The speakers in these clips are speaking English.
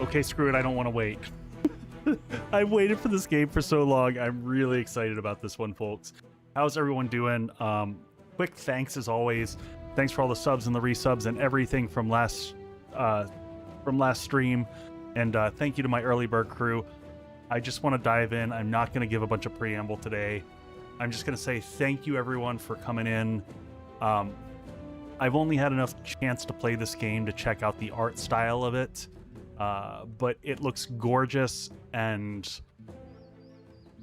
Okay, screw it. I don't want to wait. I've waited for this game for so long. I'm really excited about this one, folks. How's everyone doing? Quick thanks as always. Thanks for all the subs and the resubs and everything from last stream. And thank you to my early bird crew. I just want to dive in. I'm not going to give a bunch of preamble today. I'm just going to say thank you, everyone, for coming in. I've only had enough chance to play this game to check out the art style of it, but it looks gorgeous, and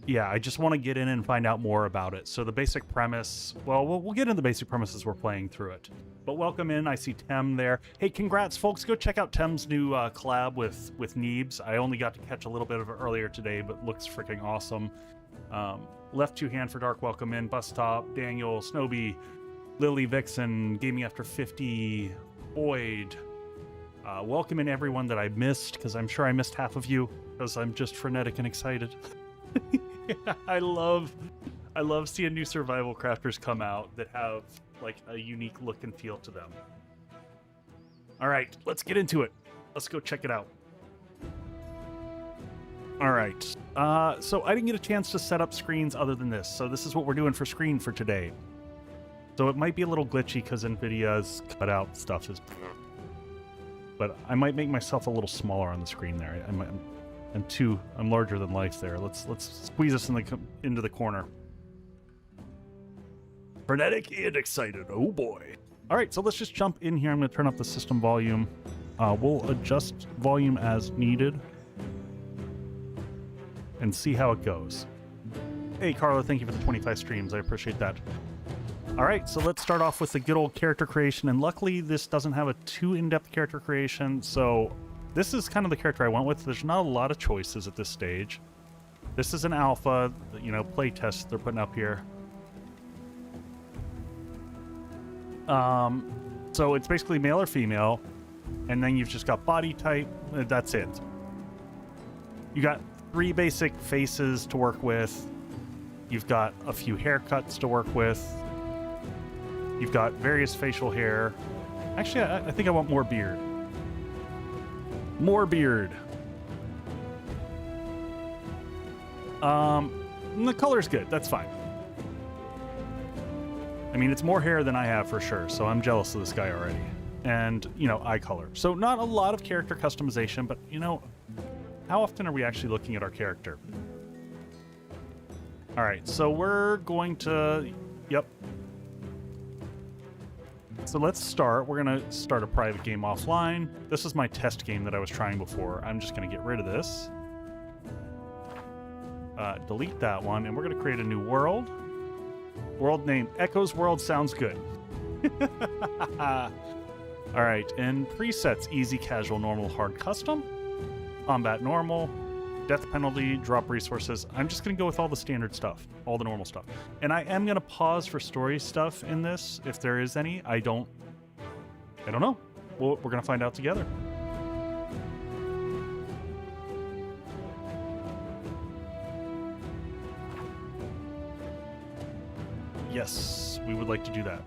yeah, I just want to get in and find out more about it. So the basic premise, well, we'll get into the basic premises we're playing through it. But welcome in. I see Tem there. Hey, congrats, folks. Go check out Tem's new collab with Neebs. I only got to catch a little bit of it earlier today, but looks freaking awesome. Left Two Hand for Dark, welcome in. Bus Top, Daniel, Snowbee, Lily Vixen, Gaming After 50, Boyd. Welcome in everyone that I missed, because I'm sure I missed half of you, because I'm just frenetic and excited. I love seeing new survival crafters come out that have like a unique look and feel to them. All right, let's get into it. Let's go check it out. All right, so I didn't get a chance to set up screens other than this, so this is what we're doing for screen for today. So it might be a little glitchy because NVIDIA's cut out stuff is, but I might make myself a little smaller on the screen there. I'm larger than life there. Let's squeeze us into the corner. Frenetic and excited. Oh boy. All right, so let's just jump in here. I'm going to turn up the system volume. We'll adjust volume as needed and see how it goes. Hey, Carla, thank you for the 25 streams. I appreciate that. All right, so let's start off with the good old character creation. And luckily, this doesn't have a too in-depth character creation, so this is kind of the character I went with. There's not a lot of choices at this stage. This is an alpha, playtest they're putting up here. So it's basically male or female, and then you've just got body type. That's it. You got 3 basic faces to work with. You've got a few haircuts to work with. You've got various facial hair. Actually, I think I want more beard. More beard. The color's good. That's fine. I mean, it's more hair than I have for sure, so I'm jealous of this guy already. And, eye color. So not a lot of character customization, but, how often are we actually looking at our character? All right, so we're going to... Yep. So let's start. We're going to start a private game offline. This is my test game that I was trying before. I'm just going to get rid of this. Delete that one, and we're going to create a new world. World name, Echo's World sounds good. All right, and presets, easy, casual, normal, hard, custom, combat, normal, death penalty, drop resources. I'm just going to go with all the standard stuff, all the normal stuff. And I am going to pause for story stuff in this, if there is any. I don't know. Well, we're going to find out together. Yes, we would like to do that.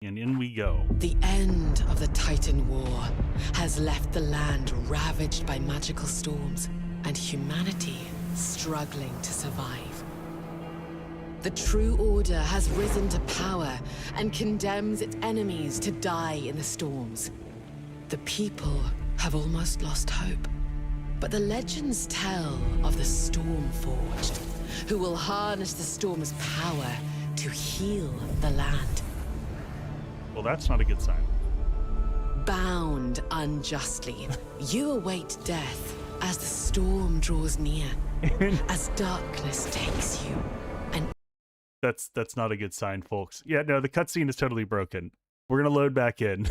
And in we go. The end of the Titan War has left the land ravaged by magical storms and humanity struggling to survive. The True Order has risen to power and condemns its enemies to die in the storms. The people have almost lost hope, but the legends tell of the Stormforged, who will harness the storm's power to heal the land. Well, that's not a good sign. Bound unjustly, you await death as the storm draws near, as darkness takes you. And that's not a good sign, folks. Yeah, no, the cutscene is totally broken. We're gonna load back in.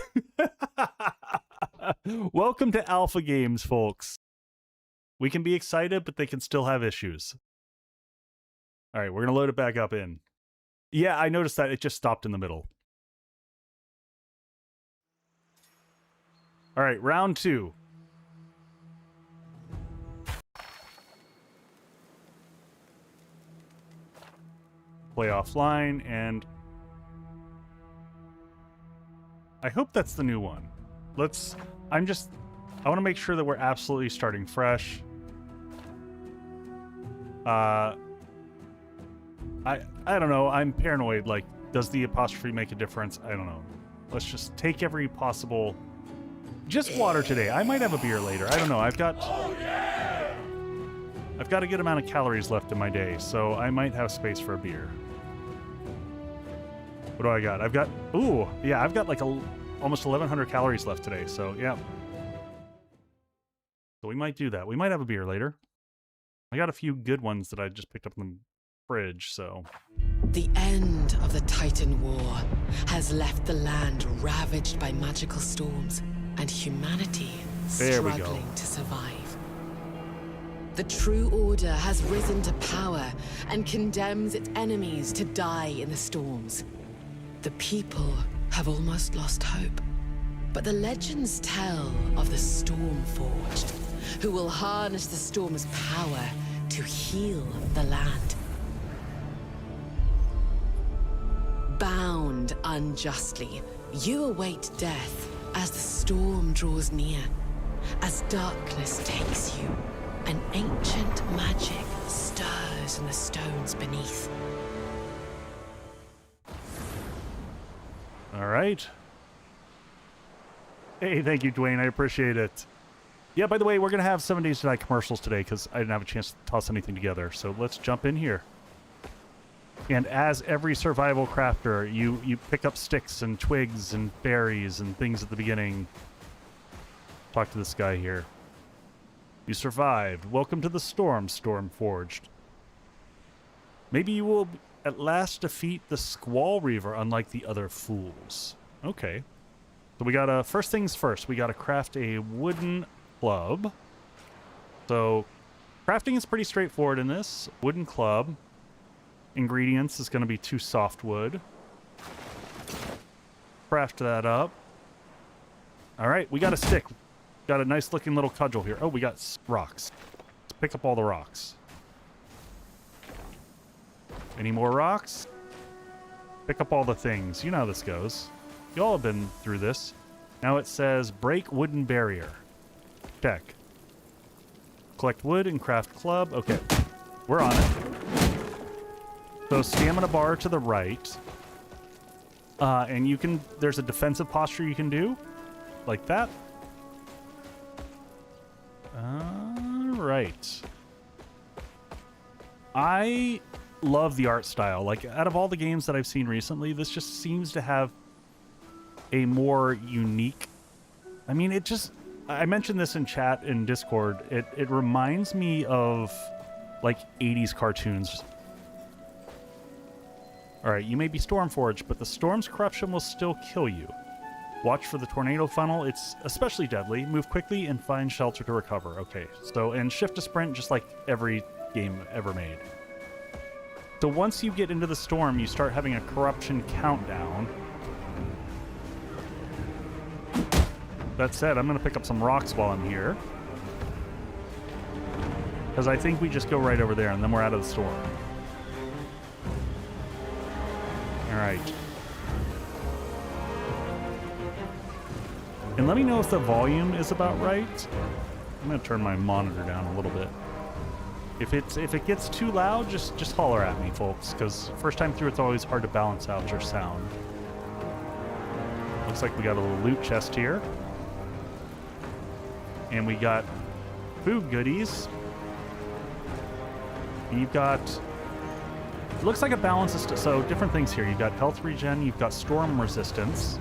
Welcome to Alpha Games, folks. We can be excited, but they can still have issues. All right, we're gonna load it back up in. Yeah, I noticed that it just stopped in the middle. All right, round 2. Play offline, and I hope that's the new one. I'm just I want to make sure that we're absolutely starting fresh. I don't know. I'm paranoid. Like, does the apostrophe make a difference? I don't know. Let's just take every possible... Just water today. I might have a beer later. I don't know. I've got a good amount of calories left in my day, so I might have space for a beer. What do I got? I've got like almost 1,100 calories left today, so yeah. So we might do that. We might have a beer later. I got a few good ones that I just picked up in the fridge, so... The end of the Titan War has left the land ravaged by magical storms and humanity struggling to survive. The True Order has risen to power and condemns its enemies to die in the storms. The people have almost lost hope, but the legends tell of the Stormforged, who will harness the storm's power to heal the land. Bound unjustly, you await death as the storm draws near. As darkness takes you, an ancient magic stirs in the stones beneath. All right. Hey, thank you, Dwayne. I appreciate it. Yeah, by the way, we're going to have 7 Days to Die commercials today because I didn't have a chance to toss anything together. So let's jump in here. And as every survival crafter, you pick up sticks and twigs and berries and things at the beginning. Talk to this guy here. You survived. Welcome to the storm, Stormforged. Maybe you will at last defeat the Squall Reaver, unlike the other fools. Okay. So we gotta, first things first, we gotta craft a wooden club. So crafting is pretty straightforward in this. Wooden club. Ingredients is gonna be 2 softwood. Craft that up. All right, we got a stick. Got a nice looking little cudgel here. Oh, we got rocks. Let's pick up all the rocks. Any more rocks? Pick up all the things. You know how this goes. You all have been through this. Now it says break wooden barrier. Check. Collect wood and craft club. Okay, we're on it. So stamina bar to the right. And you can, there's a defensive posture you can do. Like that. Alright. I love the art style. Like, out of all the games that I've seen recently, this just seems to have a more unique... I mean, it just... I mentioned this in chat in Discord. It reminds me of, like, 80s cartoons. Alright, you may be Stormforged, but the storm's corruption will still kill you. Watch for the tornado funnel. It's especially deadly. Move quickly and find shelter to recover. Okay, so, and shift to sprint just like every game ever made. So once you get into the storm, you start having a corruption countdown. That said, I'm going to pick up some rocks while I'm here. Because I think we just go right over there and then we're out of the storm. Alright. And let me know if the volume is about right. I'm going to turn my monitor down a little bit. If it gets too loud, just holler at me, folks, because first time through it's always hard to balance out your sound. Looks like we got a little loot chest here. And we got food goodies. And you've got... It looks like it balances... So different things here. You've got health regen, you've got storm resistance.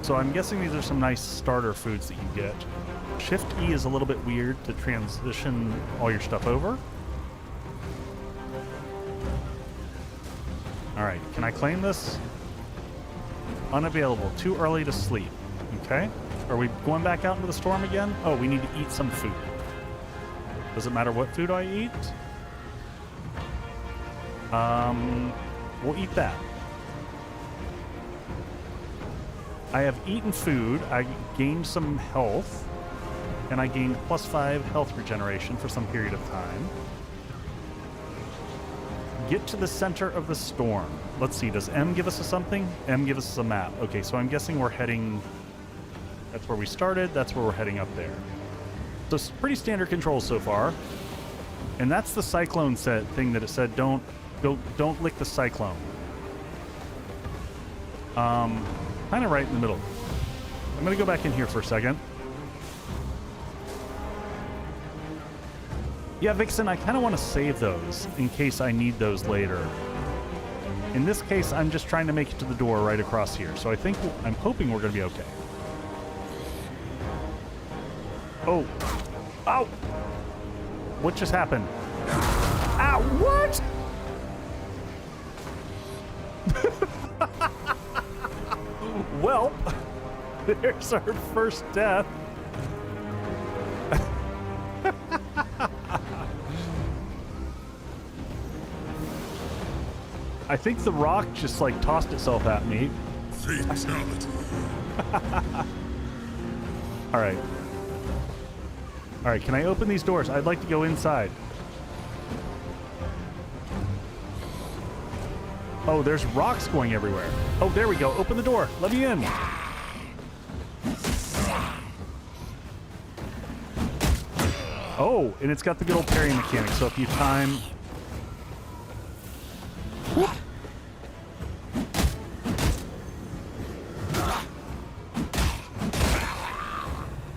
So I'm guessing these are some nice starter foods that you get. Shift E is a little bit weird to transition all your stuff over. Alright, can I claim this? Unavailable. Too early to sleep. Okay. Are we going back out into the storm again? Oh, we need to eat some food. Does it matter what food I eat? We'll eat that. I have eaten food, I gained some health, and I gained +5 health regeneration for some period of time. Get to the center of the storm. Let's see, does M give us a something? M gives us a map. Okay, so I'm guessing we're heading That's where we started. That's where we're heading up there. So pretty standard controls so far. And that's the cyclone set thing that it said, don't lick the cyclone. Kind of right in the middle. I'm going to go back in here for a second. Yeah, Vixen, I kind of want to save those in case I need those later. In this case, I'm just trying to make it to the door right across here. So I'm hoping we're going to be okay. Oh. Ow! What just happened? Ow, what? Well, there's our first death. I think the rock just like tossed itself at me. Fatality. All right. All right, can I open these doors? I'd like to go inside. Oh, there's rocks going everywhere. Oh, there we go. Open the door. Let me in. Oh, and it's got the good old parry mechanic. So if you time... Whoop.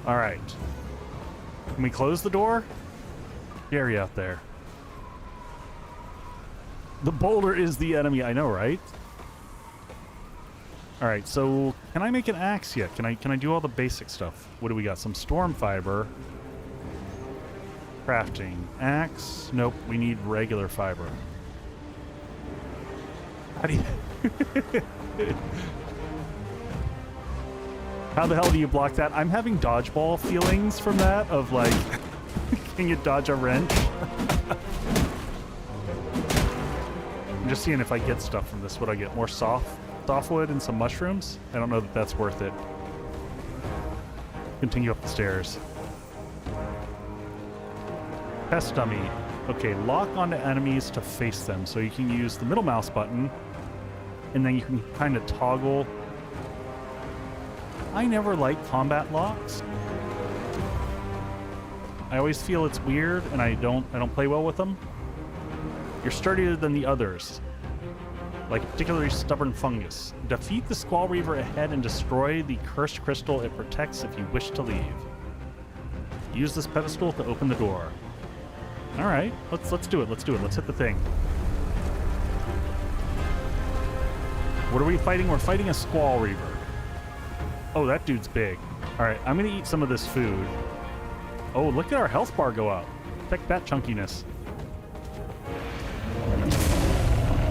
All right. Can we close the door? Scary out there. The boulder is the enemy. I know, right? All right, so can I make an axe yet? Can I do all the basic stuff? What do we got? Some storm fiber. Crafting. Axe. Nope, we need regular fiber. How do you... How the hell do you block that? I'm having dodgeball feelings from that, of like, can you dodge a wrench? I'm just seeing if I get stuff from this. What do I get? More softwood and some mushrooms? I don't know that that's worth it. Continue up the stairs. Test dummy. Okay, lock onto enemies to face them. So you can use the middle mouse button, and then you can kind of toggle. I never like combat locks. I always feel it's weird, and I don't play well with them. You're sturdier than the others, like a particularly stubborn fungus. Defeat the Squall Reaver ahead and destroy the cursed crystal it protects if you wish to leave. Use this pedestal to open the door. All right, let's do it. Let's do it. Let's hit the thing. What are we fighting? We're fighting a Squall Reaver. Oh, that dude's big. All right, I'm gonna eat some of this food. Oh, look at our health bar go up. Check that chunkiness.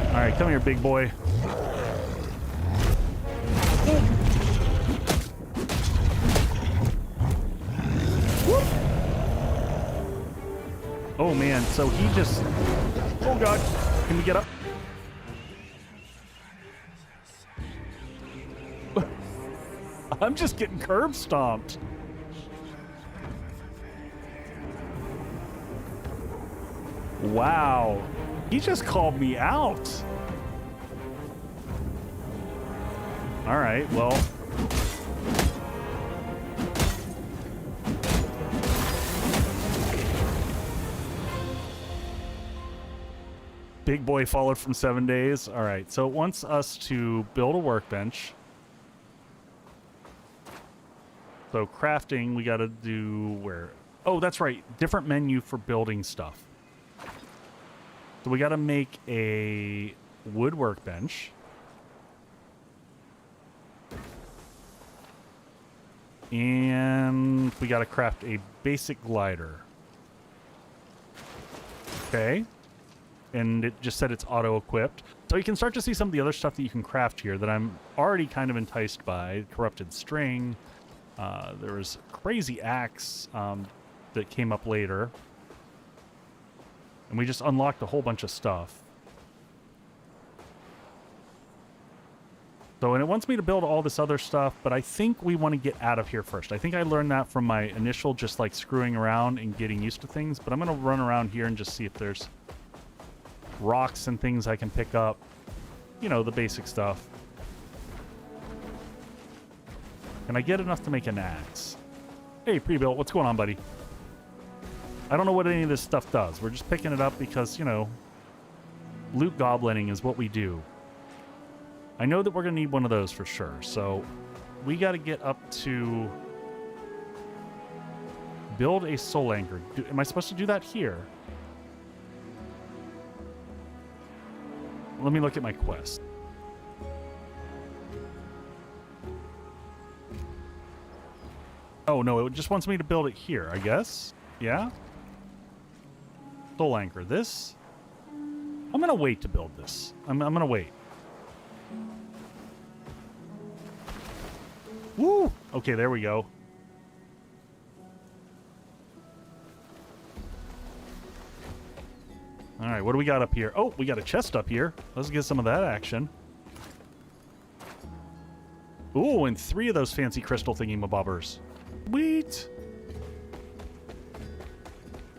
All right, come here, big boy. Whoop. Oh man, so he just... Oh god, can we get up? I'm just getting curb stomped. Wow. He just called me out. All right, well. Big boy followed from 7 days. All right, so it wants us to build a workbench. So crafting, we got to do where? Oh, that's right. Different menu for building stuff. So we got to make a wood workbench. And we got to craft a basic glider. Okay. And it just said it's auto-equipped. So you can start to see some of the other stuff that you can craft here that I'm already kind of enticed by. Corrupted string. There was crazy axe that came up later. And we just unlocked a whole bunch of stuff. So, and it wants me to build all this other stuff, but I think we want to get out of here first. I think I learned that from my initial just like screwing around and getting used to things, but I'm going to run around here and just see if there's rocks and things I can pick up. You know, the basic stuff. Can I get enough to make an axe? Hey, pre-built, what's going on, buddy? I don't know what any of this stuff does. We're just picking it up because, you know, loot goblining is what we do. I know that we're going to need one of those for sure, so we got to get up to build a soul anchor. Am I supposed to do that here? Let me look at my quest. Oh, no, it just wants me to build it here, I guess. Yeah? Soul anchor. This? I'm going to wait to build this. I'm going to wait. Woo! Okay, there we go. All right, what do we got up here? Oh, we got a chest up here. Let's get some of that action. Ooh, and 3 of those fancy crystal thingy-mabobbers. Sweet!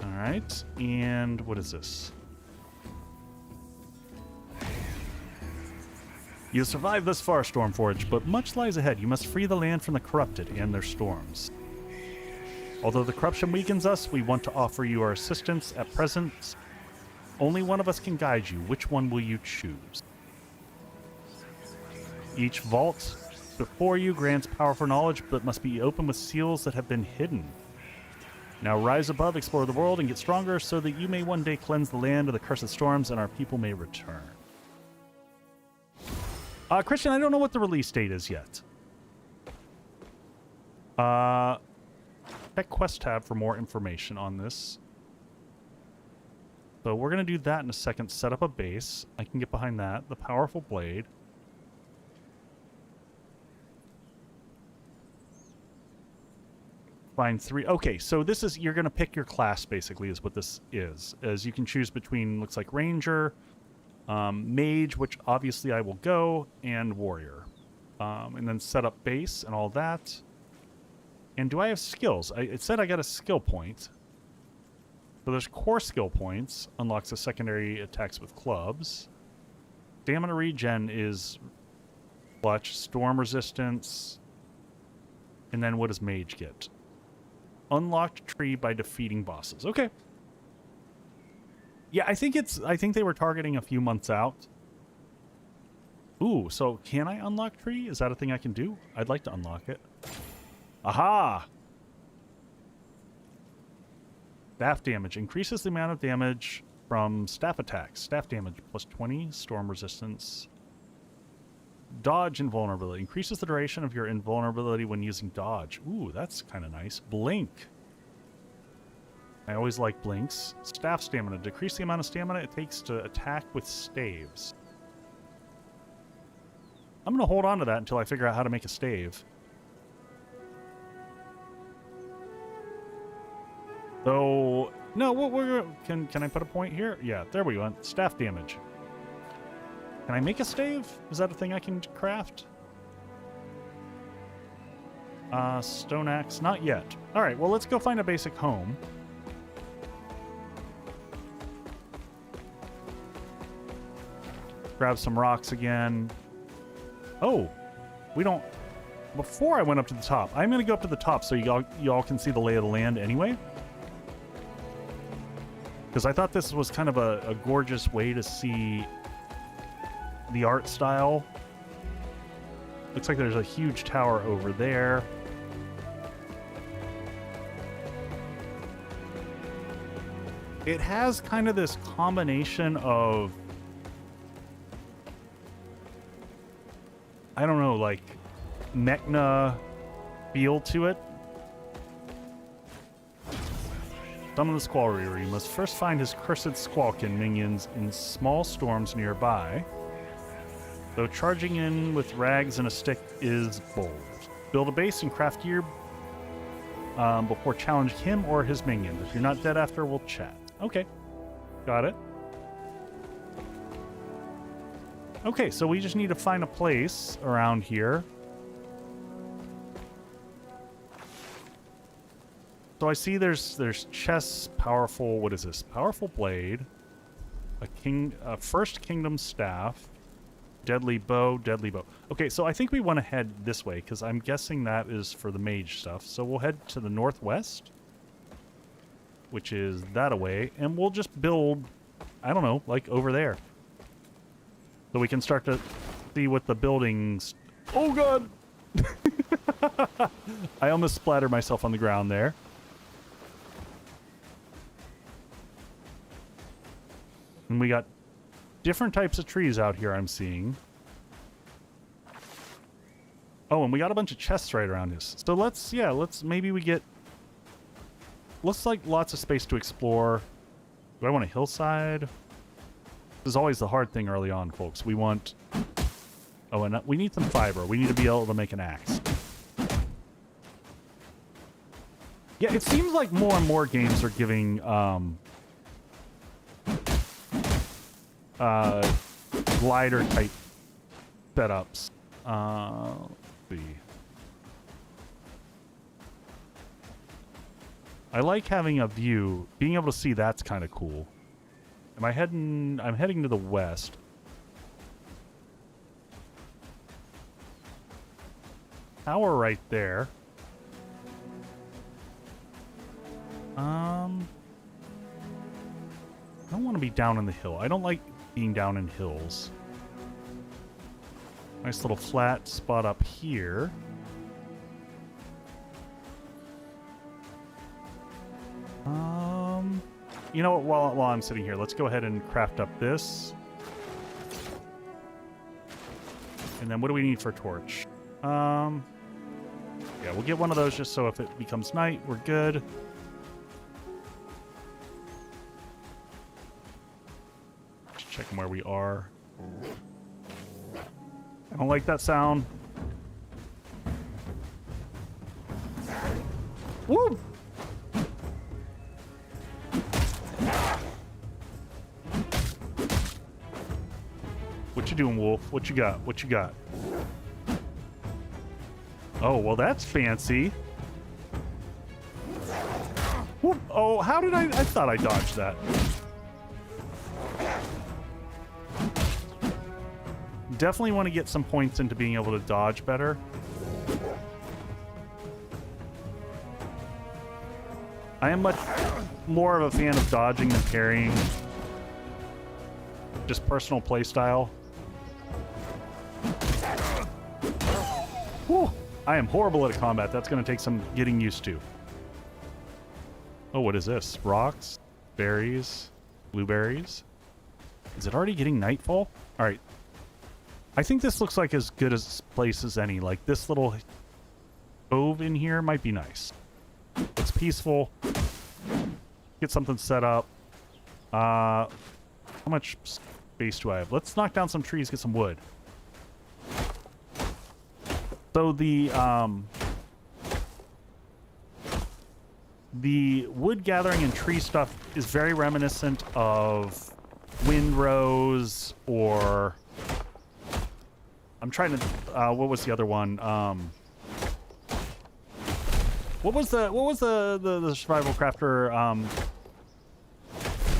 All right, and what is this? You have survived thus far, Stormforge, but much lies ahead. You must free the land from the corrupted and their storms. Although the corruption weakens us, we want to offer you our assistance. At present, only one of us can guide you. Which one will you choose? Each vault before you grants powerful knowledge, but must be opened with seals that have been hidden. Now rise above, explore the world, and get stronger so that you may one day cleanse the land of the cursed storms and our people may return. Christian, I don't know what the release date is yet. Check quest tab for more information on this. So we're going to do that in a second. Set up a base. I can get behind that. The powerful blade. Find 3. Okay, so this is, you're going to pick your class basically is what this is. As you can choose between, looks like ranger, mage, which obviously I will go, and warrior. And then set up base and all that. And do I have skills? It said I got a skill point. So there's core skill points. Unlocks the secondary attacks with clubs. Stamina regen is clutch. Storm resistance. And then what does mage get? Unlocked tree by defeating bosses. Okay. Yeah, I think they were targeting a few months out. Ooh, so can I unlock tree? Is that a thing I can do? I'd like to unlock it. Aha! Staff damage. Increases the amount of damage from staff attacks. Staff damage plus 20. Storm resistance. Dodge invulnerability. Increases the duration of your invulnerability when using dodge. Ooh, that's kind of nice. Blink. I always like blinks. Staff stamina. Decrease the amount of stamina it takes to attack with staves. I'm going to hold on to that until I figure out how to make a stave. So, no, we're can I put a point here? Yeah, there we go. Staff damage. Can I make a stave? Is that a thing I can craft? Stone axe, not yet. All right, well, let's go find a basic home. Grab some rocks again. Oh, we don't... Before I went up to the top, I'm going to go up to the top so y'all can see the lay of the land anyway. Because I thought this was kind of a gorgeous way to see the art style. Looks like there's a huge tower over there. It has kind of this combination of, I don't know, like Mechna feel to it. Summon the Squall Reaver. You must first find his cursed Squalkin minions in small storms nearby. Though charging in with rags and a stick is bold. Build a base and craft gear before challenging him or his minions. If you're not dead after, we'll chat. Okay. Got it. Okay, so we just need to find a place around here. So I see there's chests, powerful, what is this? Powerful blade, a first kingdom staff, Deadly bow, deadly bow. Okay, so I think we want to head this way because I'm guessing that is for the mage stuff. So we'll head to the northwest, which is that away, and we'll just build, I don't know, like over there. So we can start to see what the buildings... Oh, God! I almost splattered myself on the ground there. And we got different types of trees out here I'm seeing. Oh, and we got a bunch of chests right around us. So let's maybe we get... Looks like lots of space to explore. Do I want a hillside? This is always the hard thing early on, folks. We want... Oh, and we need some fiber. We need to be able to make an axe. Yeah, it seems like more and more games are giving glider type setups. Let's see. I like having a view. Being able to see that's kind of cool. Am I heading? I'm heading to the west. Tower right there. I don't want to be down in the hill. I don't like being down in hills. Nice little flat spot up here. You know what, while I'm sitting here, let's go ahead and craft up this. And then what do we need for a torch? Yeah, we'll get one of those just so if it becomes night, we're good. Just checking where we are. I don't like that sound. Woo! What you doing, Wolf? What you got? What you got? Oh, well, that's fancy. Whoop. Oh, how did I thought I dodged that. Definitely want to get some points into being able to dodge better. I am much more of a fan of dodging than parrying. Just personal playstyle. Whew. I am horrible at combat. That's going to take some getting used to. Oh, what is this? Rocks? Berries? Blueberries? Is it already getting nightfall? All right. I think this looks like as good a place as any. Like, this little cove in here might be nice. It's peaceful. Get something set up. How much space do I have? Let's knock down some trees, get some wood. So the wood gathering and tree stuff is very reminiscent of Windrose, or I'm trying to what was the other one? What was the survival crafter?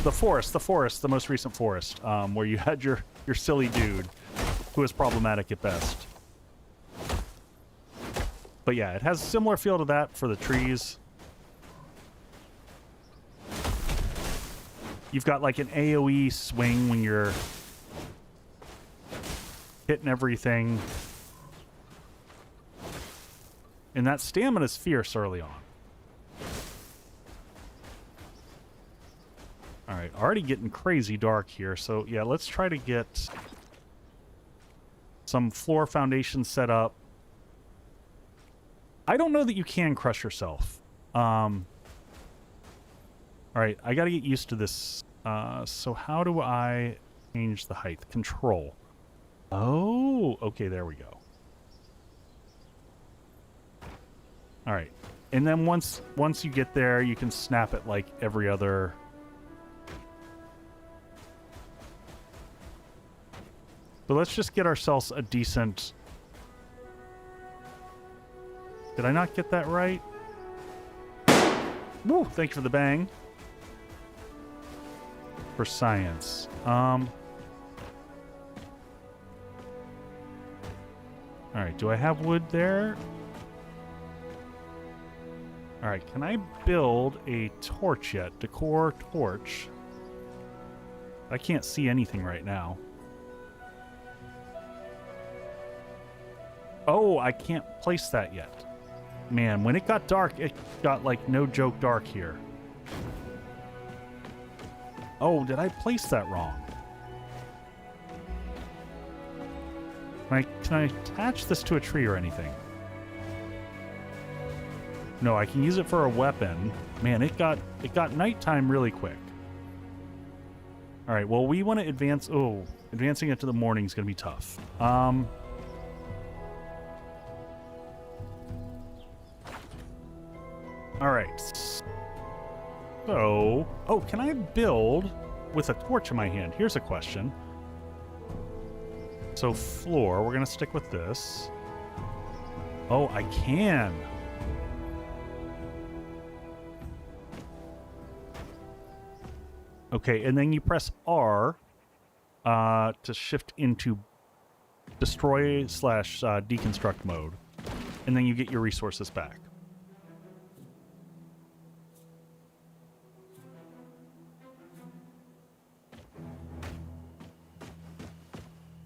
The forest, the most recent forest, where you had your silly dude who was problematic at best. But yeah, it has a similar feel to that for the trees. You've got like an AoE swing when you're hitting everything. And that stamina's fierce early on. Alright, already getting crazy dark here. So yeah, let's try to get some floor foundation set up. I don't know that you can crush yourself. Alright, I gotta get used to this. So how do I change the height? Control. Oh, okay, there we go. Alright. And then once you get there, you can snap it like every other... So let's just get ourselves a decent... Did I not get that right? Woo! Thank you for the bang. For science. All right, do I have wood there? All right, can I build a torch yet? Decor torch. I can't see anything right now. Oh, I can't place that yet. Man, when it got dark, it got like no joke dark here. Oh, did I place that wrong? Can I attach this to a tree or anything? No, I can use it for a weapon. Man, it got nighttime really quick. All right, well, we want to advance. Oh, advancing it to the morning is going to be tough. All right. So, oh, can I build with a torch in my hand? Here's a question. So floor, we're going to stick with this. Oh, I can. Okay, and then you press R to shift into destroy/deconstruct mode. And then you get your resources back.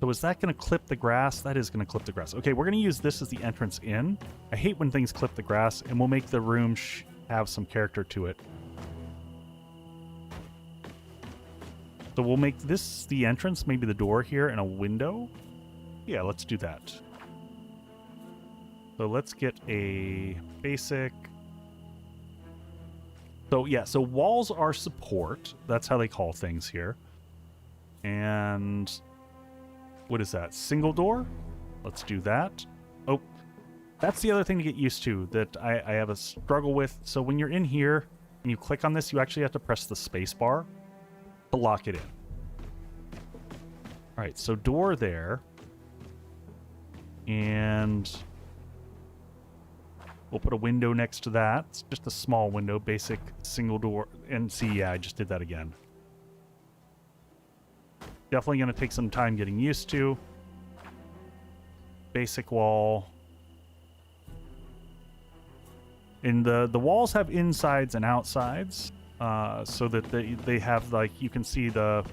So is that going to clip the grass? That is going to clip the grass. Okay, we're going to use this as the entrance in. I hate when things clip the grass, and we'll make the room have some character to it. So we'll make this the entrance, maybe the door here, and a window. Yeah, let's do that. So let's get a basic... So yeah, so walls are support. That's how they call things here. And... what is that? Single door? Let's do that. Oh, that's the other thing to get used to that I have a struggle with. So when you're in here and you click on this, you actually have to press the space bar to lock it in. All right, so door there. And we'll put a window next to that. It's just a small window, basic single door. And see, yeah, I just did that again. Definitely going to take some time getting used to. Basic wall. And the walls have insides and outsides, so that they have, like, you can see the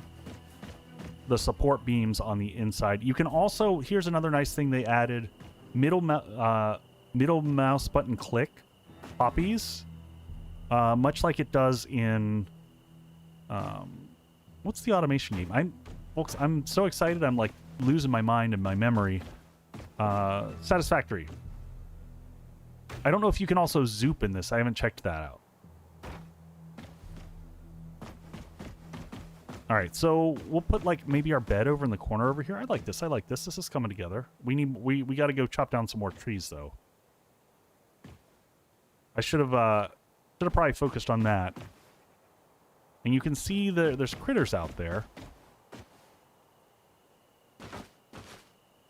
support beams on the inside. You can also, here's another nice thing they added, middle mouse button click poppies, much like it does in, what's the automation game? Folks, I'm so excited, I'm like losing my mind and my memory. Satisfactory. I don't know if you can also zoop in this. I haven't checked that out. All right, so we'll put like maybe our bed over in the corner over here. I like this. I like this. This is coming together. We got to go chop down some more trees though. I should have probably focused on that. And you can see there's critters out there.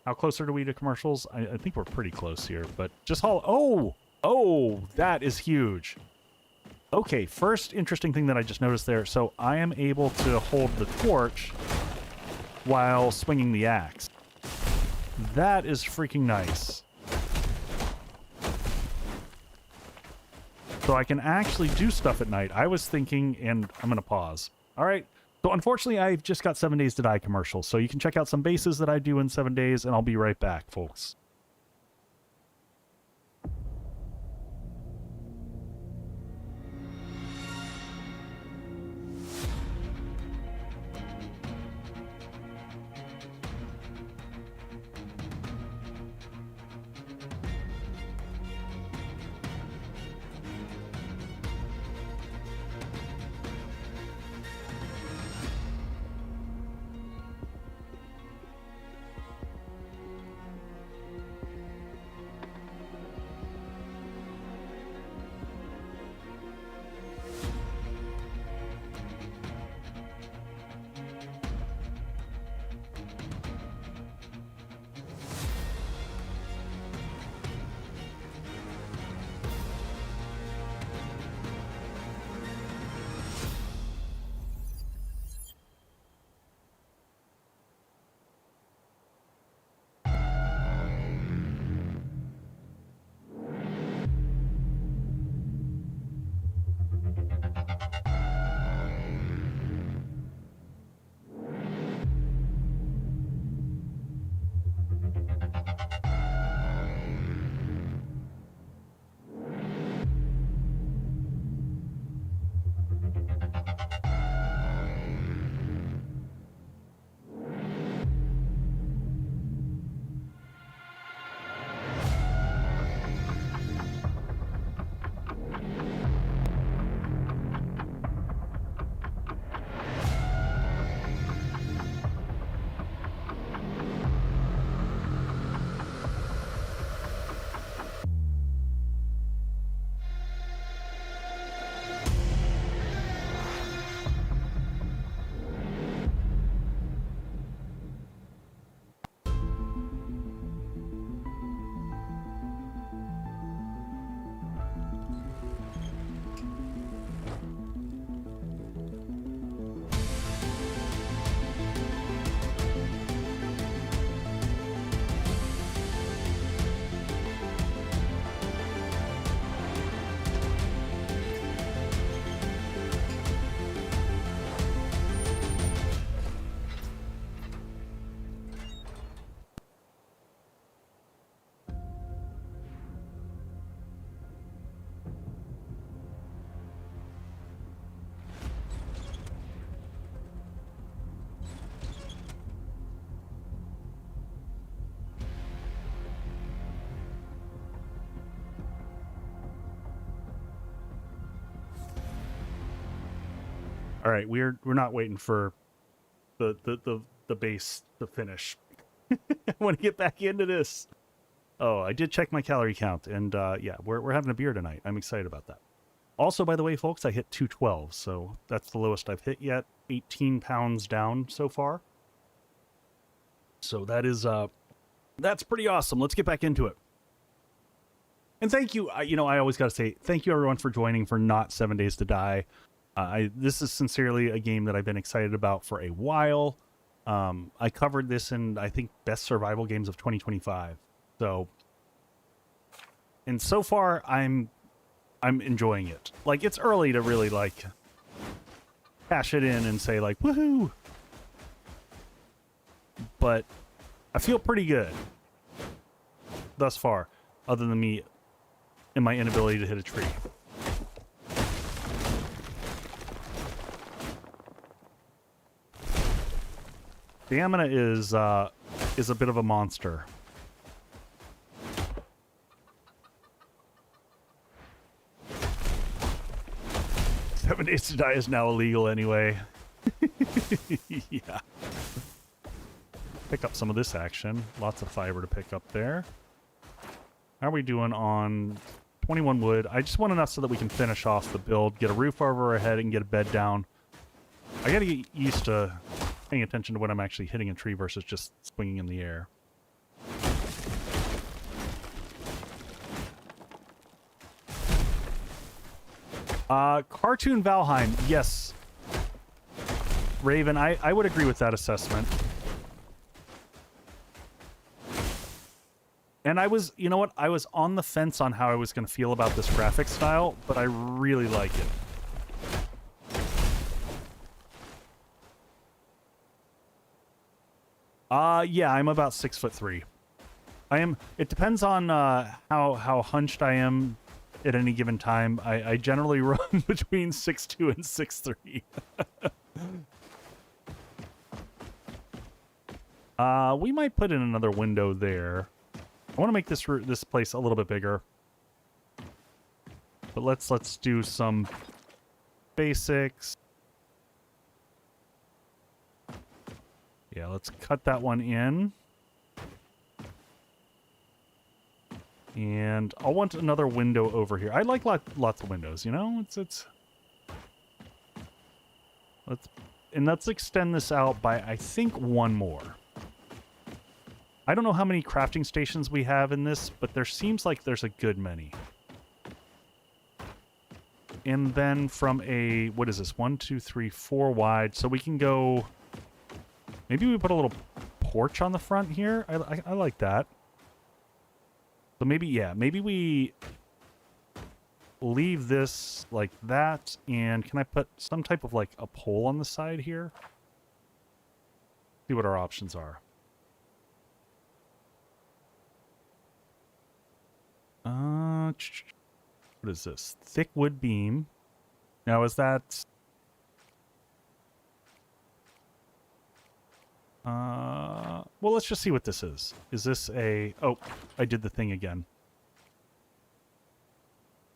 How close are we to commercials? I think we're pretty close here, but just haul. Oh, that is huge. Okay, first interesting thing that I just noticed there. So I am able to hold the torch while swinging the axe. That is freaking nice. So I can actually do stuff at night. I was thinking, and I'm going to pause. All right. So unfortunately, I've just got 7 Days to Die commercials. So you can check out some bases that I do in 7 days, and I'll be right back, folks. All right, we're not waiting for the base to finish. I want to get back into this. Oh, I did check my calorie count, and yeah, we're having a beer tonight. I'm excited about that. Also, by the way, folks, I hit 212, so that's the lowest I've hit yet. 18 pounds down so far. So that is that's pretty awesome. Let's get back into it. And thank you. I always got to say thank you everyone for joining for Not 7 Days to Die. This is sincerely a game that I've been excited about for a while. I covered this in, I think, Best Survival Games of 2025. So, and so far, I'm enjoying it. Like, it's early to really, like, cash it in and say, like, woohoo! But I feel pretty good thus far, other than me and my inability to hit a tree. Stamina is a bit of a monster. 7 Days to Die is now illegal anyway. Yeah. Pick up some of this action. Lots of fiber to pick up there. How are we doing on 21 wood? I just want enough so that we can finish off the build, get a roof over our head, and get a bed down. I gotta get used to paying attention to when I'm actually hitting a tree versus just swinging in the air. Cartoon Valheim, yes. Raven, I would agree with that assessment. And I was, you know what? I was on the fence on how I was going to feel about this graphic style, but I really like it. Yeah, I'm about 6'3". It depends on how hunched I am at any given time. I generally run between 6'2" and 6'3". We might put in another window there. I want to make this place a little bit bigger. But let's do some basics. Yeah, let's cut that one in. And I'll want another window over here. I like lots of windows, you know? Let's extend this out by, I think, one more. I don't know how many crafting stations we have in this, but there seems like there's a good many. And then from a, what is this? 1, 2, 3, 4 wide. So we can go, maybe we put a little porch on the front here. I like that. So maybe, yeah, maybe we leave this like that. And can I put some type of like a pole on the side here? See what our options are. What is this? Thick wood beam. Now, is that... well, let's just see what this is. Is this a... Oh, I did the thing again.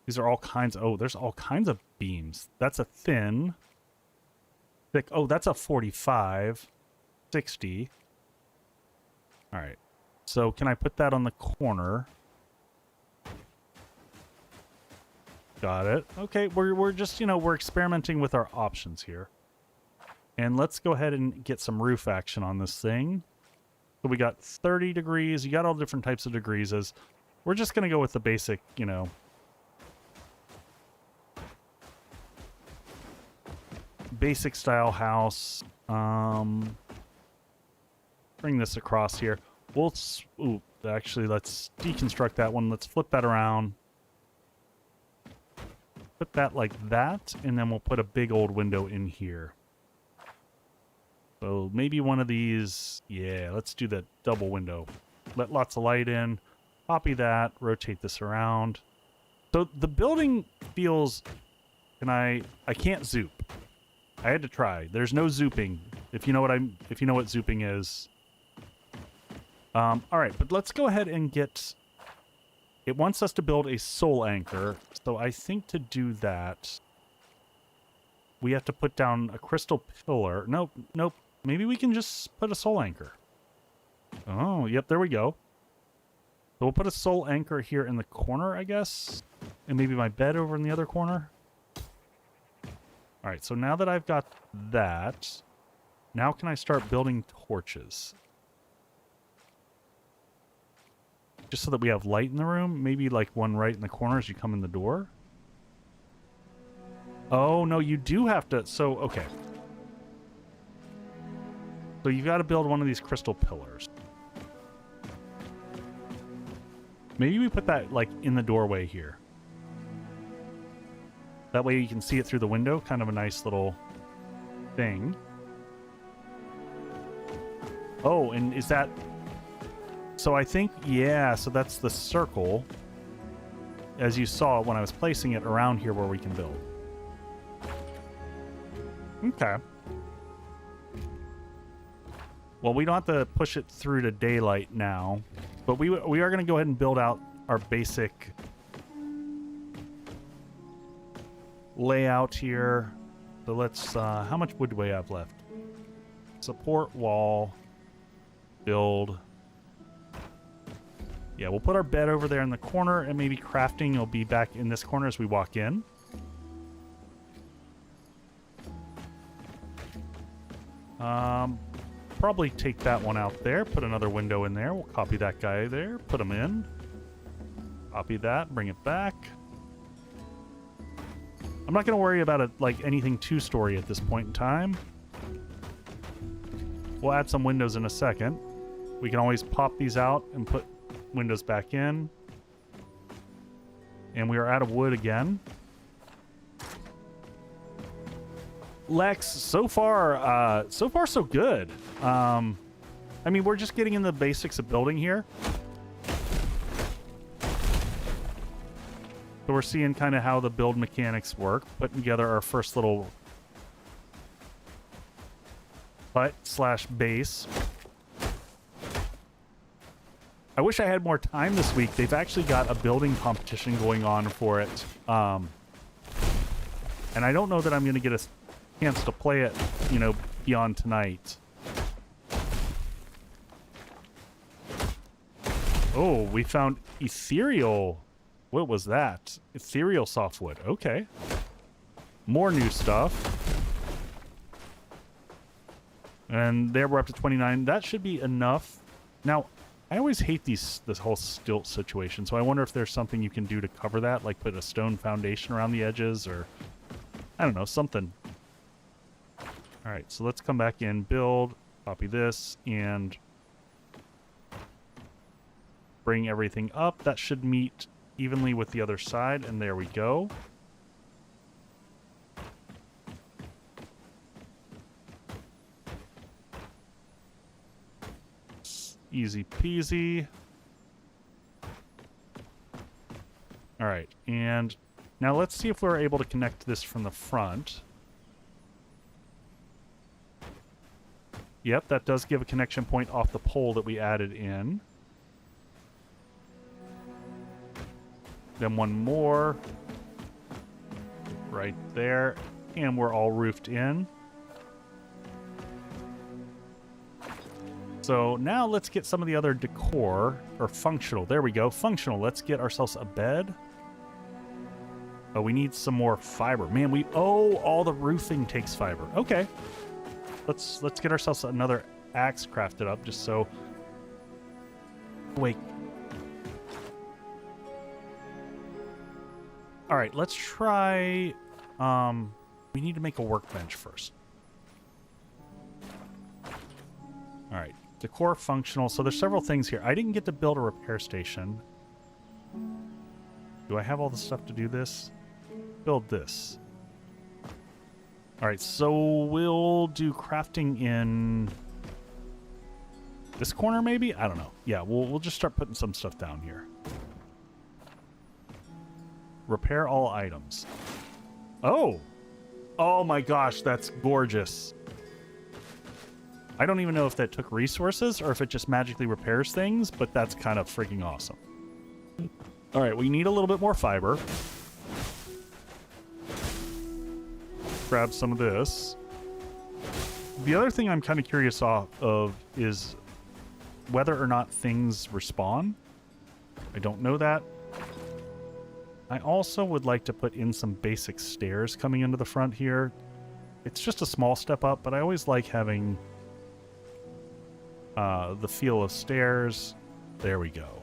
These are all kinds... Oh, there's all kinds of beams. That's a thin. Thick. Oh, that's a 45. 60. All right. So, can I put that on the corner? Got it. Okay, we're just, you know, we're experimenting with our options here. And let's go ahead and get some roof action on this thing. So we got 30 degrees. You got all different types of degrees. We're just going to go with the basic, you know, basic style house. Bring this across here. Ooh, actually, let's deconstruct that one. Let's flip that around. Put that like that, and then we'll put a big old window in here. So maybe one of these, yeah, let's do the double window. Let lots of light in, copy that, rotate this around. So the building feels, I can't zoop. I had to try. There's no zooping. If you know what zooping is. All right, but let's go ahead and get... It wants us to build a soul anchor, so I think to do that, we have to put down a crystal pillar. Nope, nope. Maybe we can just put a soul anchor. Oh, yep, there we go. So we'll put a soul anchor here in the corner, I guess. And maybe my bed over in the other corner. All right, so now that I've got that, now can I start building torches? Just so that we have light in the room. Maybe like one right in the corner as you come in the door. Oh, no, you do have to... So, okay. So you've got to build one of these crystal pillars. Maybe we put that, like, in the doorway here. That way you can see it through the window. Kind of a nice little thing. Oh, and is that... So I think, yeah, so that's the circle. As you saw when I was placing it around here where we can build. Okay. Well, we don't have to push it through to daylight now. But we are going to go ahead and build out our basic layout here. So let's, how much wood do we have left? Support wall. Build. Yeah, we'll put our bed over there in the corner, and maybe crafting will be back in this corner as we walk in. Probably take that one out there, put another window in there. We'll copy that guy there, put him in. Copy that, bring it back. I'm not going to worry about it like anything two-story at this point in time. We'll add some windows in a second. We can always pop these out and put windows back in. And we are out of wood again. Lex, so far so good. I mean, we're just getting in the basics of building here. So we're seeing kind of how the build mechanics work, putting together our first little hut/base. I wish I had more time this week. They've actually got a building competition going on for it. And I don't know that I'm going to get a chance to play it, you know, beyond tonight. Oh, we found ethereal. What was that? Ethereal softwood. Okay. More new stuff. And there we're up to 29. That should be enough. Now, I always hate this whole stilt situation, so I wonder if there's something you can do to cover that, like put a stone foundation around the edges, or I don't know, something. All right, so let's come back in, build, copy this, and bring everything up. That should meet evenly with the other side, and there we go. Easy peasy. All right, and now let's see if we're able to connect this from the front. Yep, that does give a connection point off the pole that we added in. Then one more. Right there. And we're all roofed in. So now let's get some of the other decor, or functional. There we go, functional. Let's get ourselves a bed. Oh, we need some more fiber. Man, all the roofing takes fiber. Okay. Let's get ourselves another axe crafted up, just so... Wait. All right, let's try... we need to make a workbench first. All right. Decor functional. So there's several things here. I didn't get to build a repair station. Do I have all the stuff to do this? Build this. All right, so we'll do crafting in this corner maybe? I don't know. Yeah, we'll just start putting some stuff down here. Repair all items. Oh! Oh my gosh, that's gorgeous. I don't even know if that took resources or if it just magically repairs things, but that's kind of freaking awesome. All right, we need a little bit more fiber. grab some of this. The other thing I'm kind of curious of is whether or not things respawn. I don't know that. I also would like to put in some basic stairs coming into the front here. It's just a small step up, but I always like having the feel of stairs. There we go.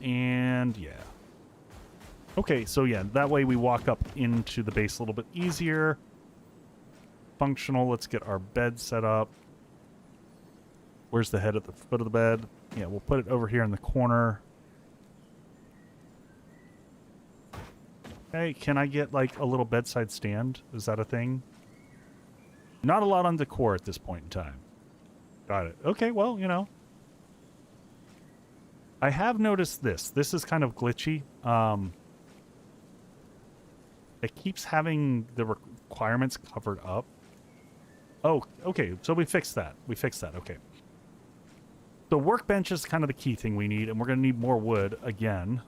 And yeah. Okay, so yeah, that way we walk up into the base a little bit easier. Functional. Let's get our bed set up. Where's the head at the foot of the bed? Yeah, we'll put it over here in the corner. Hey, can I get like a little bedside stand? Is that a thing? Not a lot on decor at this point in time. Got it. Okay, well, you know. I have noticed this. This is kind of glitchy. It keeps having the requirements covered up. Oh, okay. So we fixed that. We fixed that. Okay. The workbench is kind of the key thing we need, and we're going to need more wood again.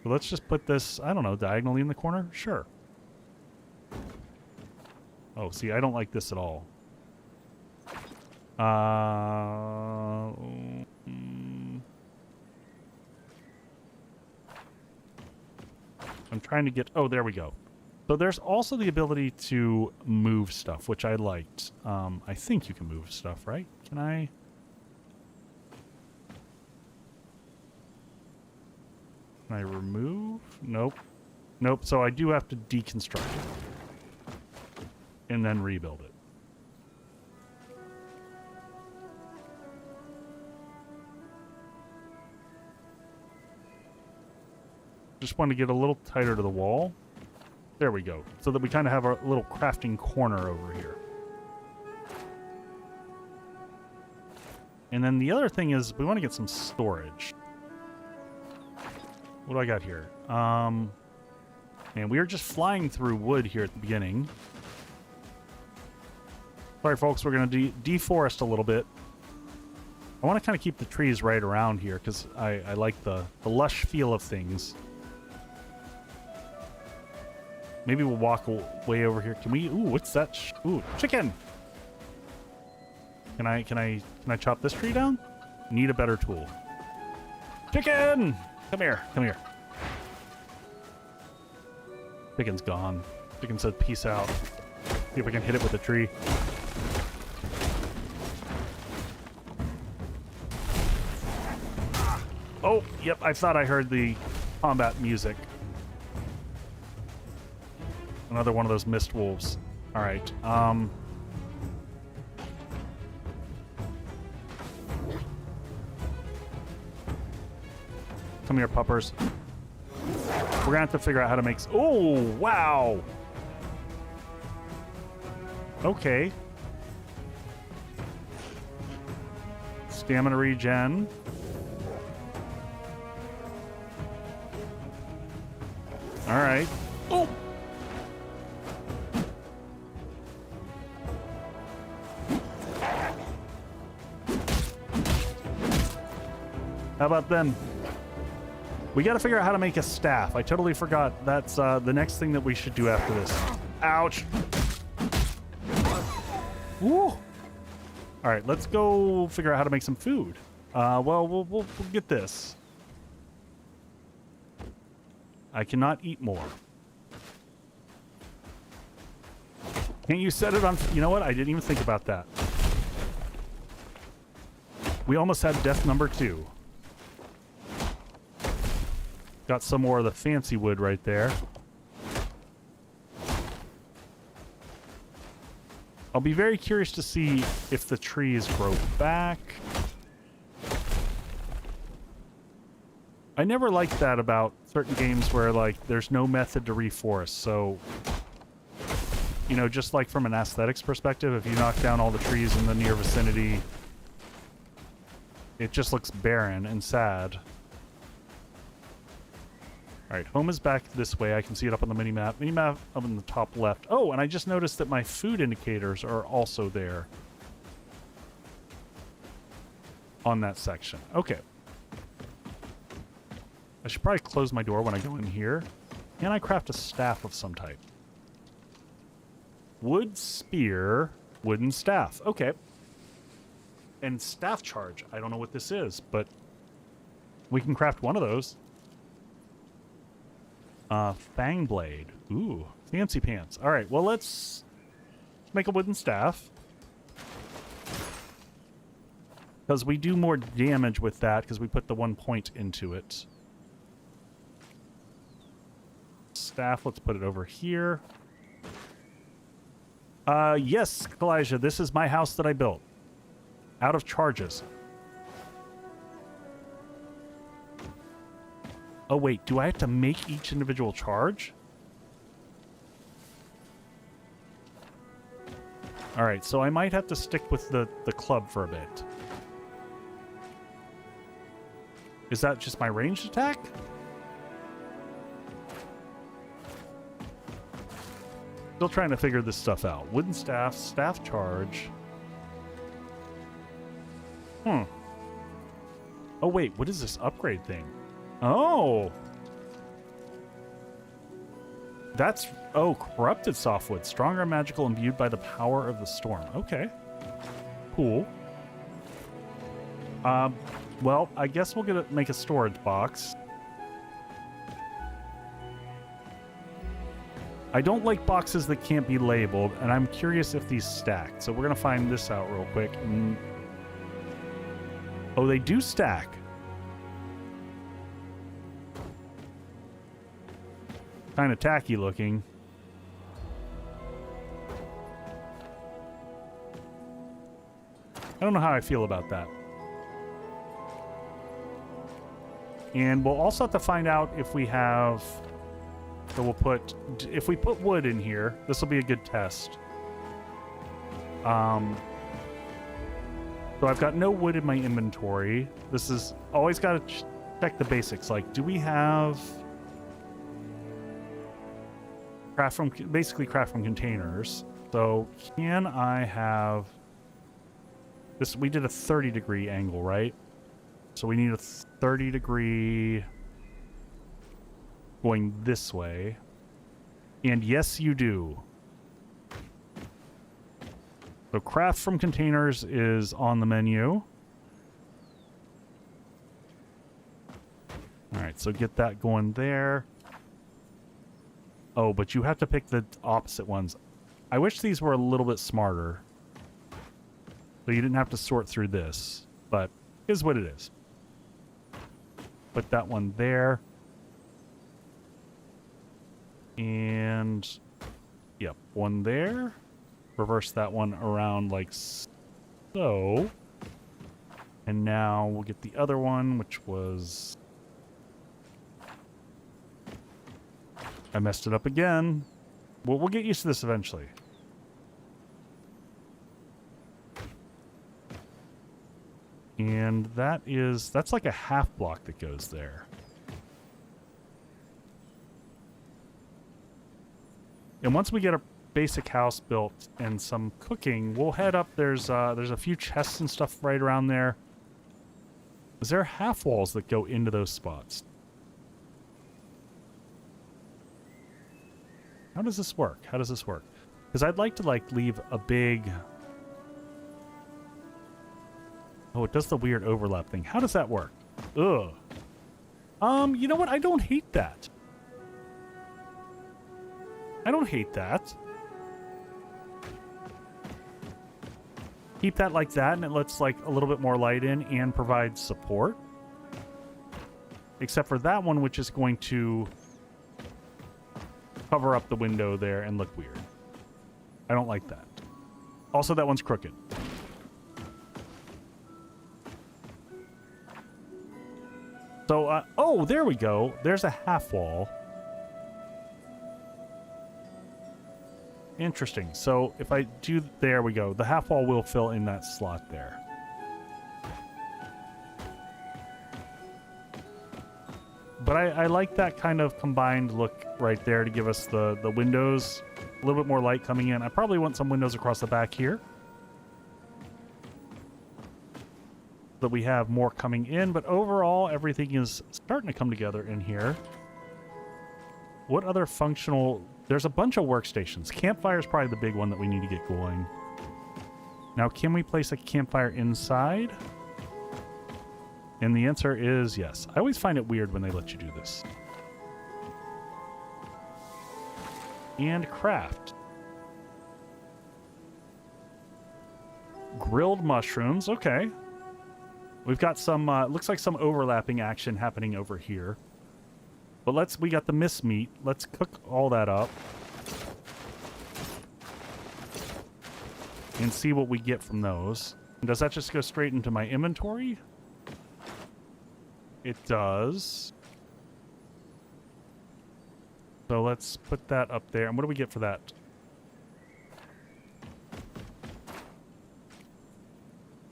So let's just put this, I don't know, diagonally in the corner? Sure. Oh, see, I don't like this at all. I'm trying to get... Oh, there we go. So there's also the ability to move stuff, which I liked. I think you can move stuff, right? Can I... Can I remove? Nope. Nope. So I do have to deconstruct it. And then rebuild it. Just want to get a little tighter to the wall. There we go. So that we kind of have our little crafting corner over here. And then the other thing is we want to get some storage. What do I got here? And we are just flying through wood here at the beginning. Sorry, folks. We're going to deforest a little bit. I want to kind of keep the trees right around here because I like the lush feel of things. Maybe we'll walk way over here. Can we? Ooh, what's that? Ooh, chicken. Can I chop this tree down? Need a better tool. Chicken, come here, come here. Chicken's gone. Chicken said, "Peace out." See if I can hit it with a tree. Oh, yep. I thought I heard the combat music. Another one of those mist wolves. All right. Come here, puppers. We're gonna have to figure out how to make... Oh, wow. Okay. Stamina regen. All right. Oh! How about them? We got to figure out how to make a staff. I totally forgot. That's the next thing that we should do after this. Ouch. Woo. All right, let's go figure out how to make some food. Well, we'll get this. I cannot eat more. Can't you set it on... You know what? I didn't even think about that. We almost had death number 2. Got some more of the fancy wood right there. I'll be very curious to see if the trees grow back. I never liked that about certain games where, like, there's no method to reforest. So, you know, just like from an aesthetics perspective, if you knock down all the trees in the near vicinity, it just looks barren and sad. All right, home is back this way. I can see it up on the mini-map. Mini-map up in the top left. Oh, and I just noticed that my food indicators are also there on that section. Okay. I should probably close my door when I go in here. Can I craft a staff of some type? Wood spear, wooden staff. Okay. And staff charge. I don't know what this is, but we can craft one of those. Fang blade. Ooh, fancy pants. All right, well, let's make a wooden staff. Because we do more damage with that because we put the 1 point into it. Staff, let's put it over here. Yes, Elijah, this is my house that I built. Out of charges. Oh, wait, do I have to make each individual charge? All right, so I might have to stick with the club for a bit. Is that just my ranged attack? Still trying to figure this stuff out. Wooden staff, staff charge. Oh, wait, what is this upgrade thing? Oh! That's... Oh, corrupted softwood. Stronger and magical imbued by the power of the storm. Okay. Cool. Well, I guess we'll make a storage box. I don't like boxes that can't be labeled, and I'm curious if these stack. So we're going to find this out real quick. Oh, they do stack. Kind of tacky looking. I don't know how I feel about that. And we'll also have to find out if we have... So we'll put... If we put wood in here, this will be a good test. So I've got no wood in my inventory. This is... Always got to check the basics. Like, do we have... Basically craft from containers. So can I have... This... We did a 30-degree angle, right? So we need a 30-degree going this way. And yes, you do. So craft from containers is on the menu. All right, so get that going there. Oh, but you have to pick the opposite ones. I wish these were a little bit smarter. So you didn't have to sort through this, but it is what it is. Put that one there. And, yep, one there. Reverse that one around like so. And now we'll get the other one, which was... I messed it up again. We'll get used to this eventually. And that's like a half block that goes there. And once we get a basic house built and some cooking, we'll head up. There's a few chests and stuff right around there. Is there half walls that go into those spots? How does this work? How does this work? Because I'd like to like leave a big... Oh, it does the weird overlap thing. How does that work? Ugh. You know what? I don't hate that. I don't hate that. Keep that like that, and it lets like a little bit more light in and provides support. Except for that one, which is going to cover up the window there and look weird. I don't like that. Also, that one's crooked. So, oh, there we go. There's a half wall. Interesting. So if I do, there we go. The half wall will fill in that slot there. But I like that kind of combined look right there to give us the windows, a little bit more light coming in. I probably want some windows across the back here. that we have more coming in, but overall everything is starting to come together in here. What other functional... There's a bunch of workstations. Campfire is probably the big one that we need to get going. Now, can we place a campfire inside? And the answer is yes. I always find it weird when they let you do this. And craft. Grilled mushrooms. Okay. We've got some, looks like some overlapping action happening over here. But we got the mist meat. Let's cook all that up. And see what we get from those. Does that just go straight into my inventory? It does. So let's put that up there. And what do we get for that?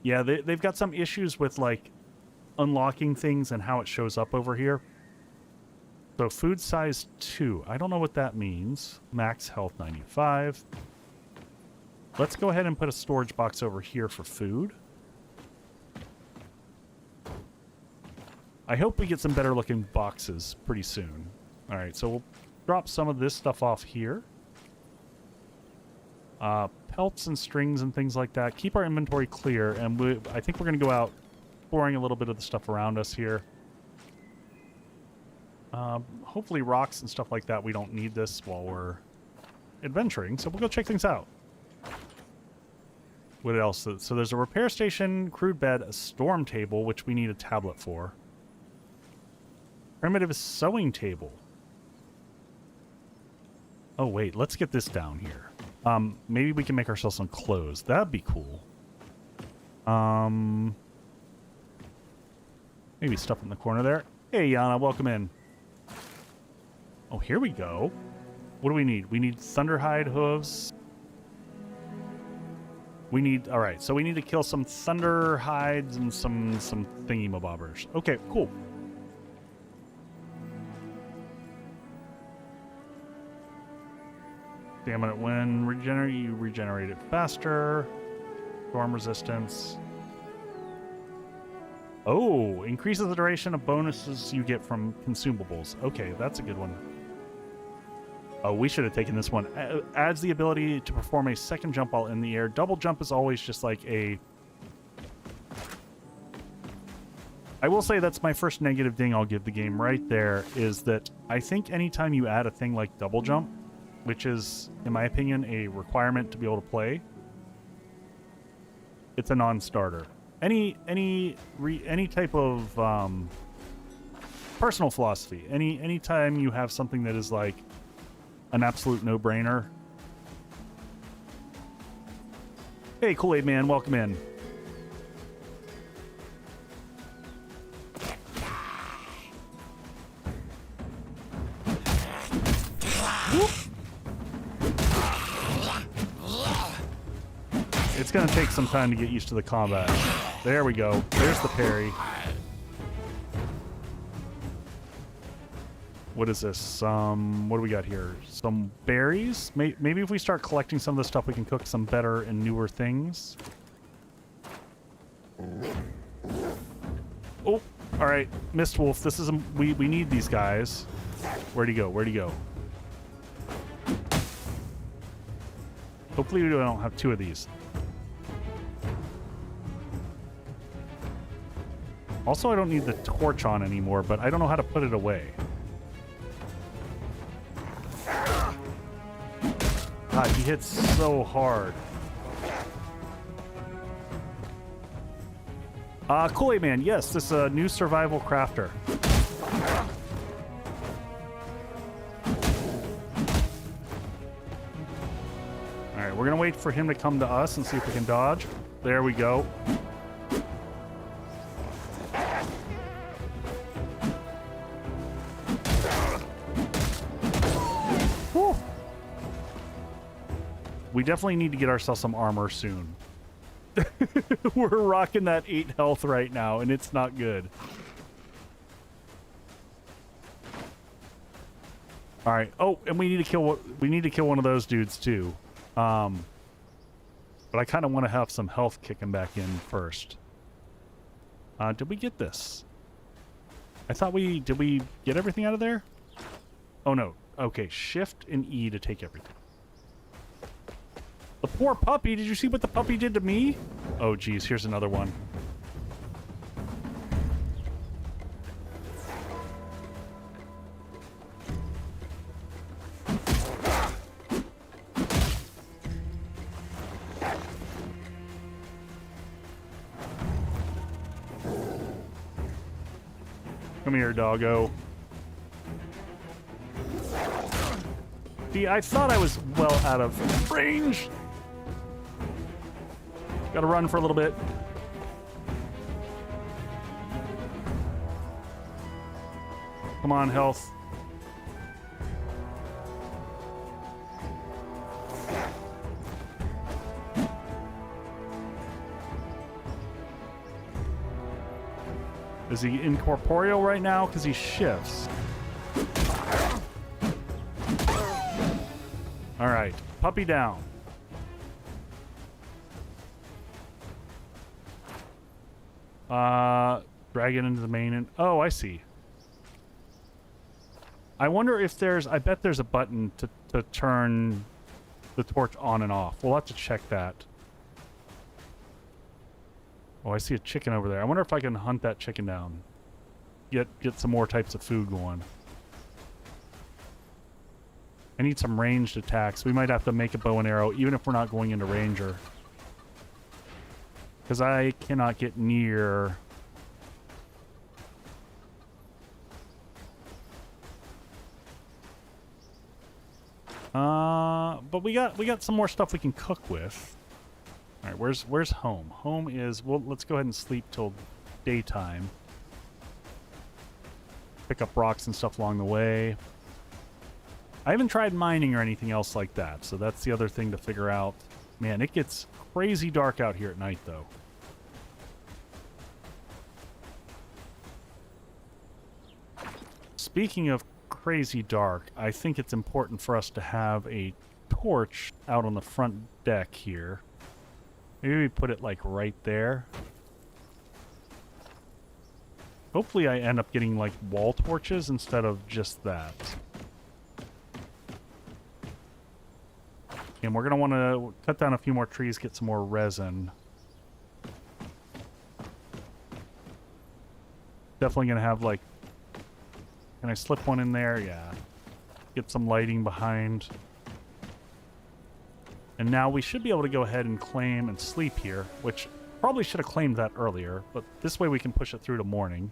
Yeah, they've got some issues with, like, unlocking things and how it shows up over here. So food size 2. I don't know what that means. Max health 95. Let's go ahead and put a storage box over here for food. I hope we get some better looking boxes pretty soon. All right, so we'll drop some of this stuff off here. Pelts and strings and things like that. Keep our inventory clear, and I think we're going to go out exploring a little bit of the stuff around us here. Hopefully rocks and stuff like that. We don't need this while we're adventuring, so we'll go check things out. What else? So there's a repair station, crude bed, a storm table, which we need a tablet for. Primitive sewing table. Oh, wait. Let's get this down here. Maybe we can make ourselves some clothes. That'd be cool. Maybe stuff in the corner there. Hey, Yana. Welcome in. Oh, here we go. What do we need? We need thunderhide hooves. We need... All right, so we need to kill some thunder hides and some thingy-mabobbers. Okay, cool. Stamina when you regenerate it faster. Storm resistance. Oh, increases the duration of bonuses you get from consumables. Okay, that's a good one. Oh, we should have taken this one. Adds the ability to perform a second jump while in the air. Double jump is always just like a... I will say that's my first negative ding I'll give the game right there, is that I think anytime you add a thing like double jump, which is, in my opinion, a requirement to be able to play, it's a non-starter. Any type of personal philosophy, any time you have something that is like an absolute no-brainer. Hey, Kool-Aid Man, welcome in. Whoop. It's gonna take some time to get used to the combat. There we go. There's the parry. What is this? What do we got here? Some berries? Maybe if we start collecting some of the stuff, we can cook some better and newer things. Oh, all right. Mist Wolf, this is... we need these guys. Where'd he go? Where'd he go? Hopefully we don't have two of these. Also, I don't need the torch on anymore, but I don't know how to put it away. God, he hits so hard. Kool-Aid Man, yes, this is a new survival crafter. Alright, we're gonna wait for him to come to us and see if we can dodge. There we go. We definitely need to get ourselves some armor soon. We're rocking that 8 health right now, and it's not good. All right. Oh, and we need to kill one of those dudes too. But I kind of want to have some health kicking back in first. Did we get this? I thought did we get everything out of there? Oh no. Okay, shift and E to take everything. The poor puppy, did you see what the puppy did to me? Oh geez, here's another one. Come here, doggo. See, I thought I was well out of range. Gotta run for a little bit. Come on, health. Is he incorporeal right now? Because he shifts. All right, puppy down. Drag it into the main and oh, I see. I wonder if I bet there's a button to turn the torch on and off. We'll have to check that. Oh, I see a chicken over there. I wonder if I can hunt that chicken down. Get some more types of food going. I need some ranged attacks. We might have to make a bow and arrow, even if we're not going into ranger. Because I cannot get near... but we got some more stuff we can cook with. All right, where's home? Home is... Well, let's go ahead and sleep till daytime. Pick up rocks and stuff along the way. I haven't tried mining or anything else like that, so that's the other thing to figure out. Man, it gets crazy dark out here at night, though. Speaking of crazy dark, I think it's important for us to have a torch out on the front deck here. Maybe we put it, like, right there. Hopefully I end up getting, like, wall torches instead of just that. And we're going to want to cut down a few more trees, get some more resin. Definitely going to have, like... Can I slip one in there? Yeah. Get some lighting behind. And now we should be able to go ahead and claim and sleep here, which probably should have claimed that earlier, but this way we can push it through to morning.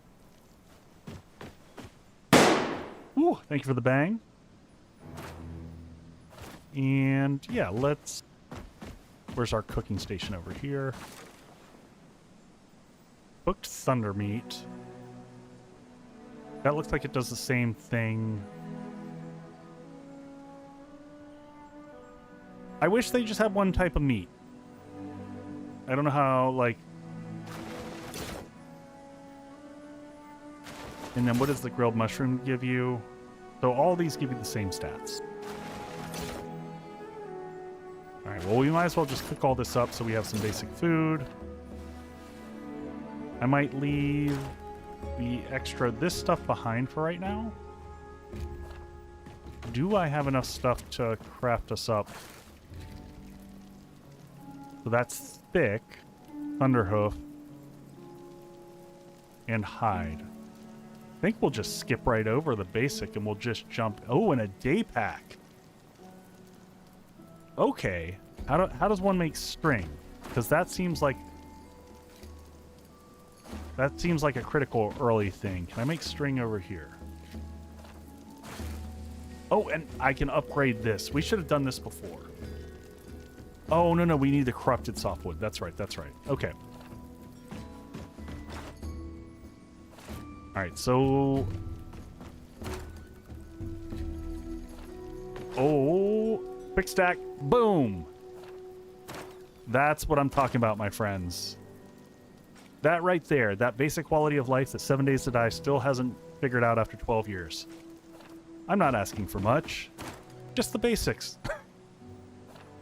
Ooh, thank you for the bang. And yeah, let's... Where's our cooking station over here? Cooked thunder meat. That looks like it does the same thing. I wish they just had one type of meat. I don't know how, like... And then what does the grilled mushroom give you? So all these give you the same stats. Alright, well we might as well just cook all this up so we have some basic food. I might leave the this stuff behind for right now. Do I have enough stuff to craft us up? So that's thick, thunderhoof, and hide. I think we'll just skip right over the basic and we'll just jump... Oh, and a day pack. Okay. How does one make string? Because that seems like... That seems like a critical early thing. Can I make string over here? Oh, and I can upgrade this. We should have done this before. Oh, no, we need the corrupted softwood. That's right. Okay. Alright, so... Oh, quick stack. Boom! That's what I'm talking about, my friends. That right there, that basic quality of life that 7 Days to Die still hasn't figured out after 12 years. I'm not asking for much. Just the basics.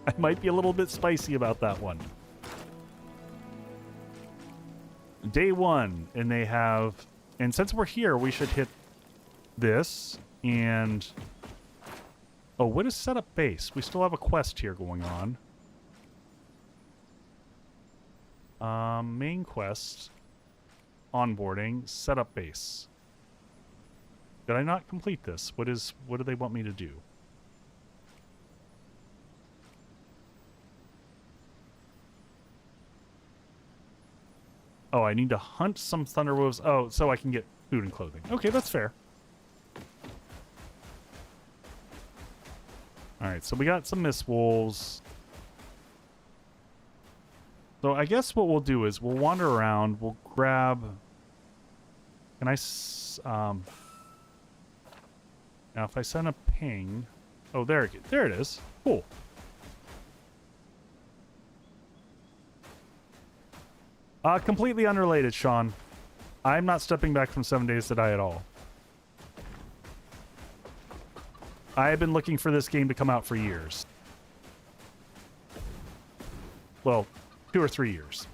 I might be a little bit spicy about that one. Day 1, and they have... And since we're here, we should hit this, and... Oh, what is setup base? We still have a quest here going on. Main quest. Onboarding. Setup base. Did I not complete this? What do they want me to do? Oh, I need to hunt some thunderwolves. Oh, so I can get food and clothing. Okay, that's fair. Alright, so we got some mist wolves. So I guess what we'll do is we'll wander around. We'll grab... Can I... Now, if I send a ping... Oh, there it is. Cool. Completely unrelated, Sean. I'm not stepping back from 7 Days to Die at all. I have been looking for this game to come out for years. Well, 2 or 3 years.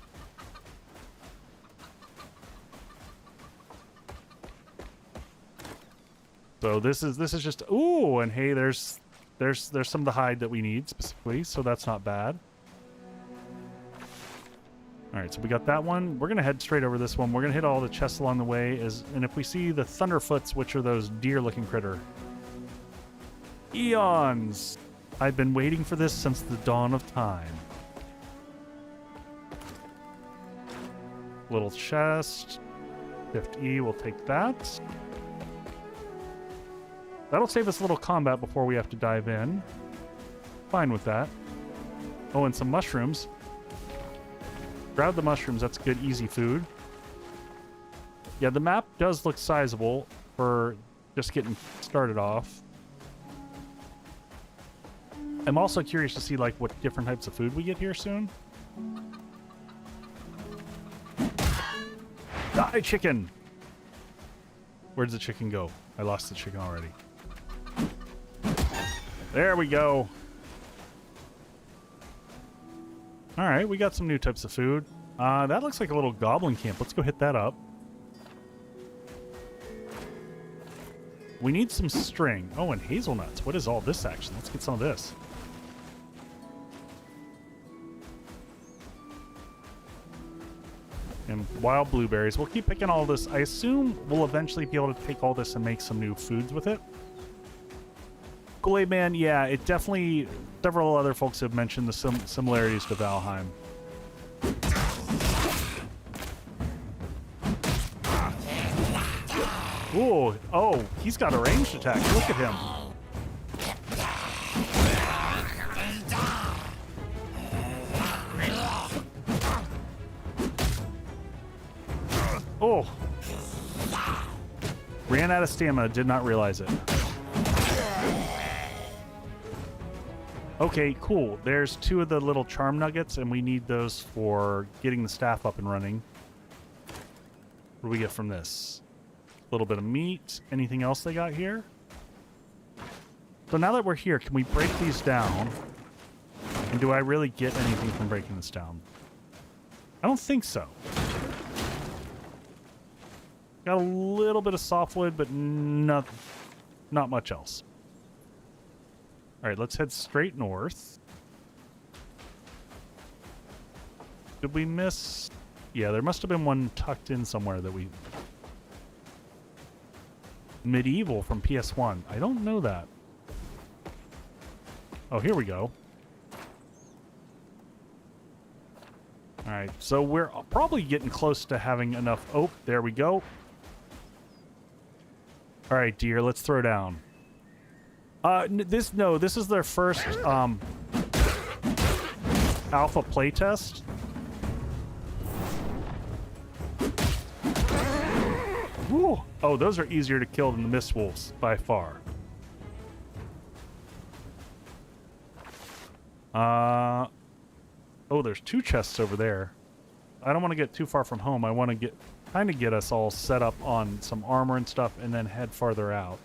So this is just... Ooh, and hey, there's some of the hide that we need specifically, so that's not bad. Alright, so we got that one. We're going to head straight over this one. We're going to hit all the chests along the way. And if we see the Thunderfoots, which are those deer-looking critter. Eons! I've been waiting for this since the dawn of time. Little chest. Shift E, we'll take that. That'll save us a little combat before we have to dive in. Fine with that. Oh, and some mushrooms. Grab the mushrooms, that's good, easy food. Yeah, the map does look sizable for just getting started off. I'm also curious to see, like, what different types of food we get here soon. Die, chicken! Where does the chicken go? I lost the chicken already. There we go. Alright, we got some new types of food. That looks like a little goblin camp. Let's go hit that up. We need some string. Oh, and hazelnuts. What is all this action? Let's get some of this. And wild blueberries. We'll keep picking all this. I assume we'll eventually be able to take all this and make some new foods with it. Kool-Aid Man, yeah, it definitely... Several other folks have mentioned the similarities to Valheim. Ooh, oh, he's got a ranged attack. Look at him. Oh. Ran out of stamina, did not realize it. Okay, cool. There's 2 of the little charm nuggets, and we need those for getting the staff up and running. What do we get from this? A little bit of meat. Anything else they got here? So now that we're here, can we break these down? And do I really get anything from breaking this down? I don't think so. Got a little bit of softwood, but not much else. All right, let's head straight north. Did we miss? Yeah, there must have been one tucked in somewhere that we... Medieval from PS1. I don't know that. Oh, here we go. All right, so we're probably getting close to having enough... Oh, there we go. All right, dear, let's throw down. This is their first alpha playtest. Woo. Oh, those are easier to kill than the mist wolves by far. Oh, there's 2 chests over there. I don't want to get too far from home. I want to kind of get us all set up on some armor and stuff and then head farther out.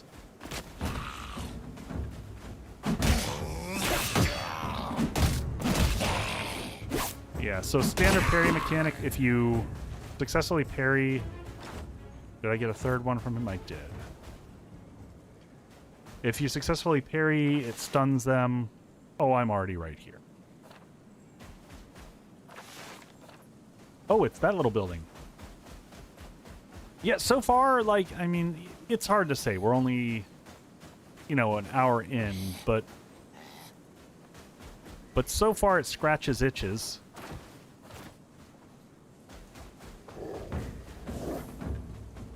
Yeah, so standard parry mechanic, if you Successfully parry. Did I get a third one from him? I did. If you successfully parry, it stuns them. Oh, I'm already right here. Oh, it's that little building. Yeah, so far, like, I mean, it's hard to say. We're only, you know, an hour in, but so far it scratches itches.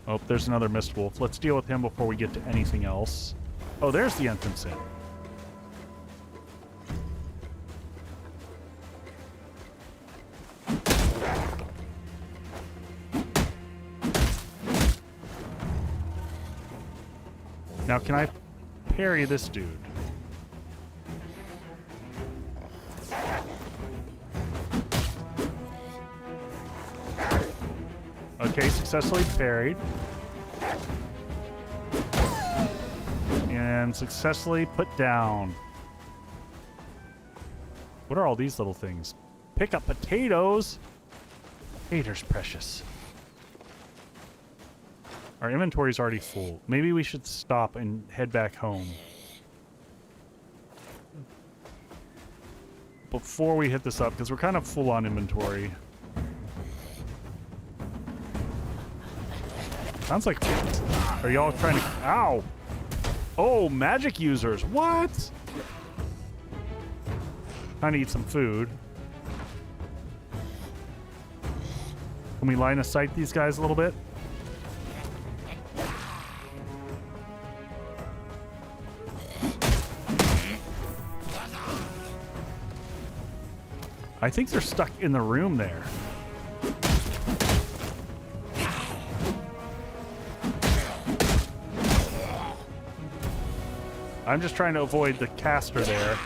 Oh, there's another Mist Wolf. Let's deal with him before we get to anything else. Oh, there's the entrance in. Now, can I parry this dude? Okay, successfully parried. And successfully put down. What are all these little things? Pick up potatoes. Potatoes precious. Our inventory's already full. Maybe we should stop and head back home. Before we hit this up, because we're kind of full on inventory. Sounds like... Are y'all trying to... Ow! Oh, magic users. What? Trying to eat some food. Can we line of sight these guys a little bit? I think they're stuck in the room there. I'm just trying to avoid the caster there.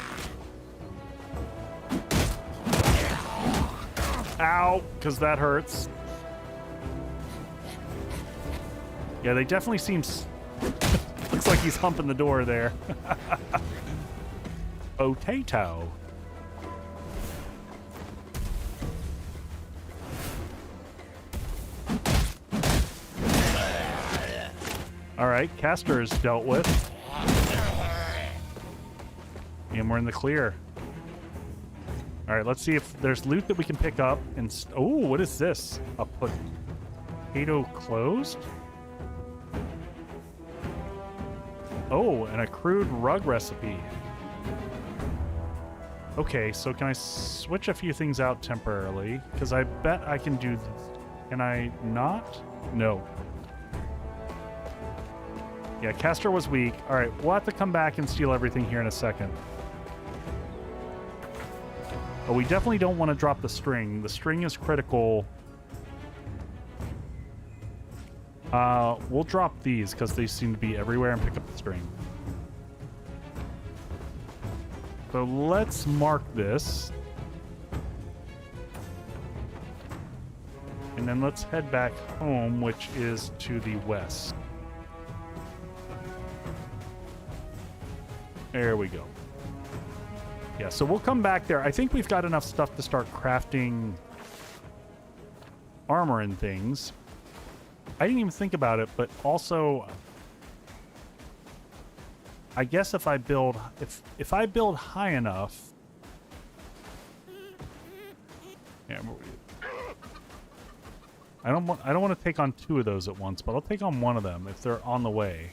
Ow, because that hurts. Yeah, they definitely seem... Looks like he's humping the door there. Potato. Alright, caster is dealt with. And we're in the clear. Alright, let's see if there's loot that we can pick up. And oh, what is this? A potato closed? Oh, an accrued rug recipe. Okay, so can I switch a few things out temporarily? Because I bet I can do this. Can I not? No. Yeah, caster was weak. Alright, we'll have to come back and steal everything here in a second. Oh, we definitely don't want to drop the string. The string is critical. We'll drop these because they seem to be everywhere and pick up the string. So let's mark this. And then let's head back home, which is to the west. There we go. Yeah, so we'll come back there. I think we've got enough stuff to start crafting armor and things. I didn't even think about it, but also I guess if I build if I build high enough. Yeah, I don't want to take on two of those at once, but I'll take on one of them if they're on the way.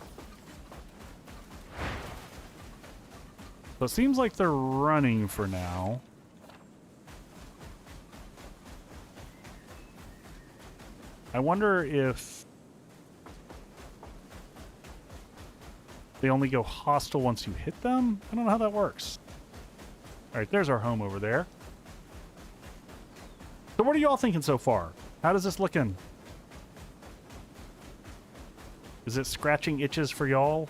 So it seems like they're running for now. I wonder if they only go hostile once you hit them? I don't know how that works. Alright, there's our home over there. So what are you all thinking so far? How does this looking? Is it scratching itches for y'all?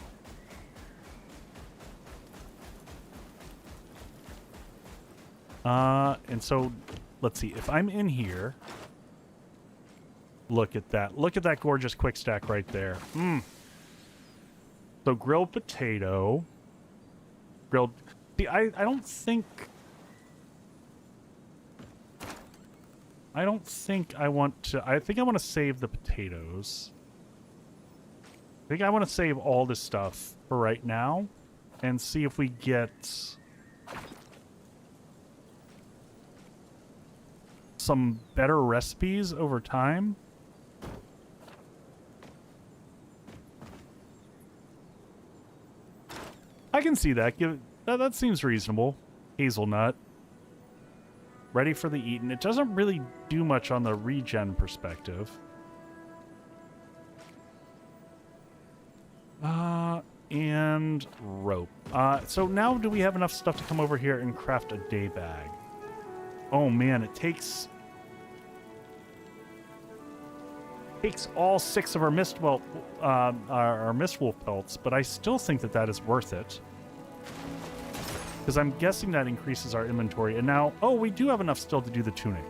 And so, let's see. If I'm in here, look at that. Look at that gorgeous quick stack right there. So grilled potato, grilled. See, I don't think. I don't think I want to... I think I want to save the potatoes. I think I want to save all this stuff for right now and see if we get some better recipes over time. I can see that. That seems reasonable. Hazelnut. Ready for the eaten. It doesn't really do much on the regen perspective. And rope. So now do we have enough stuff to come over here and craft a day bag? Oh man, it takes all 6 of our Mistwolf pelts, but I still think that is worth it. Because I'm guessing that increases our inventory. And now, oh, we do have enough still to do the tunic.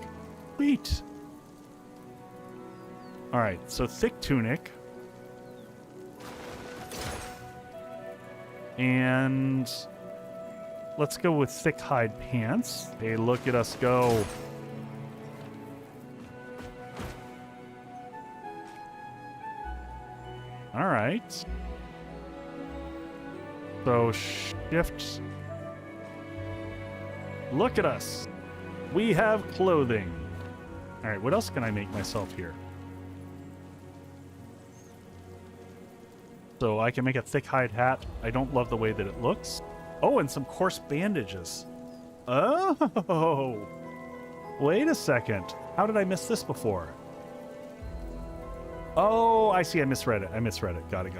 Sweet. All right, so thick tunic. And let's go with thick hide pants. Hey, look at us go. All right. So shift. Look at us. We have clothing. All right, what else can I make myself here? So I can make a thick hide hat. I don't love the way that it looks. Oh, and some coarse bandages. Oh, wait a second. How did I miss this before? Oh, I see. I misread it. Got it.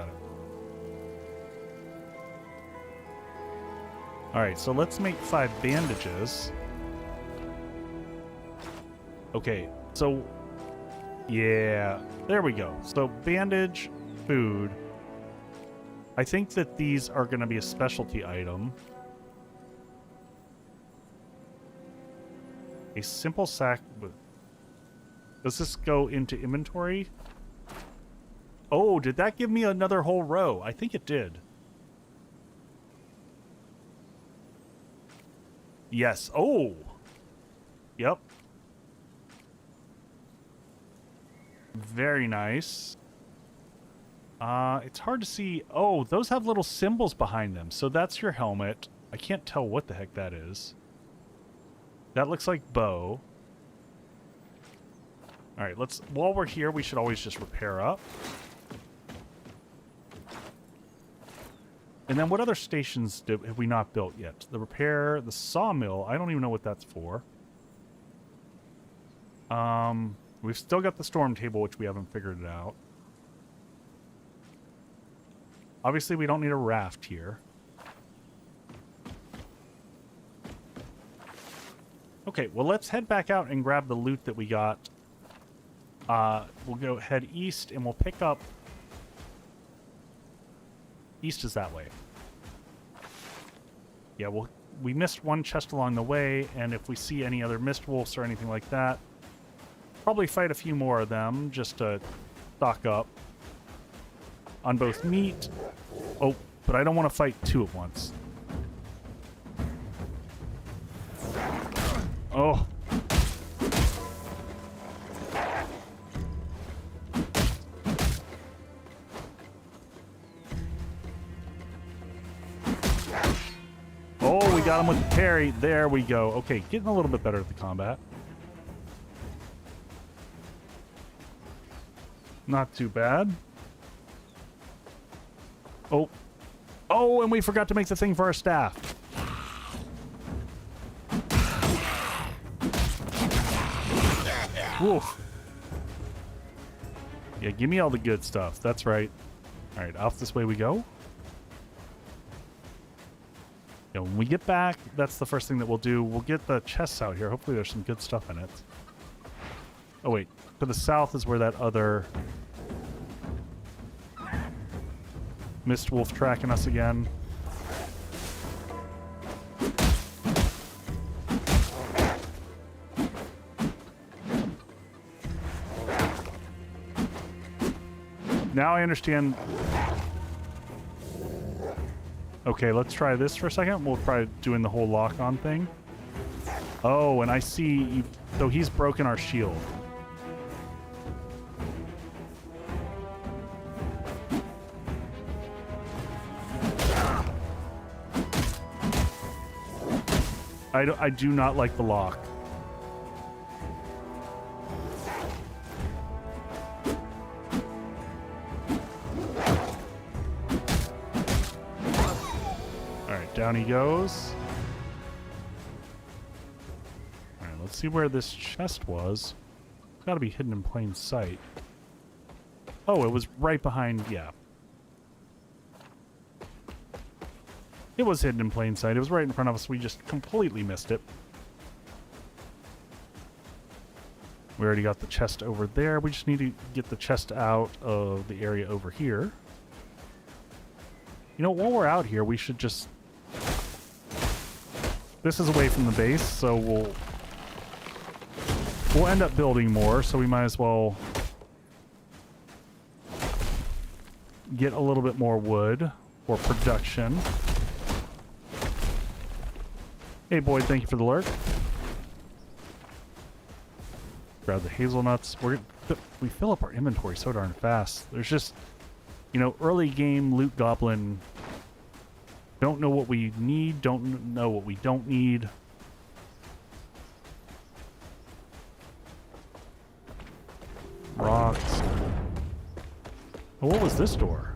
All right, so let's make 5 bandages. Okay, so yeah, there we go. So bandage, food. I think that these are going to be a specialty item. A simple sack with... Does this go into inventory? Oh, did that give me another whole row? I think it did. Yes. Oh! Yep. Very nice. It's hard to see. Oh, those have little symbols behind them. So that's your helmet. I can't tell what the heck that is. That looks like bow. All right, let's... While we're here, we should always just repair up. And then what other stations have we not built yet? The repair, the sawmill. I don't even know what that's for. We've still got the storm table, which we haven't figured it out. Obviously, we don't need a raft here. Okay, well, let's head back out and grab the loot that we got. We'll go head east, and we'll pick up... East is that way. Yeah, we missed one chest along the way, and if we see any other mist wolves or anything like that, probably fight a few more of them just to stock up on both meat. Oh, but I don't want to fight 2 at once. Oh. Oh, we got him with the parry. There we go. Okay, getting a little bit better at the combat. Not too bad. Oh. Oh, and we forgot to make the thing for our staff. Woof. Yeah, give me all the good stuff. That's right. All right, off this way we go. Yeah, when we get back, that's the first thing that we'll do. We'll get the chests out here. Hopefully there's some good stuff in it. Oh, wait. To the south is where that other... Mist wolf tracking us again. Now I understand. Okay, let's try this for a second. We'll try doing the whole lock-on thing. Oh, and I see So he's broken our shield. I do not like the lock. Alright, down he goes. Alright, let's see where this chest was. It's gotta be hidden in plain sight. Oh, it was right behind, yeah. It was hidden in plain sight. It was right in front of us. We just completely missed it. We already got the chest over there. We just need to get the chest out of the area over here. You know, while we're out here, we should just... This is away from the base, so we'll end up building more, so we might as well get a little bit more wood for production. Hey, Boyd, thank you for the lurk. Grab the hazelnuts. We fill up our inventory so darn fast. There's just, you know, early game loot goblin. Don't know what we need. Don't know what we don't need. Rocks. Oh, what was this door?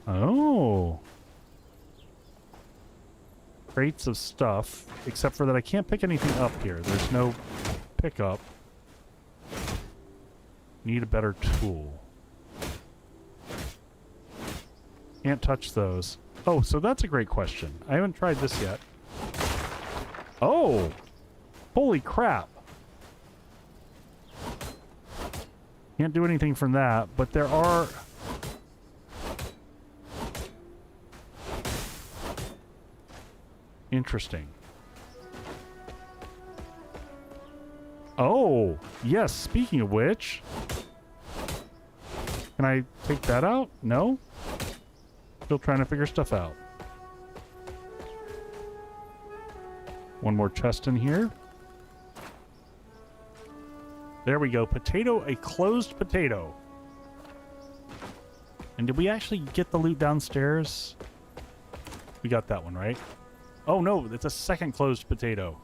Oh. Crates of stuff, except for that I can't pick anything up here. There's no pickup. Need a better tool. Can't touch those. Oh, so that's a great question. I haven't tried this yet. Oh! Holy crap! Can't do anything from that, but there are... Interesting. Oh, yes, speaking of which... Can I take that out? No? Still trying to figure stuff out. One more chest in here. There we go. Potato, a closed potato. And did we actually get the loot downstairs? We got that one, right? Oh no, it's a second closed potato.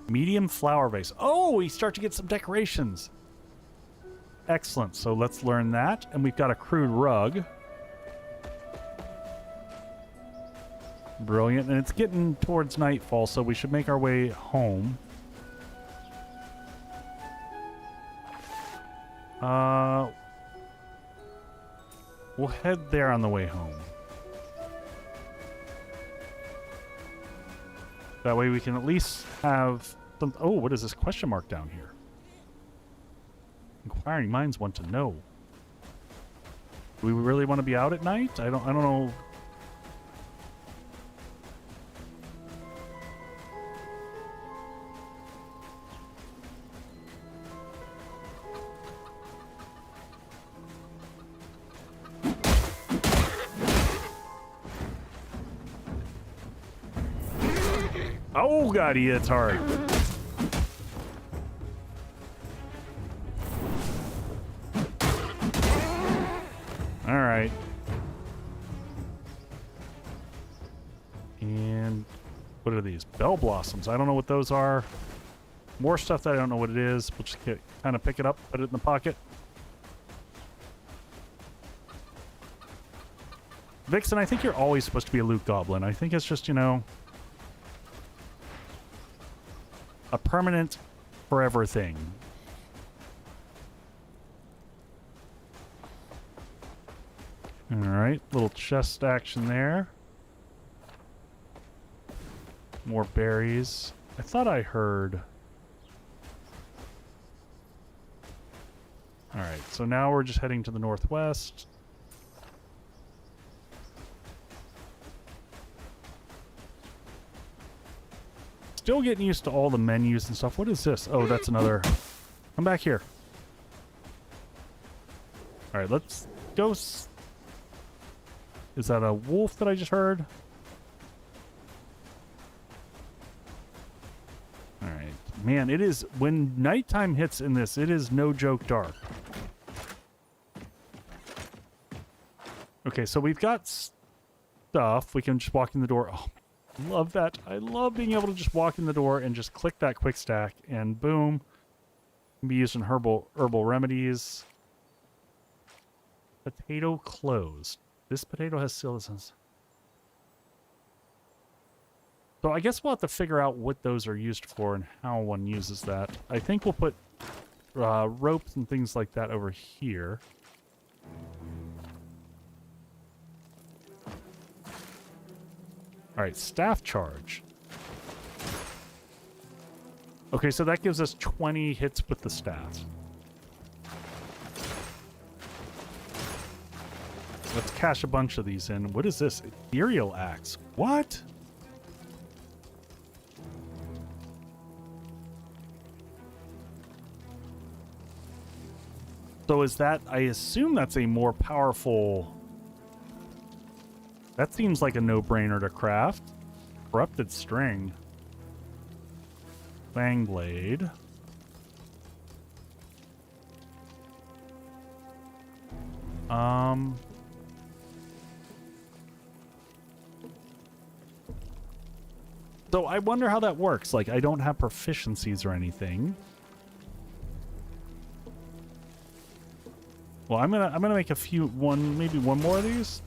Medium flower vase. Oh, we start to get some decorations. Excellent. So let's learn that. And we've got a crude rug. Brilliant. And it's getting towards nightfall, so we should make our way home. We'll head there on the way home. That way we can at least have some... Oh, what is this question mark down here? Inquiring minds want to know. Do we really want to be out at night? I don't know. Oh god, he hits hard. Alright. And what are these? Bell blossoms. I don't know what those are. More stuff that I don't know what it is. We'll just kind of pick it up, put it in the pocket. Vixen, I think you're always supposed to be a loot goblin. I think it's just, you know... a permanent, forever thing. Alright, little chest action there. More berries. I thought I heard... Alright, so now we're just heading to the northwest. Still getting used to all the menus and stuff. What is this? Oh, that's another... Come back here. Alright, let's go... Is that a wolf that I just heard? Alright, Man, it is, when nighttime hits in this, it is no joke dark. Okay, so we've got stuff. We can just walk in the door. Oh, I love that. I love being able to just walk in the door and just click that quick stack and boom. Can be used in herbal remedies. Potato closed. This potato has stylized. So I guess we'll have to figure out what those are used for and how one uses that. I think we'll put ropes and things like that over here. All right, staff charge. Okay, so that gives us 20 hits with the staff. Let's cache a bunch of these in. What is this? Ethereal axe. What? So is that, I assume that's a more powerful... That seems like a no-brainer to craft. Corrupted string. Fang blade. So I wonder how that works. Like, I don't have proficiencies or anything. Well, I'm gonna make a few, maybe one more of these.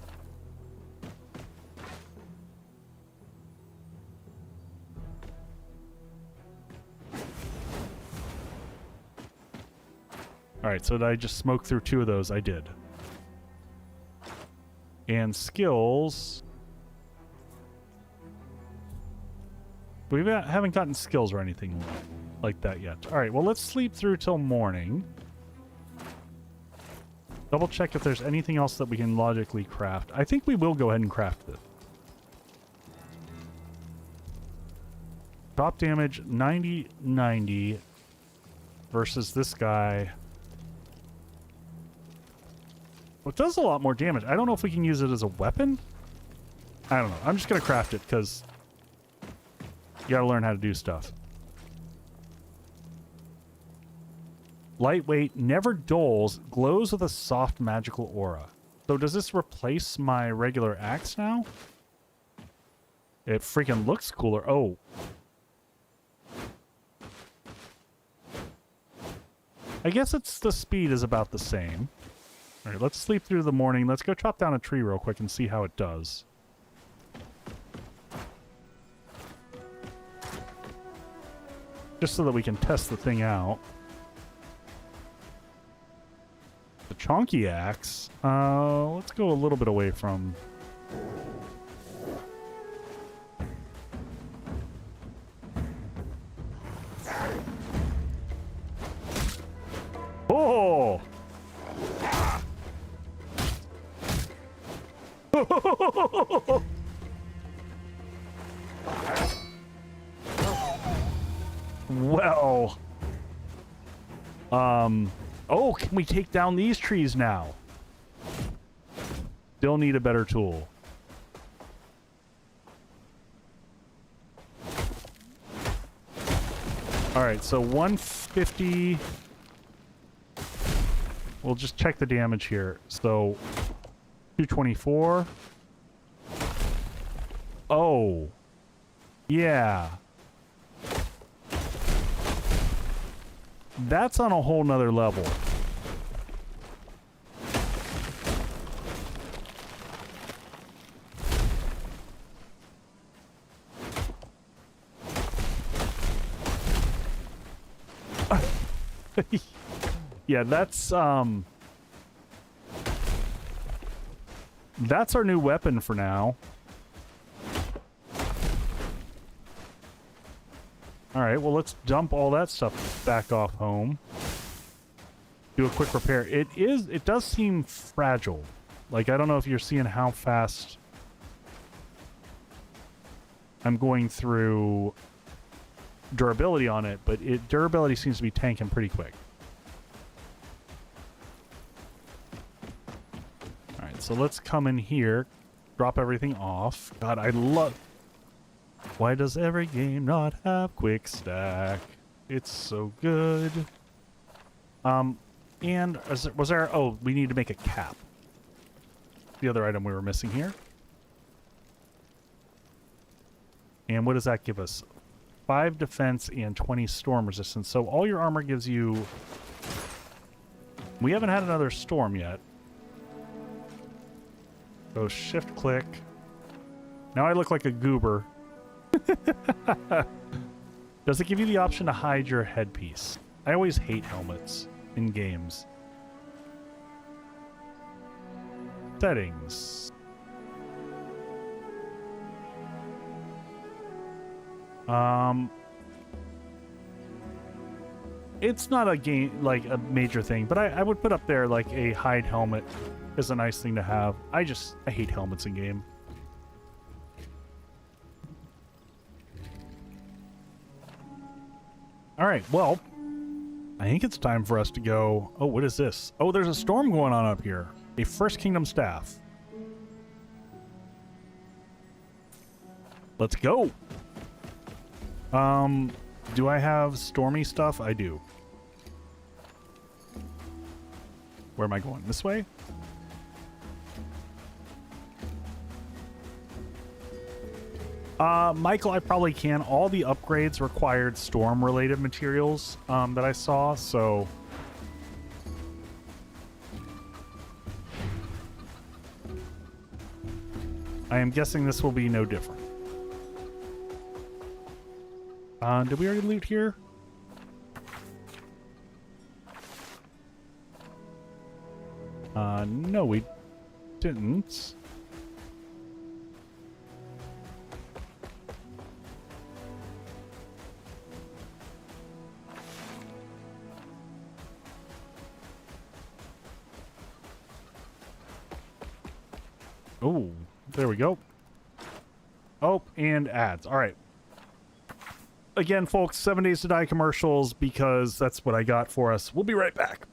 All right, so did I just smoke through 2 of those? I did. And skills. We haven't gotten skills or anything like that yet. All right, well, let's sleep through till morning. Double check if there's anything else that we can logically craft. I think we will go ahead and craft it. Top damage 90 versus this guy. Well, it does a lot more damage. I don't know if we can use it as a weapon. I don't know. I'm just going to craft it because you got to learn how to do stuff. Lightweight, never dulls, glows with a soft magical aura. So does this replace my regular axe now? It freaking looks cooler. Oh. I guess it's the speed is about the same. All right, let's sleep through the morning. Let's go chop down a tree real quick and see how it does. Just so that we can test the thing out. The chonky axe. Let's go a little bit away from... Oh! Well... Oh, can we take down these trees now? Still need a better tool. Alright, so 150... We'll just check the damage here. So, 224. Oh. Yeah. That's on a whole nother level. Yeah, that's our new weapon for now. Alright, well, let's dump all that stuff back off home. Do a quick repair. It does seem fragile. Like, I don't know if you're seeing how fast I'm going through durability on it, but durability seems to be tanking pretty quick. Alright, so let's come in here, drop everything off. God, I love... Why does every game not have quick stack? It's so good. And was there... Oh, we need to make a cap. The other item we were missing here. And what does that give us? 5 defense and 20 storm resistance. So all your armor gives you... We haven't had another storm yet. So shift click. Now I look like a goober. Does it give you the option to hide your headpiece? I always hate helmets in games. Settings. It's not a game, like a major thing, but I would put up there like a hide helmet is a nice thing to have. I hate helmets in game. All right, well, I think it's time for us to go. Oh, what is this? Oh, there's a storm going on up here. A First Kingdom staff. Let's go. Do I have stormy stuff? I do. Where am I going? This way? Michael, I probably can. All the upgrades required storm-related materials that I saw, so... I am guessing this will be no different. Did we already loot here? No, we didn't. Oh, there we go. Oh, and ads. All right. Again, folks, 7 Days to Die commercials because that's what I got for us. We'll be right back.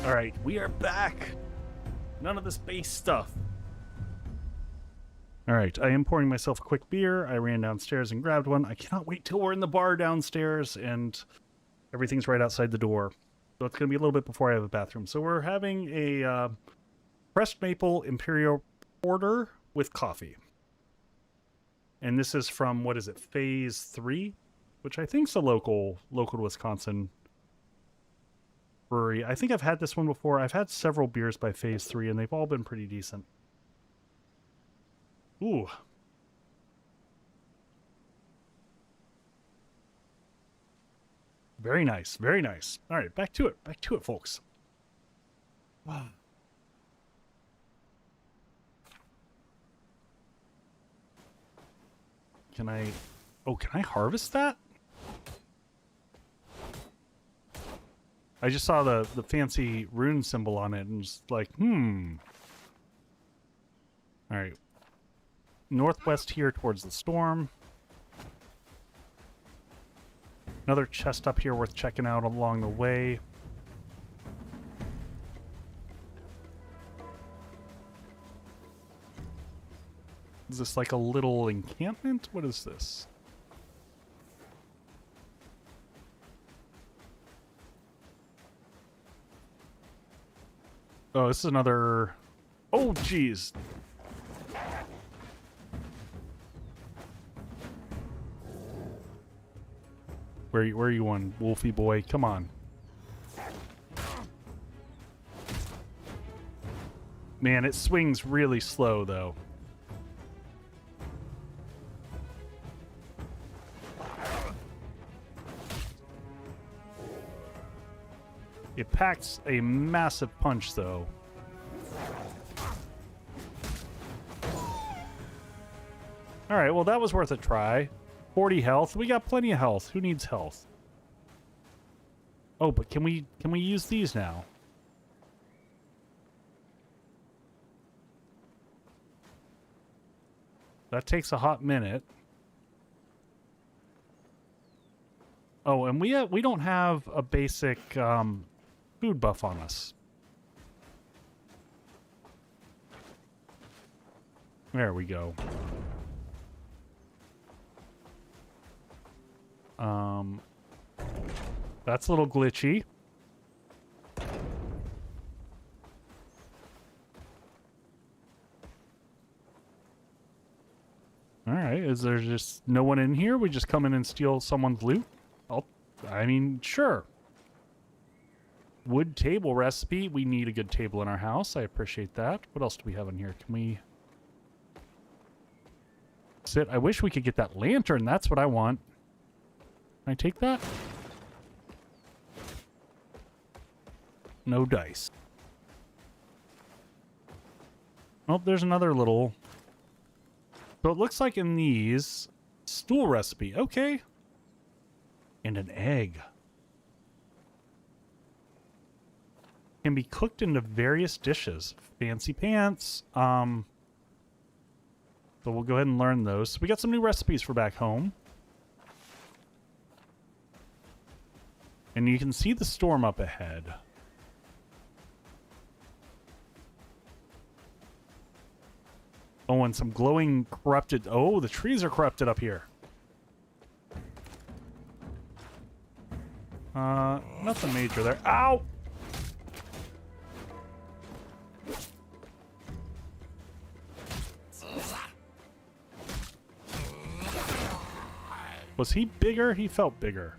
All right, we are back. None of this base stuff. All right, I am pouring myself a quick beer. I ran downstairs and grabbed one. I cannot wait till we're in the bar downstairs and everything's right outside the door. So it's going to be a little bit before I have a bathroom. So we're having a pressed maple imperial porter with coffee. And this is from, what is it, Phase 3? Which I think is a local to Wisconsin brewery. I think I've had this one before. I've had several beers by Phase 3, and they've all been pretty decent. Ooh. Very nice, very nice. All right, back to it, folks. Wow. Can I harvest that? I just saw the fancy rune symbol on it and just like, All right. Northwest here towards the storm. Another chest up here worth checking out along the way. Is this like a little encampment? What is this? Oh, this is another... Oh, geez. Where are you on, Wolfie boy? Come on. Man, it swings really slow, though. It packs a massive punch, though. Alright, well that was worth a try. 40 health. We got plenty of health. Who needs health? Oh, but can we use these now? That takes a hot minute. Oh, and we don't have a basic food buff on us. There we go. That's a little glitchy. Alright, is there just no one in here? We just come in and steal someone's loot? I mean, sure. Wood table recipe. We need a good table in our house. I appreciate that. What else do we have in here? Can we sit? I wish we could get that lantern. That's what I want. Can I take that? No dice. Oh, there's another little... So it looks like in these... Stool recipe. Okay. And an egg. Can be cooked into various dishes. Fancy pants. So we'll go ahead and learn those. So we got some new recipes for back home. And you can see the storm up ahead. Oh, and some glowing corrupted... Oh, the trees are corrupted up here. Nothing major there. Ow! Was he bigger? He felt bigger.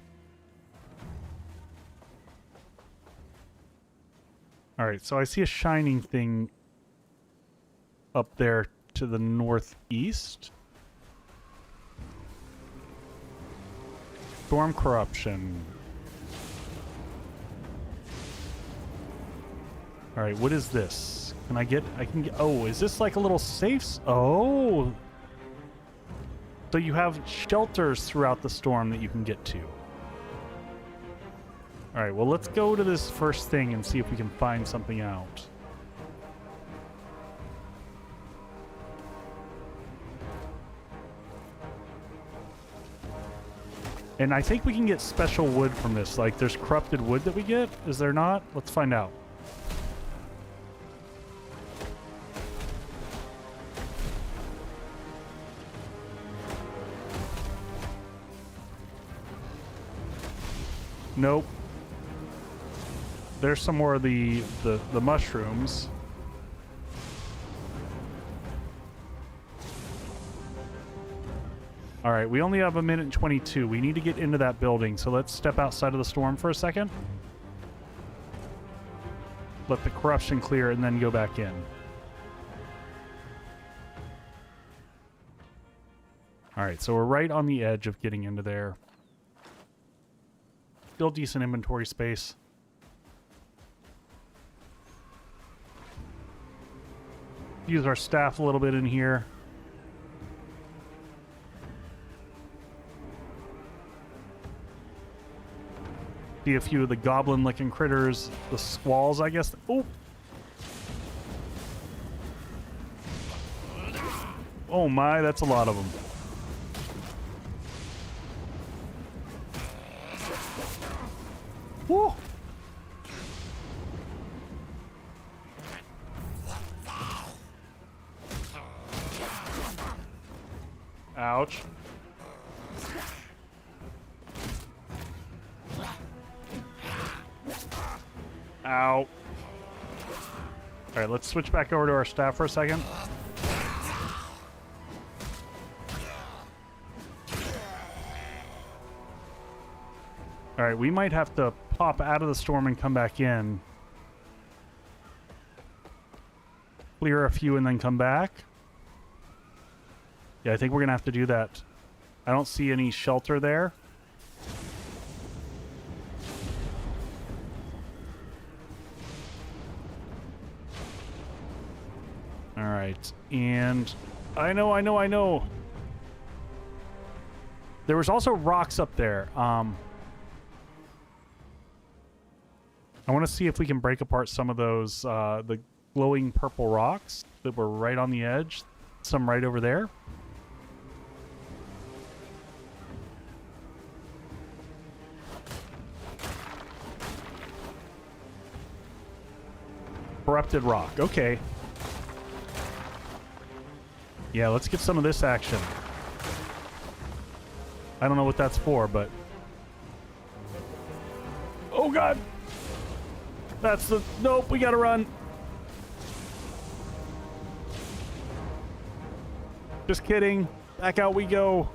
Alright, so I see a shining thing up there to the northeast. Storm corruption. Alright, what is this? I can get... Oh, is this like a little safe... Oh! So you have shelters throughout the storm that you can get to. Alright, well let's go to this first thing and see if we can find something out. And I think we can get special wood from this. Like, there's corrupted wood that we get. Is there not? Let's find out. Nope. There's some more of the mushrooms. All right, we only have a minute and 22. We need to get into that building, so let's step outside of the storm for a second. Let the corruption clear and then go back in. All right, so we're right on the edge of getting into there. Still decent inventory space. Use our staff a little bit in here. See a few of the goblin-looking critters, the squalls, I guess. Oh! Oh my, that's a lot of them. Woo! Ouch. Ow. Alright, let's switch back over to our staff for a second. Alright, we might have to pop out of the storm and come back in. Clear a few and then come back. Yeah, I think we're gonna have to do that. I don't see any shelter there. Alright, and I know. There was also rocks up there. I want to see if we can break apart some of those, the glowing purple rocks that were right on the edge. Some right over there. Corrupted rock. Okay. Yeah, let's get some of this action. I don't know what that's for, but... Oh, God! That's the... Nope, we gotta run. Just kidding. Back out we go.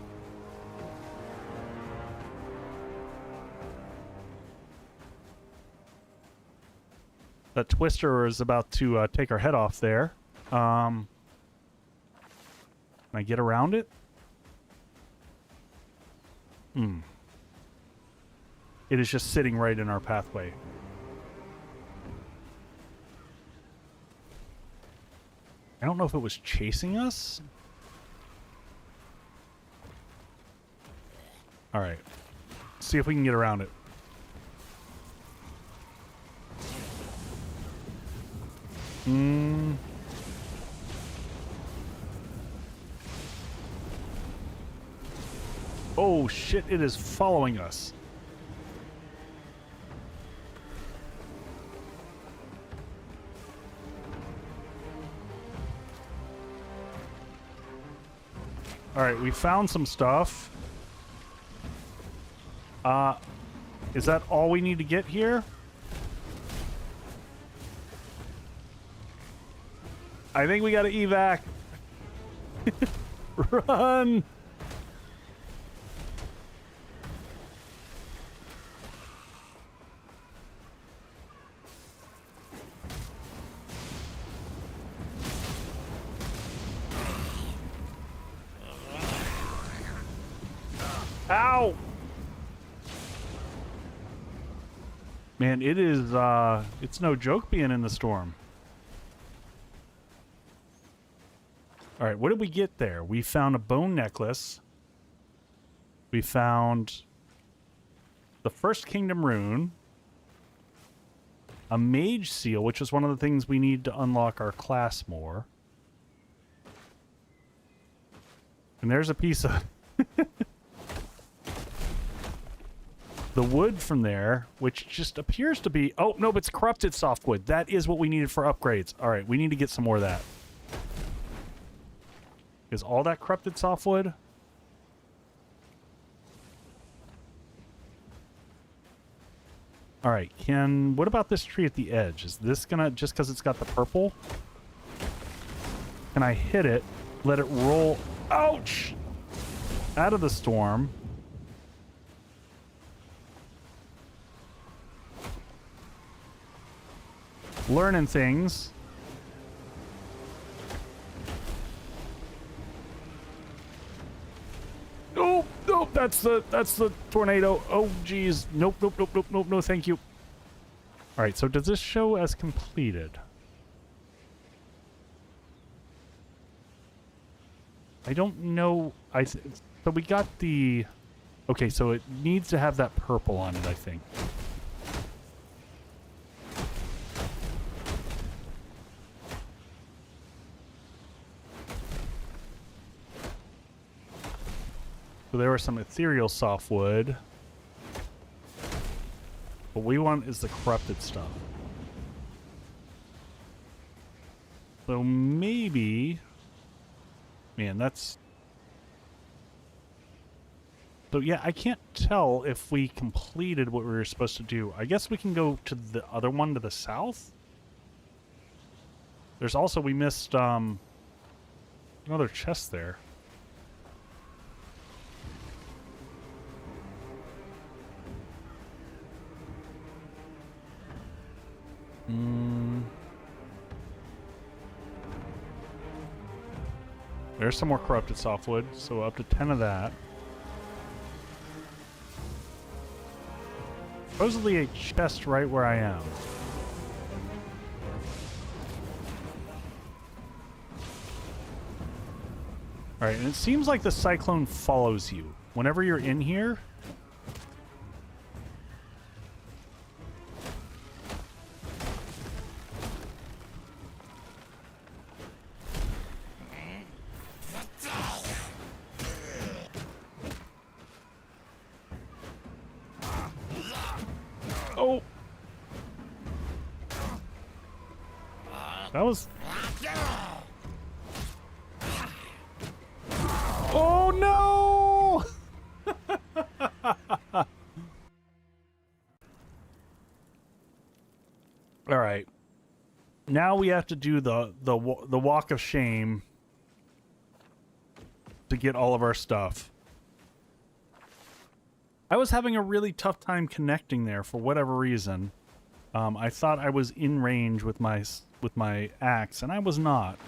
That twister is about to take our head off there. Can I get around it? It is just sitting right in our pathway. I don't know if it was chasing us. All right. See if we can get around it. Oh shit, it is following us. Alright, we found some stuff. Is that all we need to get here? I think we gotta evac. Run! Ow! Man, it is, it's no joke being in the storm. All right, what did we get there? We found a bone necklace. We found the First Kingdom rune. A mage seal, which is one of the things we need to unlock our class more. And there's a piece of... the wood from there, which just appears to be... Oh, no, but it's corrupted softwood. That is what we needed for upgrades. All right, we need to get some more of that. Is all that corrupted softwood? All right, what about this tree at the edge? Is this gonna, just because it's got the purple? Can I hit it, let it roll, ouch, out of the storm? Learning things. Oh, nope, that's the tornado. Oh, geez. Nope, nope, nope, nope, nope, no, thank you. All right, so does this show as completed? I don't know. So we got the... Okay, so it needs to have that purple on it, I think. So there was some ethereal softwood. What we want is the corrupted stuff. So maybe... Man, that's... So yeah, I can't tell if we completed what we were supposed to do. I guess we can go to the other one to the south? There's also, we missed another chest there. There's some more corrupted softwood, so up to 10 of that. Supposedly a chest right where I am. Alright, and it seems like the cyclone follows you. Whenever you're in here... Oh! That was... Oh no! All right. Now we have to do the walk of shame to get all of our stuff. I was having a really tough time connecting there for whatever reason. I thought I was in range with my axe, and I was not.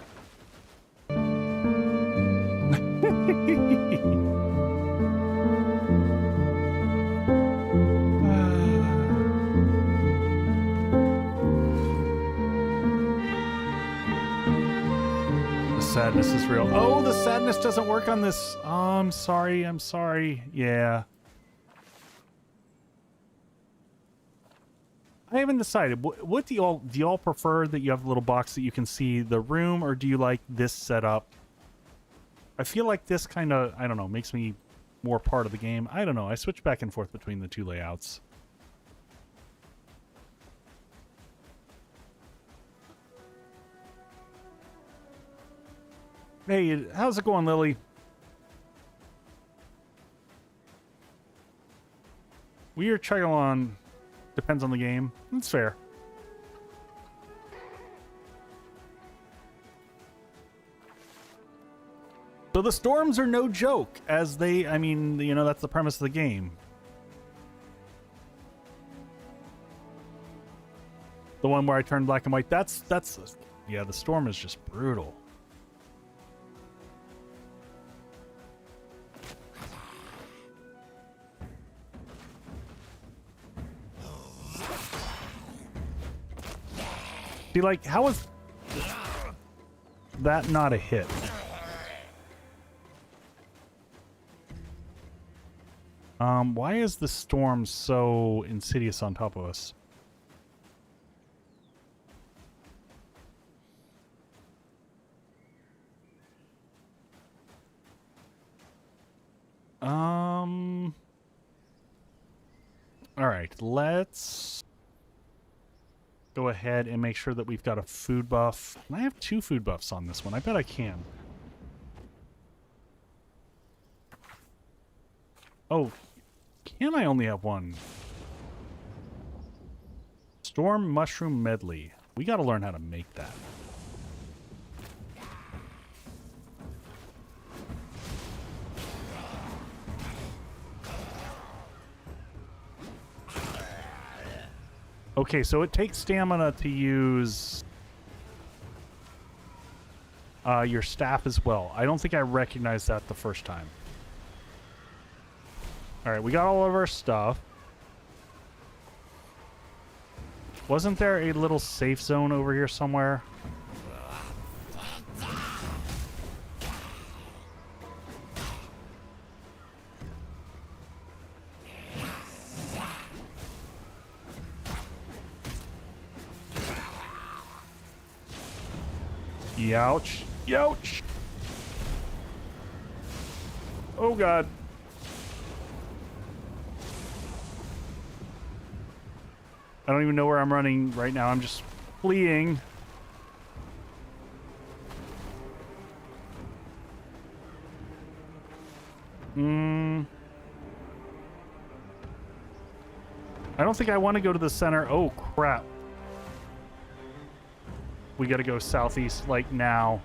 The sadness is real. Oh, the sadness doesn't work on this. Oh, I'm sorry. I'm sorry. Yeah. I haven't decided. What do y'all prefer, that you have a little box that you can see the room, or do you like this setup? I feel like this kind of, I don't know, makes me more part of the game. I don't know. I switch back and forth between the two layouts. Hey, how's it going, Lily? We are chugging on. Depends on the game. That's fair. So the storms are no joke, as they, I mean, you know, that's the premise of the game. The one where I turn black and white, that's, yeah, the storm is just brutal. See, like, how is that not a hit? Why is the storm so insidious on top of us? All right, let's go ahead and make sure that we've got a food buff. Can I have 2 food buffs on this one? I bet I can. Oh, can I only have 1? Storm Mushroom Medley. We got to learn how to make that. Okay, so it takes stamina to use your staff as well. I don't think I recognized that the first time. All right, we got all of our stuff. Wasn't there a little safe zone over here somewhere? Youch. Youch. Oh, God. I don't even know where I'm running right now. I'm just fleeing. I don't think I want to go to the center. Oh, crap. We got to go southeast, like, now.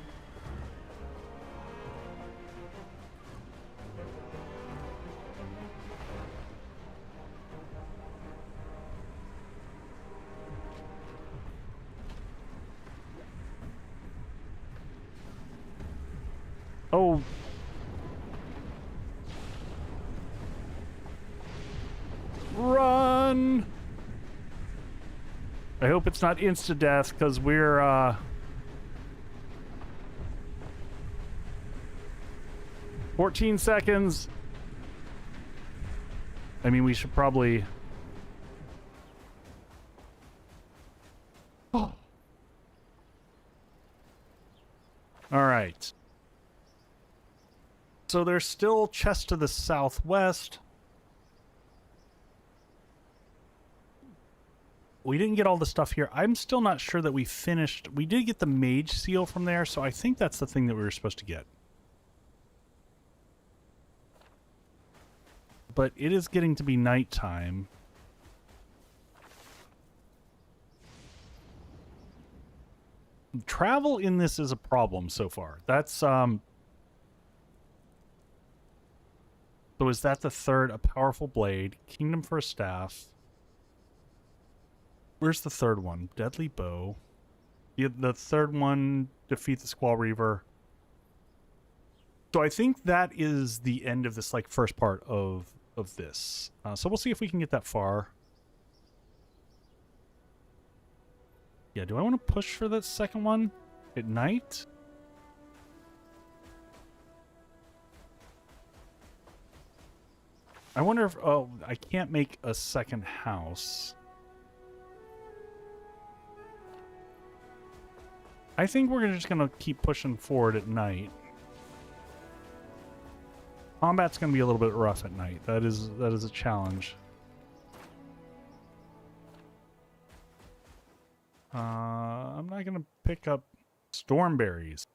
Oh. Run! I hope it's not insta-death, because we're, 14 seconds. I mean, we should probably... Oh. All right. So there's still chests to the southwest. We didn't get all the stuff here. I'm still not sure that we finished. We did get the mage seal from there, so I think that's the thing that we were supposed to get. But it is getting to be nighttime. Travel in this is a problem so far. That's, So is that the third? A powerful blade. Kingdom for a staff. Where's the third one? Deadly bow. The third one, defeat the Squall Reaver. So I think that is the end of this, like, first part of this. So we'll see if we can get that far. Yeah, do I want to push for that second one at night? I wonder if... Oh, I can't make a second house. I think we're just going to keep pushing forward at night. Combat's going to be a little bit rough at night. That is a challenge. I'm not going to pick up stormberries.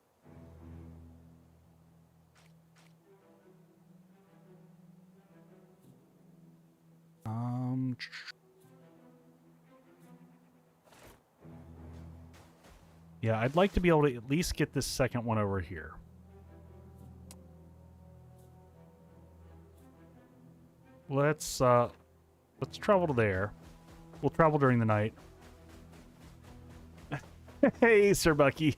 Yeah, I'd like to be able to at least get this second one over here. Let's travel to there. We'll travel during the night. Hey, Sir Bucky.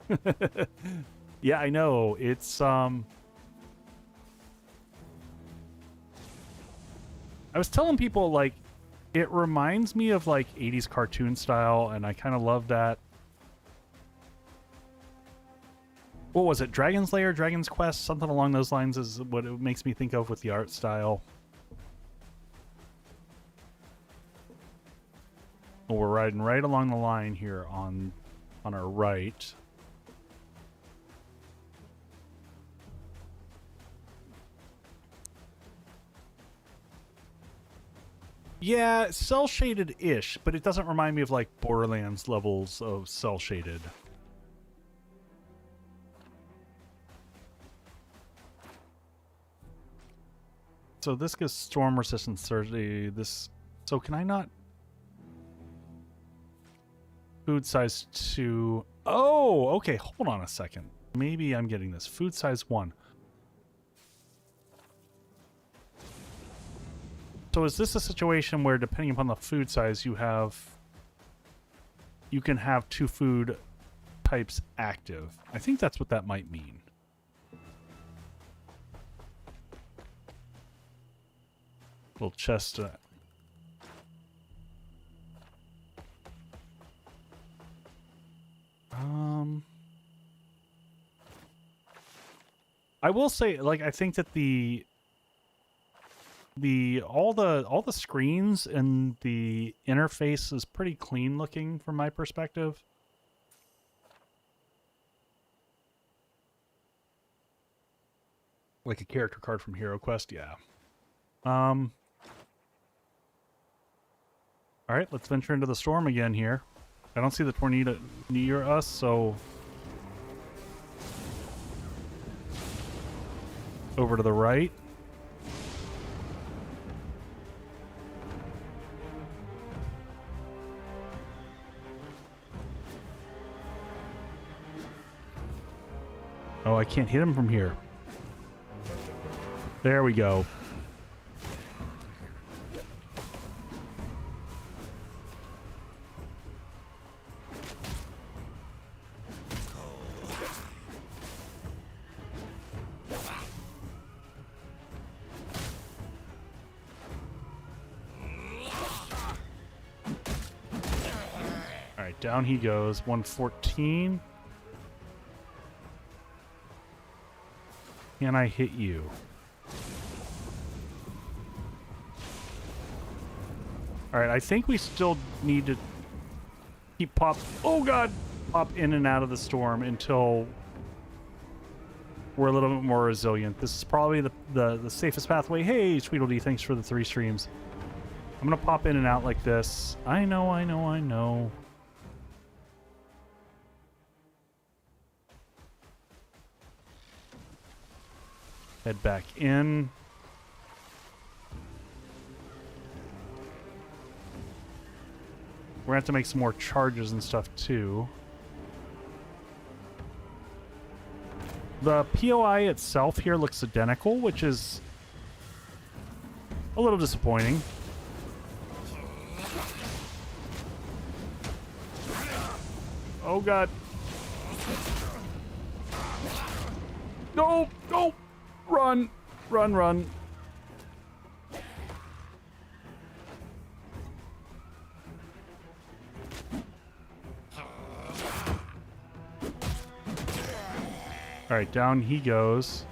Yeah, I know. It's I was telling people, like, it reminds me of, like, 80s cartoon style, and I kind of love that. What was it? Dragon's Lair, Dragon's Quest, something along those lines is what it makes me think of with the art style. Well, we're riding right along the line here on our right. Yeah, cel-shaded-ish, but it doesn't remind me of, like, Borderlands levels of cel-shaded. So this gives storm resistance 30. This. So can I not? Food size 2. Oh, okay. Hold on a second. Maybe I'm getting this. Food size 1. So is this a situation where, depending upon the food size, you can have 2 food types active? I think that's what that might mean. Little chest. I will say, like, I think that all the screens and the interface is pretty clean looking from my perspective. Like a character card from Hero Quest, yeah. All right, let's venture into the storm again here. I don't see the tornado near us, so over to the right. Oh, I can't hit him from here. There we go. All right, down he goes. 114. Can I hit you? All right, I think we still need to keep pop in and out of the storm until we're a little bit more resilient. This is probably the safest pathway. Hey, Tweedledee, thanks for the 3 streams. I'm gonna pop in and out like this. I know. Head back in. We're gonna have to make some more charges and stuff too. The POI itself here looks identical, which is a little disappointing. Oh god. No! Run! All right, down he goes.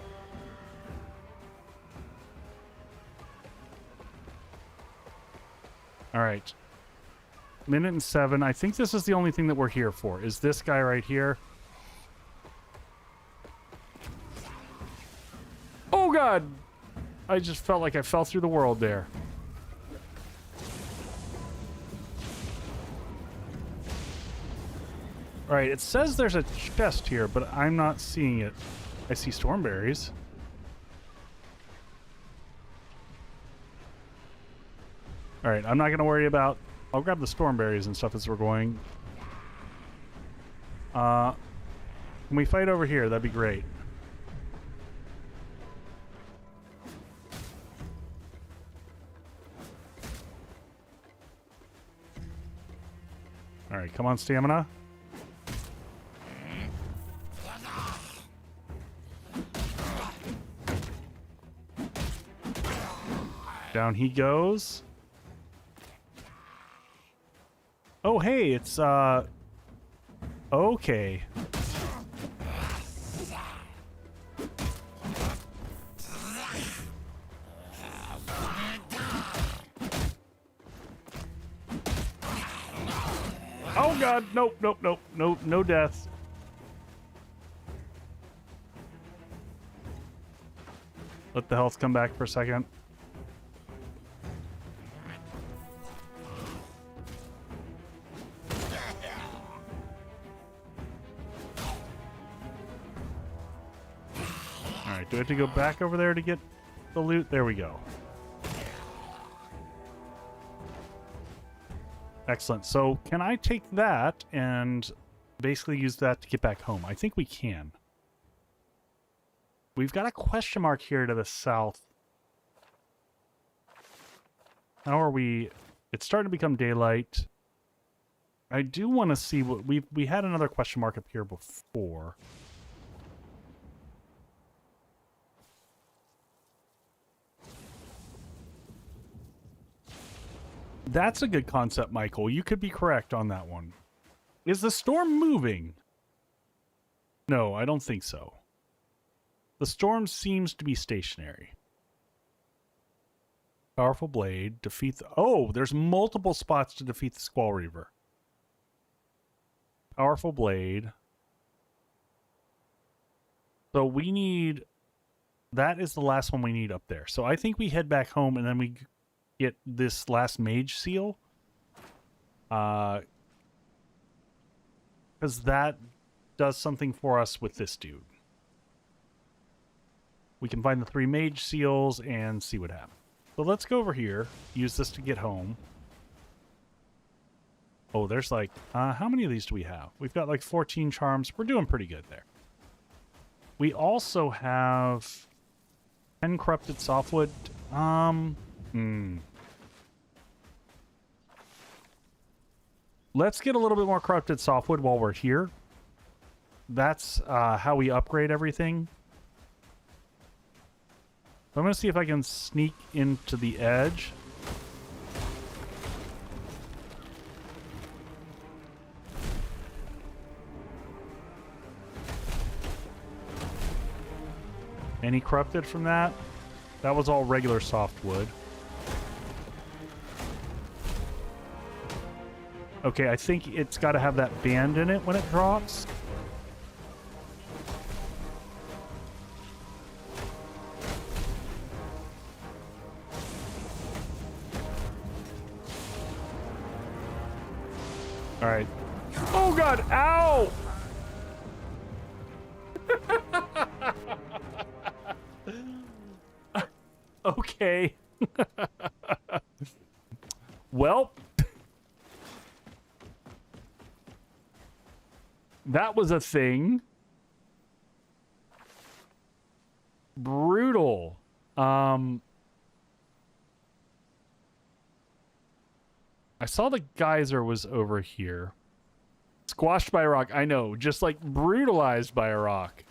All right. Minute and 7. I think this is the only thing that we're here for. Is this guy right here? Oh god! I just felt like I fell through the world there. Alright, it says there's a chest here, but I'm not seeing it. I see stormberries. Alright, I'm not going to worry about... I'll grab the stormberries and stuff as we're going. Can we fight over here? That'd be great. Alright, come on, stamina. Down he goes. Oh, hey, it's, okay. Oh, God, nope, no deaths. Let the health come back for a second. Do I have to go back over there to get the loot? There we go. Excellent. So can I take that and basically use that to get back home? I think we can. We've got a question mark here to the south. How are we? It's starting to become daylight. I do want to see what we had another question mark up here before. That's a good concept, Michael. You could be correct on that one. Is the storm moving? No, I don't think so. The storm seems to be stationary. Powerful blade. Defeat the... Oh, there's multiple spots to defeat the Squall Reaver. Powerful blade. So we need... That is the last one we need up there. So I think we head back home and then we get this last mage seal. Because that does something for us with this dude. We can find the 3 mage seals and see what happens. So let's go over here. Use this to get home. Oh, there's like... how many of these do we have? We've got like 14 charms. We're doing pretty good there. We also have 10 corrupted softwood. Let's get a little bit more corrupted softwood while we're here. That's how we upgrade everything. So I'm going to see if I can sneak into the edge. Any corrupted from that? That was all regular softwood. Okay, I think it's got to have that band in it when it drops. All right. Oh God! Ow! Okay. Well, that was a thing. Brutal. I saw the geyser was over here. Squashed by a rock. I know, just like brutalized by a rock.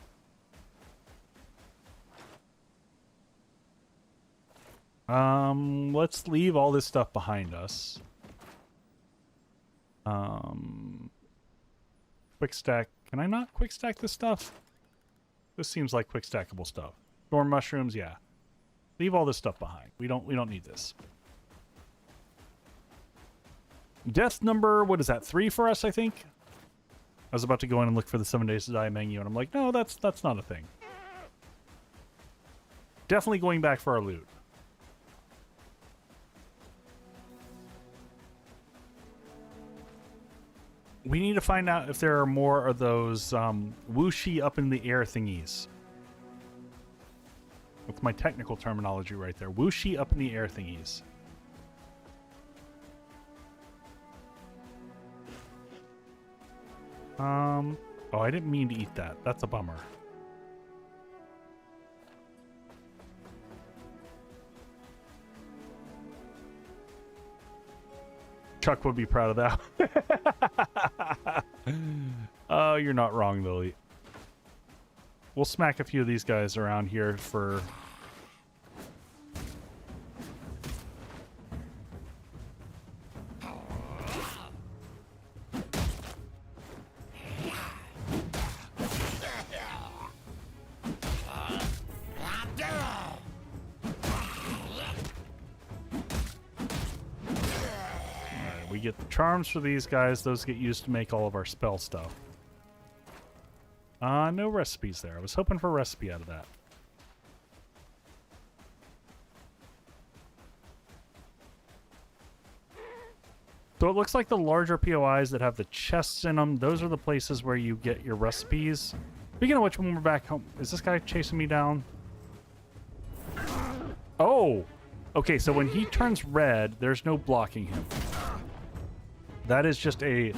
Let's leave all this stuff behind us. Quick stack. Can I not quick stack this stuff? This seems like quick stackable stuff. Storm mushrooms, yeah. Leave all this stuff behind. We don't need this. Death number, what is that? 3 for us, I think? I was about to go in and look for the 7 days to die menu, and I'm like, no, that's not a thing. Definitely going back for our loot. We need to find out if there are more of those whooshy up in the air thingies. That's my technical terminology right there. Whooshy up in the air thingies. Oh, I didn't mean to eat that. That's a bummer. Chuck would be proud of that. Oh, you're not wrong, Lily. We'll smack a few of these guys around here for... We get the charms for these guys. Those get used to make all of our spell stuff. No recipes there. I was hoping for a recipe out of that. So it looks like the larger POIs that have the chests in them, those are the places where you get your recipes. Speaking of which, when we're back home, is this guy chasing me down? Oh! Okay, so when he turns red, there's no blocking him. That is just a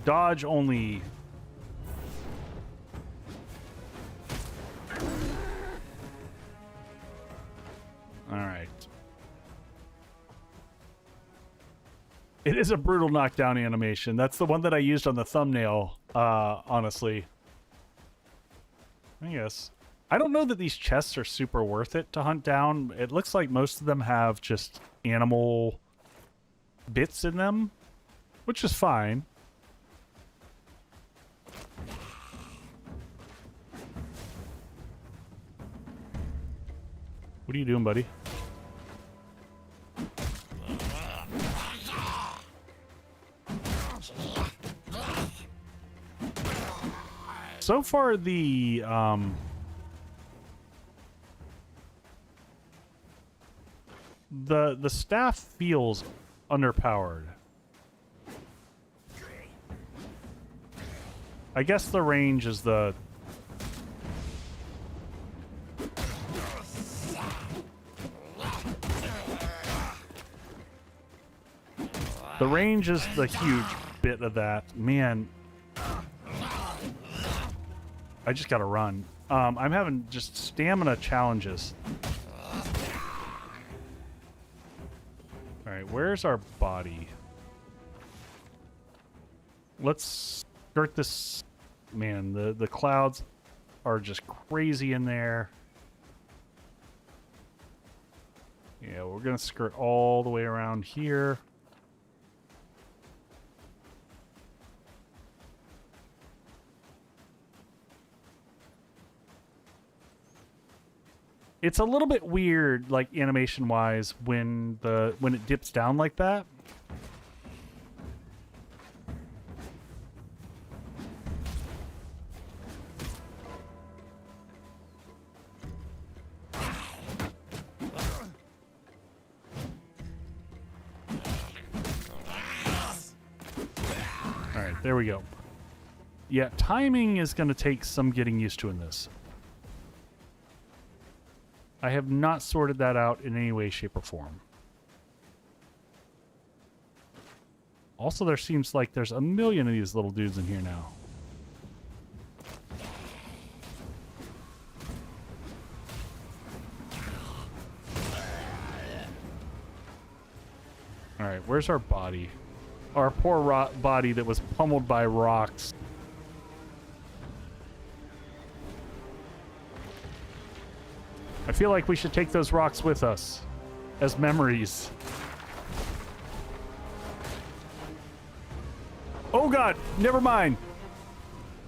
dodge only. All right. It is a brutal knockdown animation. That's the one that I used on the thumbnail, honestly. I guess. I don't know that these chests are super worth it to hunt down. It looks like most of them have just animal bits in them, which is fine. What are you doing, buddy? So far, the staff feels underpowered. I guess the range is the range is the huge bit of that. Man, I just gotta run. I'm having just stamina challenges. Alright, where's our body? Let's skirt this. Man, the clouds are just crazy in there. Yeah, we're gonna skirt all the way around here. It's a little bit weird, like animation-wise, when it dips down like that. All right, there we go. Yeah, timing is going to take some getting used to in this. I have not sorted that out in any way, shape, or form. Also, there seems like there's a million of these little dudes in here now. Alright, where's our body? Our poor body that was pummeled by rocks. I feel like we should take those rocks with us as memories. Oh god, never mind.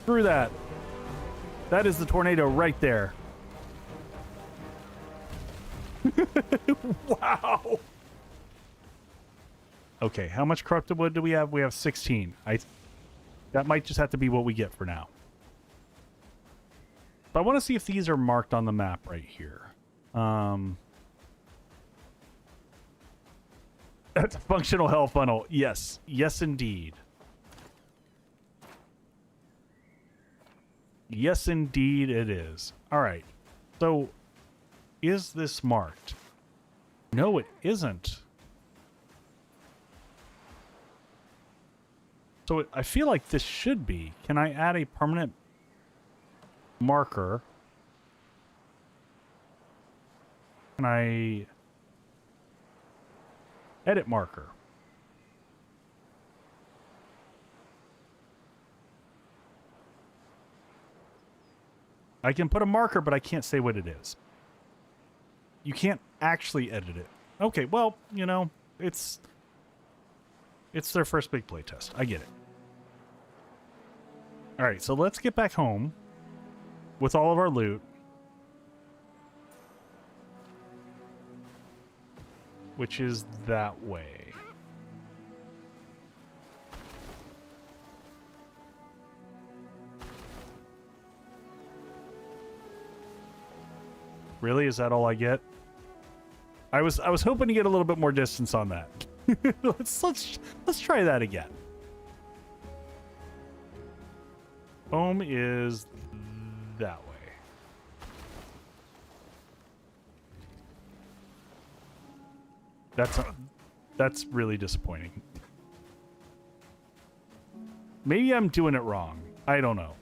Screw that. That is the tornado right there. Wow. Okay, how much corrupted wood do we have? We have 16. That might just have to be what we get for now. But I want to see if these are marked on the map right here. That's a functional hell funnel. Yes. Yes, indeed. Yes, indeed it is. All right. So, is this marked? No, it isn't. So, I feel like this should be. Can I add a permanent marker? Can I edit marker? I can put a marker, but I can't say what it is. You can't actually edit it. Okay, well, you know, it's their first big playtest. I get it. All right, so let's get back home with all of our loot. Which is that way. Really? Is that all I get? I was hoping to get a little bit more distance on that. let's try that again. Home is that way. That's really disappointing. Maybe I'm doing it wrong. I don't know.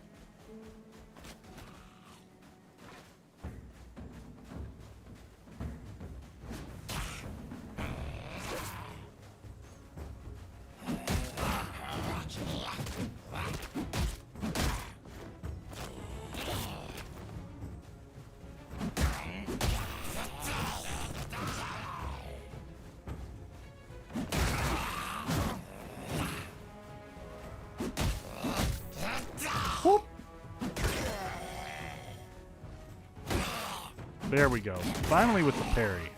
Whoop. There we go. Finally with the parry.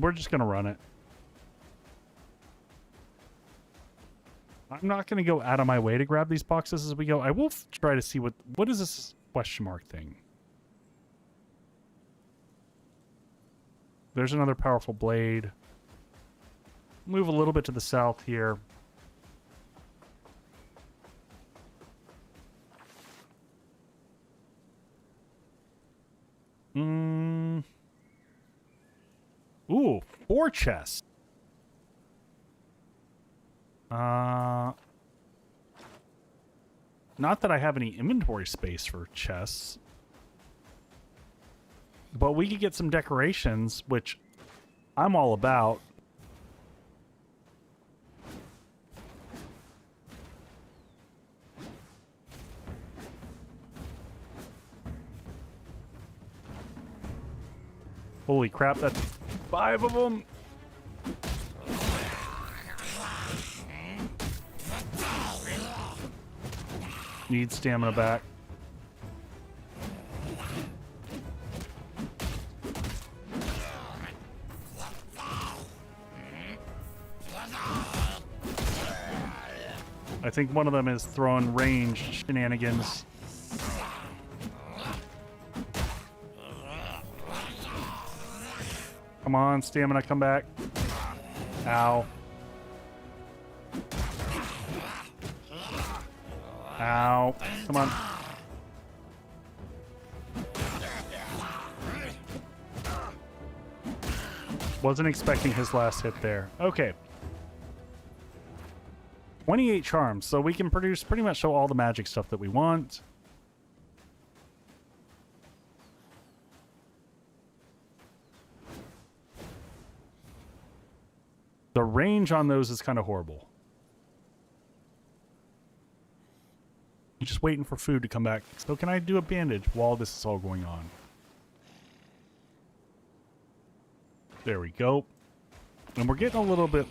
We're just going to run it. I'm not going to go out of my way to grab these boxes as we go. I will try to see what is this question mark thing? There's another powerful blade. Move a little bit to the south here. Ooh, 4 chests. Not that I have any inventory space for chests. But we could get some decorations, which I'm all about. Holy crap, that's 5 of them. Need stamina back. I think one of them is throwing ranged shenanigans. Come on, stamina, come back. Ow. Ow. Come on. Wasn't expecting his last hit there. Okay. 28 charms, so we can produce pretty much all the magic stuff that we want. The range on those is kind of horrible. I'm just waiting for food to come back. So can I do a bandage while this is all going on? There we go. And we're getting a little bit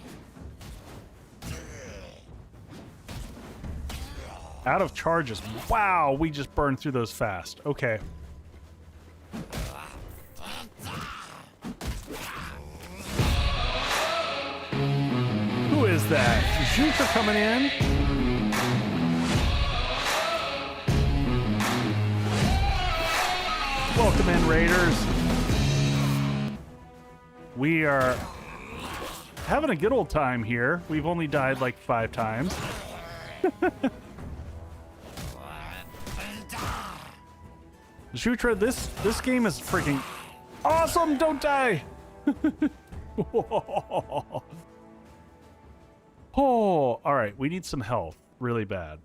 out of charges. Wow, we just burned through those fast. Okay. Who is that? Juicer coming in. Welcome in, Raiders. We are having a good old time here. We've only died like 5 times. Jutra, this game is freaking awesome. Don't die. Oh, all right. We need some health really bad.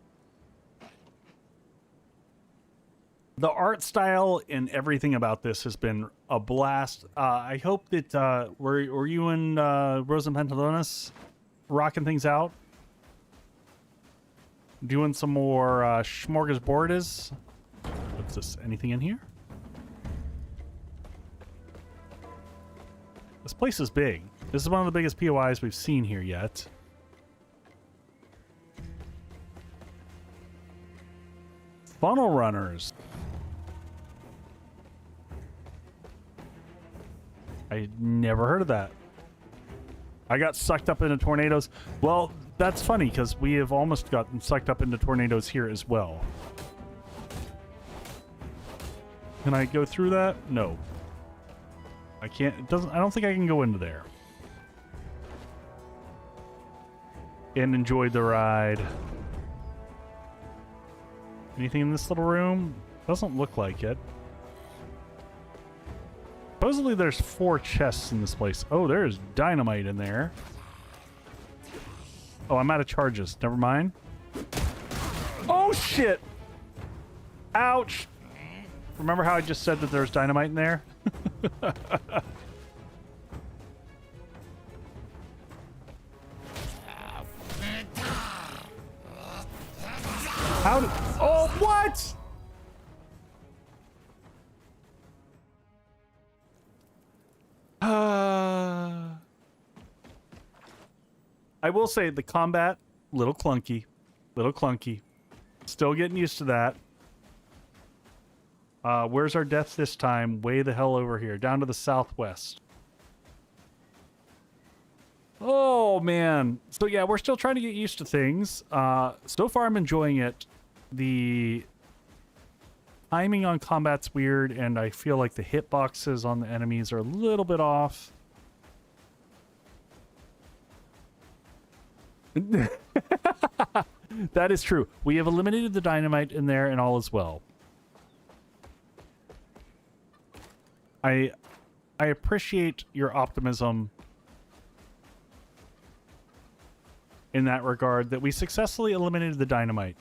The art style and everything about this has been a blast. I hope that were you and Rosa Pantalones rocking things out? Doing some more smorgasbordes? What's this? Anything in here? This place is big. This is one of the biggest POIs we've seen here yet. Funnel runners. I never heard of that. I got sucked up into tornadoes. Well, that's funny because we have almost gotten sucked up into tornadoes here as well. Can I go through that? No. I can't. It doesn't. I don't think I can go into there. And enjoy the ride. Anything in this little room? Doesn't look like it. Supposedly there's 4 chests in this place. Oh, there's dynamite in there. Oh, I'm out of charges. Never mind. Oh, shit! Ouch! Remember how I just said that there's dynamite in there? How did... Oh, what?! I will say the combat, little clunky. Still getting used to that. Where's our death this time? Way the hell over here. Down to the southwest. Oh, man. So, yeah, we're still trying to get used to things. So far, I'm enjoying it. The timing on combat's weird, and I feel like the hitboxes on the enemies are a little bit off. That is true. We have eliminated the dynamite in there, and all is well. I appreciate your optimism in that regard, that we successfully eliminated the dynamite.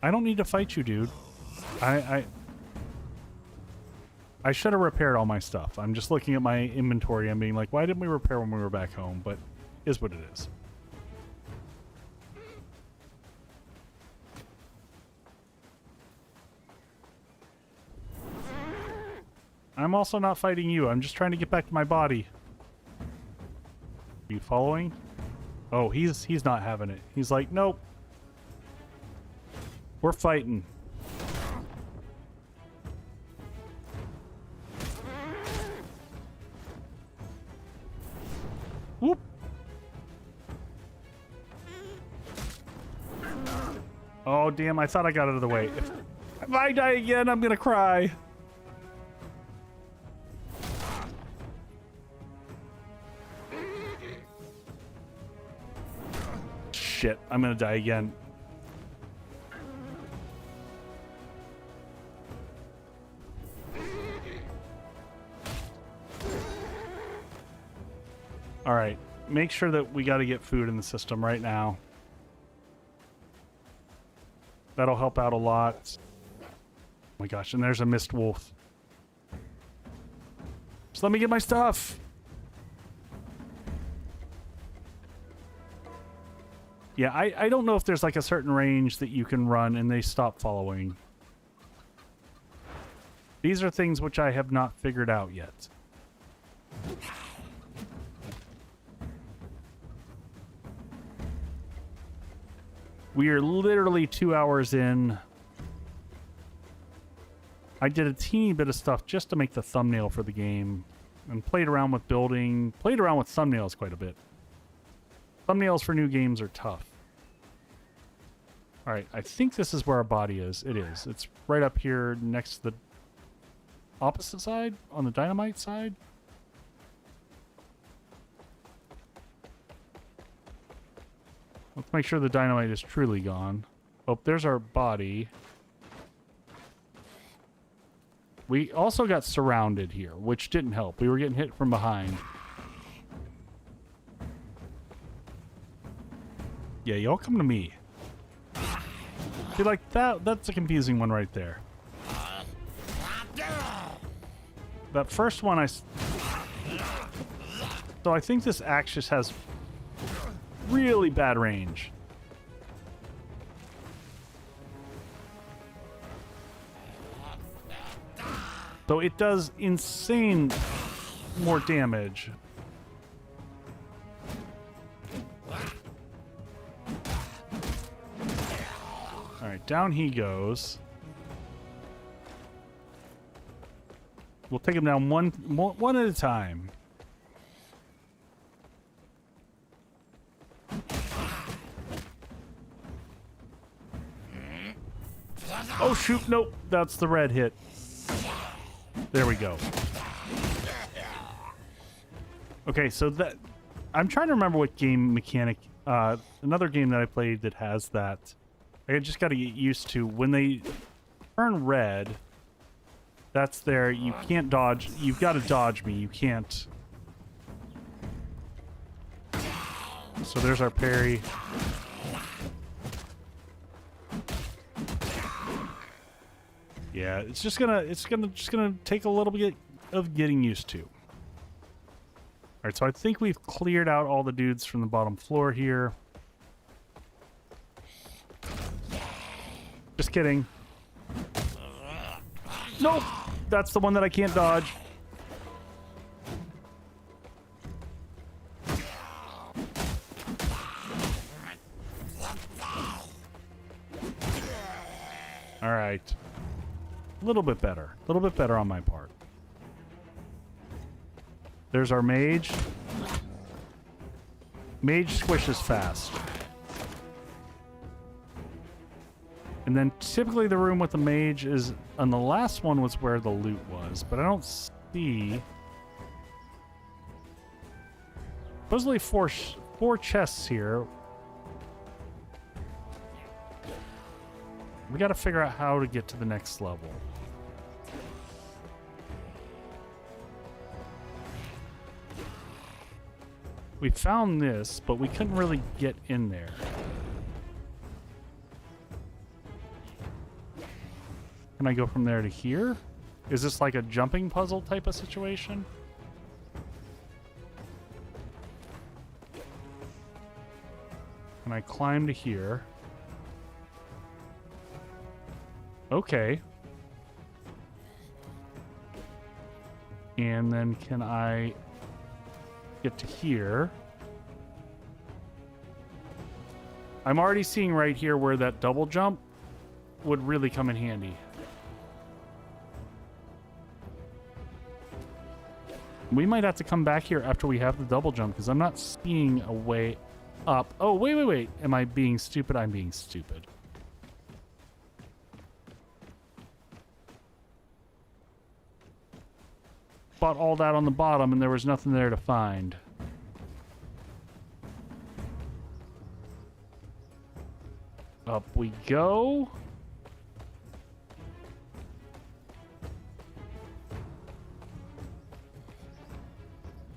I don't need to fight you, dude. I should have repaired all my stuff. I'm just looking at my inventory and being like, why didn't we repair when we were back home? But it is what it is. I'm also not fighting you. I'm just trying to get back to my body. Are you following? Oh, he's not having it. He's like, nope. We're fighting. Whoop. Oh, damn. I thought I got out of the way. If I die again, I'm gonna cry. Shit, I'm gonna die again. All right, make sure that we got to get food in the system right now. That'll help out a lot. Oh my gosh, and there's a mist wolf. Just let me get my stuff. Yeah, I don't know if there's like a certain range that you can run and they stop following. These are things which I have not figured out yet. We are literally 2 hours in. I did a teeny bit of stuff just to make the thumbnail for the game and played around with building, played around with thumbnails quite a bit. Thumbnails for new games are tough. All right, I think this is where our body is. It is. It's right up here next to the opposite side, on the dynamite side. Let's make sure the dynamite is truly gone. Oh, there's our body. We also got surrounded here, which didn't help. We were getting hit from behind. Yeah, y'all come to me. See, like that's a confusing one right there. That first one so I think this axe just has really bad range. So it does insane more damage. Alright, down he goes. We'll take him down one at a time. Oh shoot, nope, that's the red hit. There we go. Okay, so that I'm trying to remember what game mechanic another game that I played that has that. I just got to get used to when they turn red, that's there. You can't dodge. You've got to dodge me. You can't. So there's our parry. Yeah, it's just gonna take a little bit of getting used to. All right, so I think we've cleared out all the dudes from the bottom floor here. Just kidding. Nope, that's the one that I can't dodge. All right. A little bit better. A little bit better on my part. There's our mage. Mage squishes fast. And then typically the room with the mage is... And the last one was where the loot was. But I don't see... Supposedly four chests here. We got to figure out how to get to the next level. We found this, but we couldn't really get in there. Can I go from there to here? Is this like a jumping puzzle type of situation? Can I climb to here? Okay. And then can I get to here? I'm already seeing right here where that double jump would really come in handy. We might have to come back here after we have the double jump because I'm not seeing a way up. Oh, wait. Am I being stupid? I'm being stupid. Bought all that on the bottom and there was nothing there to find. Up we go.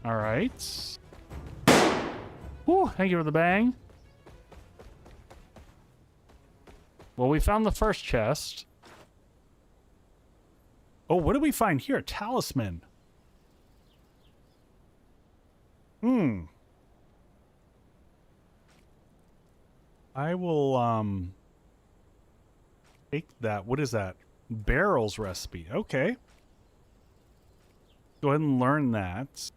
All right. Whew, thank you for the bang. Well, we found the first chest. Oh, what did we find here? A talisman. I will take that. What is that? Barrels recipe. Okay. Go ahead and learn that.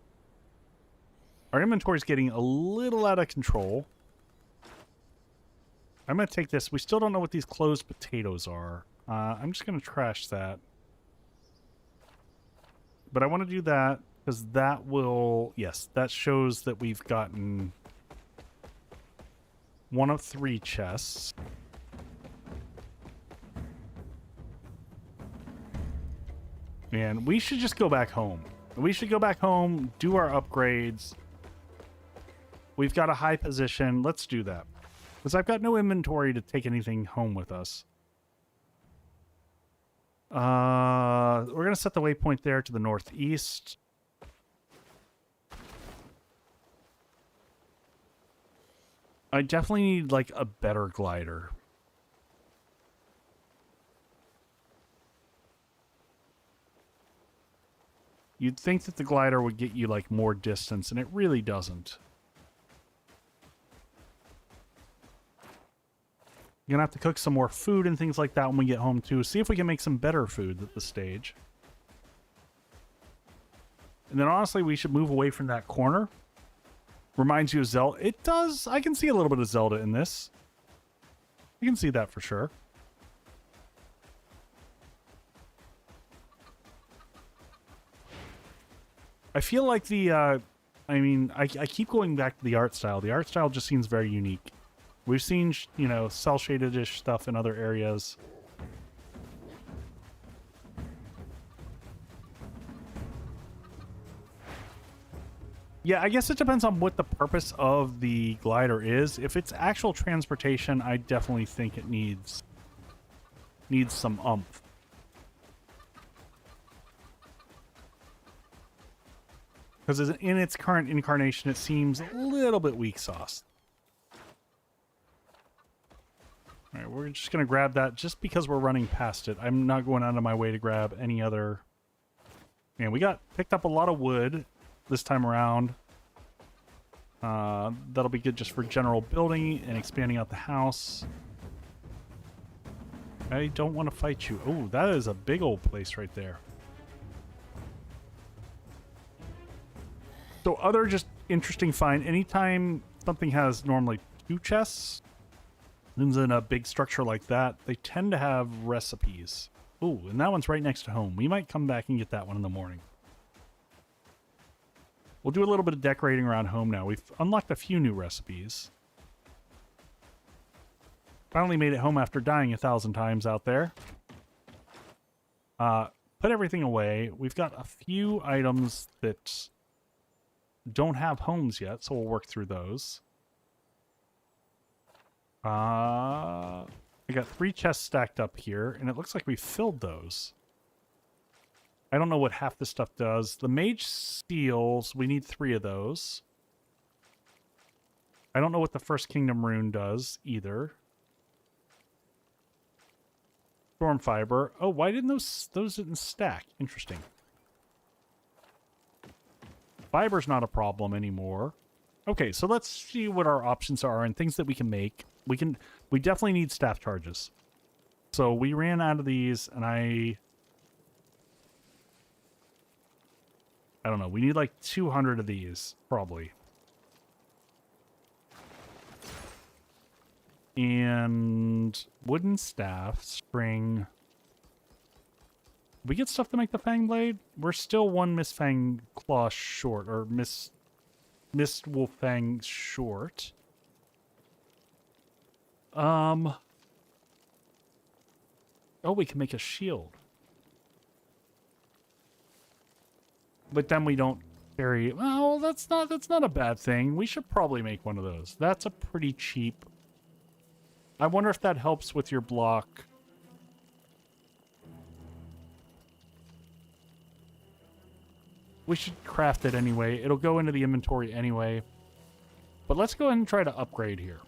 Our inventory's getting a little out of control. I'm going to take this. We still don't know what these closed potatoes are. I'm just going to trash that. But I want to do that because that will... Yes, that shows that we've gotten 1 of 3 chests. And we should just go back home. We should go back home, do our upgrades. We've got a high position. Let's do that. Because I've got no inventory to take anything home with us. We're going to set the waypoint there to the northeast. I definitely need, like, a better glider. You'd think that the glider would get you, like, more distance, and it really doesn't. You're gonna have to cook some more food and things like that when we get home, too. See if we can make some better food at the stage. And then, honestly, we should move away from that corner. Reminds you of Zelda. It does. I can see a little bit of Zelda in this. You can see that for sure. I feel like the, I mean, I keep going back to the art style. The art style just seems very unique. We've seen, you know, cel-shaded-ish stuff in other areas. Yeah, I guess it depends on what the purpose of the glider is. If it's actual transportation, I definitely think it needs some oomph. Because in its current incarnation, it seems a little bit weak sauce. All right, we're just going to grab that just because we're running past it. I'm not going out of my way to grab any other... Man, we picked up a lot of wood this time around. That'll be good just for general building and expanding out the house. I don't want to fight you. Oh, that is a big old place right there. So other just interesting find. Anytime something has normally 2 chests, and in a big structure like that, they tend to have recipes. Ooh, and that one's right next to home. We might come back and get that one in the morning. We'll do a little bit of decorating around home now. We've unlocked a few new recipes. Finally made it home after dying 1,000 times out there. Put everything away. We've got a few items that don't have homes yet, so we'll work through those. I got 3 chests stacked up here, and it looks like we filled those. I don't know what half this stuff does. The mage seals, we need 3 of those. I don't know what the First Kingdom rune does either. Storm fiber. Oh, why didn't those didn't stack? Interesting. Fiber's not a problem anymore. Okay, so let's see what our options are and things that we can make. We definitely need staff charges. So we ran out of these, and I don't know. We need like 200 of these, probably. And wooden staff, string. We get stuff to make the Fang Blade? We're still 1 Mist Fang Claw short, or Mist Wolf Fang short. Oh, we can make a shield. But then we don't carry... Well, that's not a bad thing. We should probably make one of those. That's a pretty cheap... I wonder if that helps with your block. We should craft it anyway. It'll go into the inventory anyway. But let's go ahead and try to upgrade here.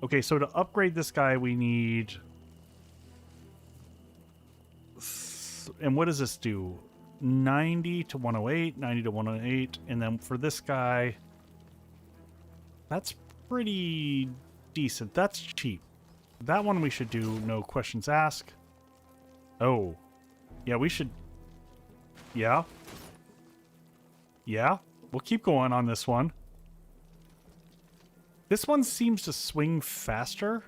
Okay, so to upgrade this guy, we need... And what does this do? 90 to 108, 90 to 108. And then for this guy, that's pretty decent. That's cheap. That one we should do, no questions asked. Oh. Yeah, we should... Yeah. Yeah. We'll keep going on this one. This one seems to swing faster.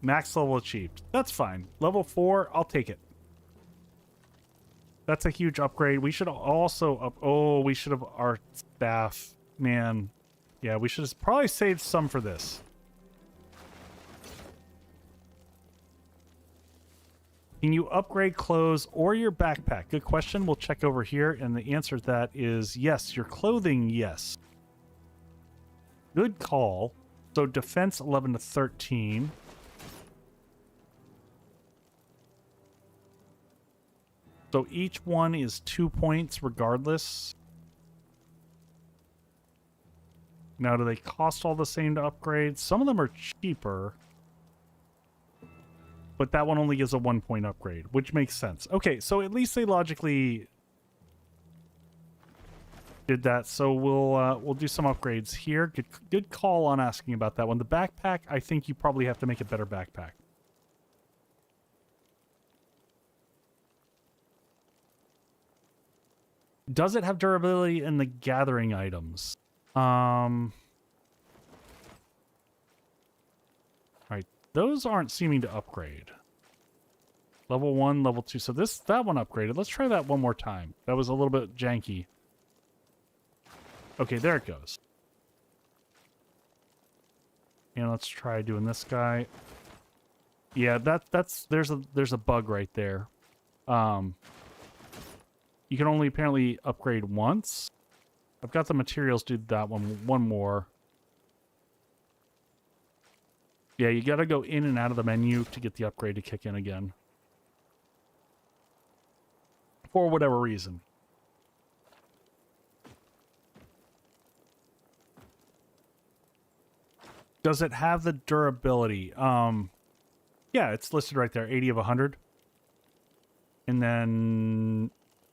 Max level achieved. That's fine. Level 4, I'll take it. That's a huge upgrade. We should also up... Oh, we should have our staff. Man. Yeah, we should have probably saved some for this. Can you upgrade clothes or your backpack? Good question. We'll check over here, and the answer to that is yes. Your clothing, yes. Good call. So defense 11 to 13. So each one is 2 points regardless. Now, do they cost all the same to upgrade? Some of them are cheaper. But that one only gives a 1 point upgrade, which makes sense. Okay, so at least they logically did that. So we'll do some upgrades here. Good call on asking about that one. The backpack, I think you probably have to make a better backpack. Does it have durability in the gathering items? Alright, those aren't seeming to upgrade. Level 1, level 2. So that one upgraded. Let's try that one more time. That was a little bit janky. Okay, there it goes. And let's try doing this guy. Yeah, there's a bug right there. You can only apparently upgrade once. I've got the materials to do that one more. Yeah, you gotta go in and out of the menu to get the upgrade to kick in again. For whatever reason. Does it have the durability? Yeah, it's listed right there, 80 of 100. And then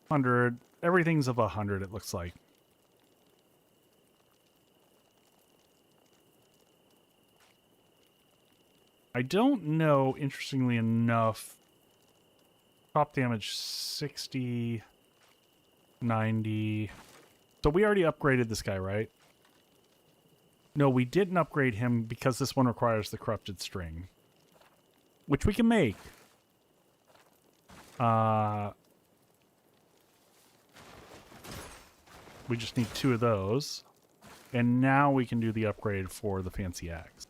100, everything's of 100, it looks like. I don't know, interestingly enough, top damage 60, 90. So we already upgraded this guy, right? No, we didn't upgrade him because this one requires the corrupted string, which we can make. We just need 2 of those. And now we can do the upgrade for the fancy axe.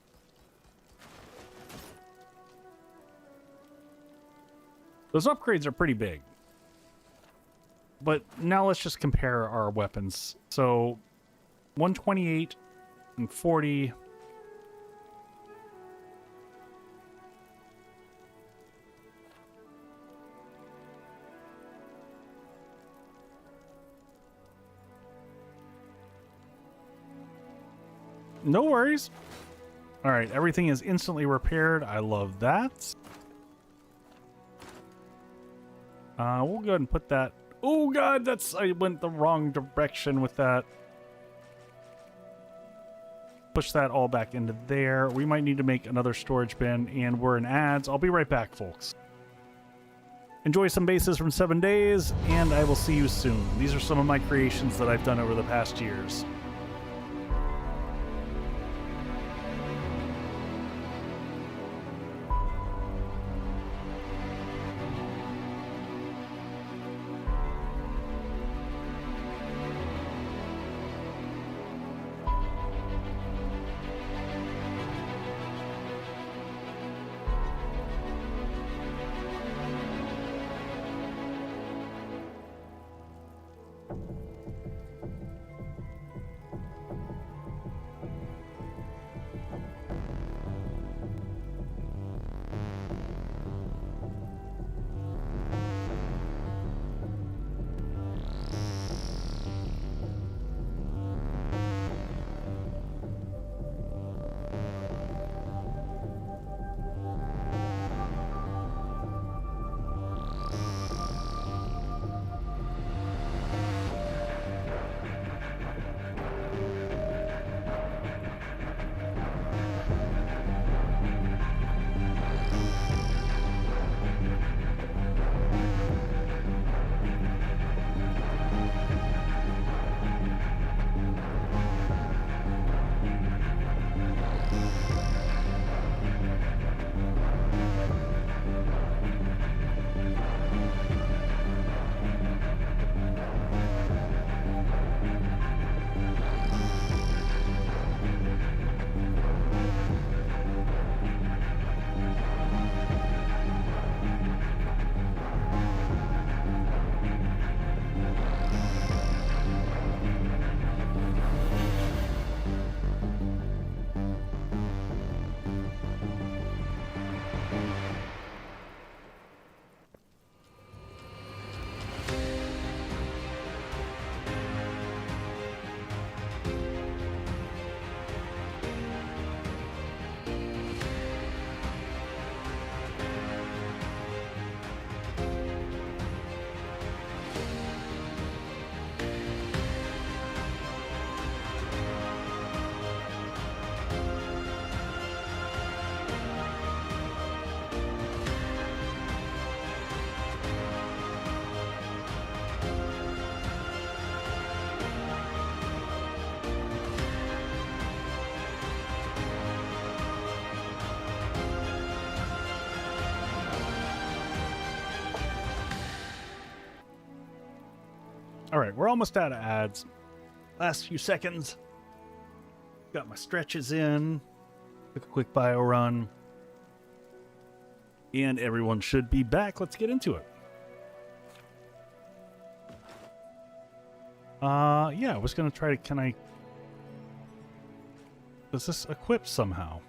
Those upgrades are pretty big. But now let's just compare our weapons. So 128 and 40. No worries. All right, everything is instantly repaired. I love that. We'll go ahead and put that. Oh god, I went the wrong direction with that. Push that all back into there. We might need to make another storage bin, and we're in ads. I'll be right back, folks. Enjoy some bases from 7 days, and I will see you soon. These are some of my creations that I've done over the past years. All right, we're almost out of ads. Last few seconds. Got my stretches in. Took a quick bio run. And everyone should be back. Let's get into it. Yeah, I was going to try to... Does this equip somehow?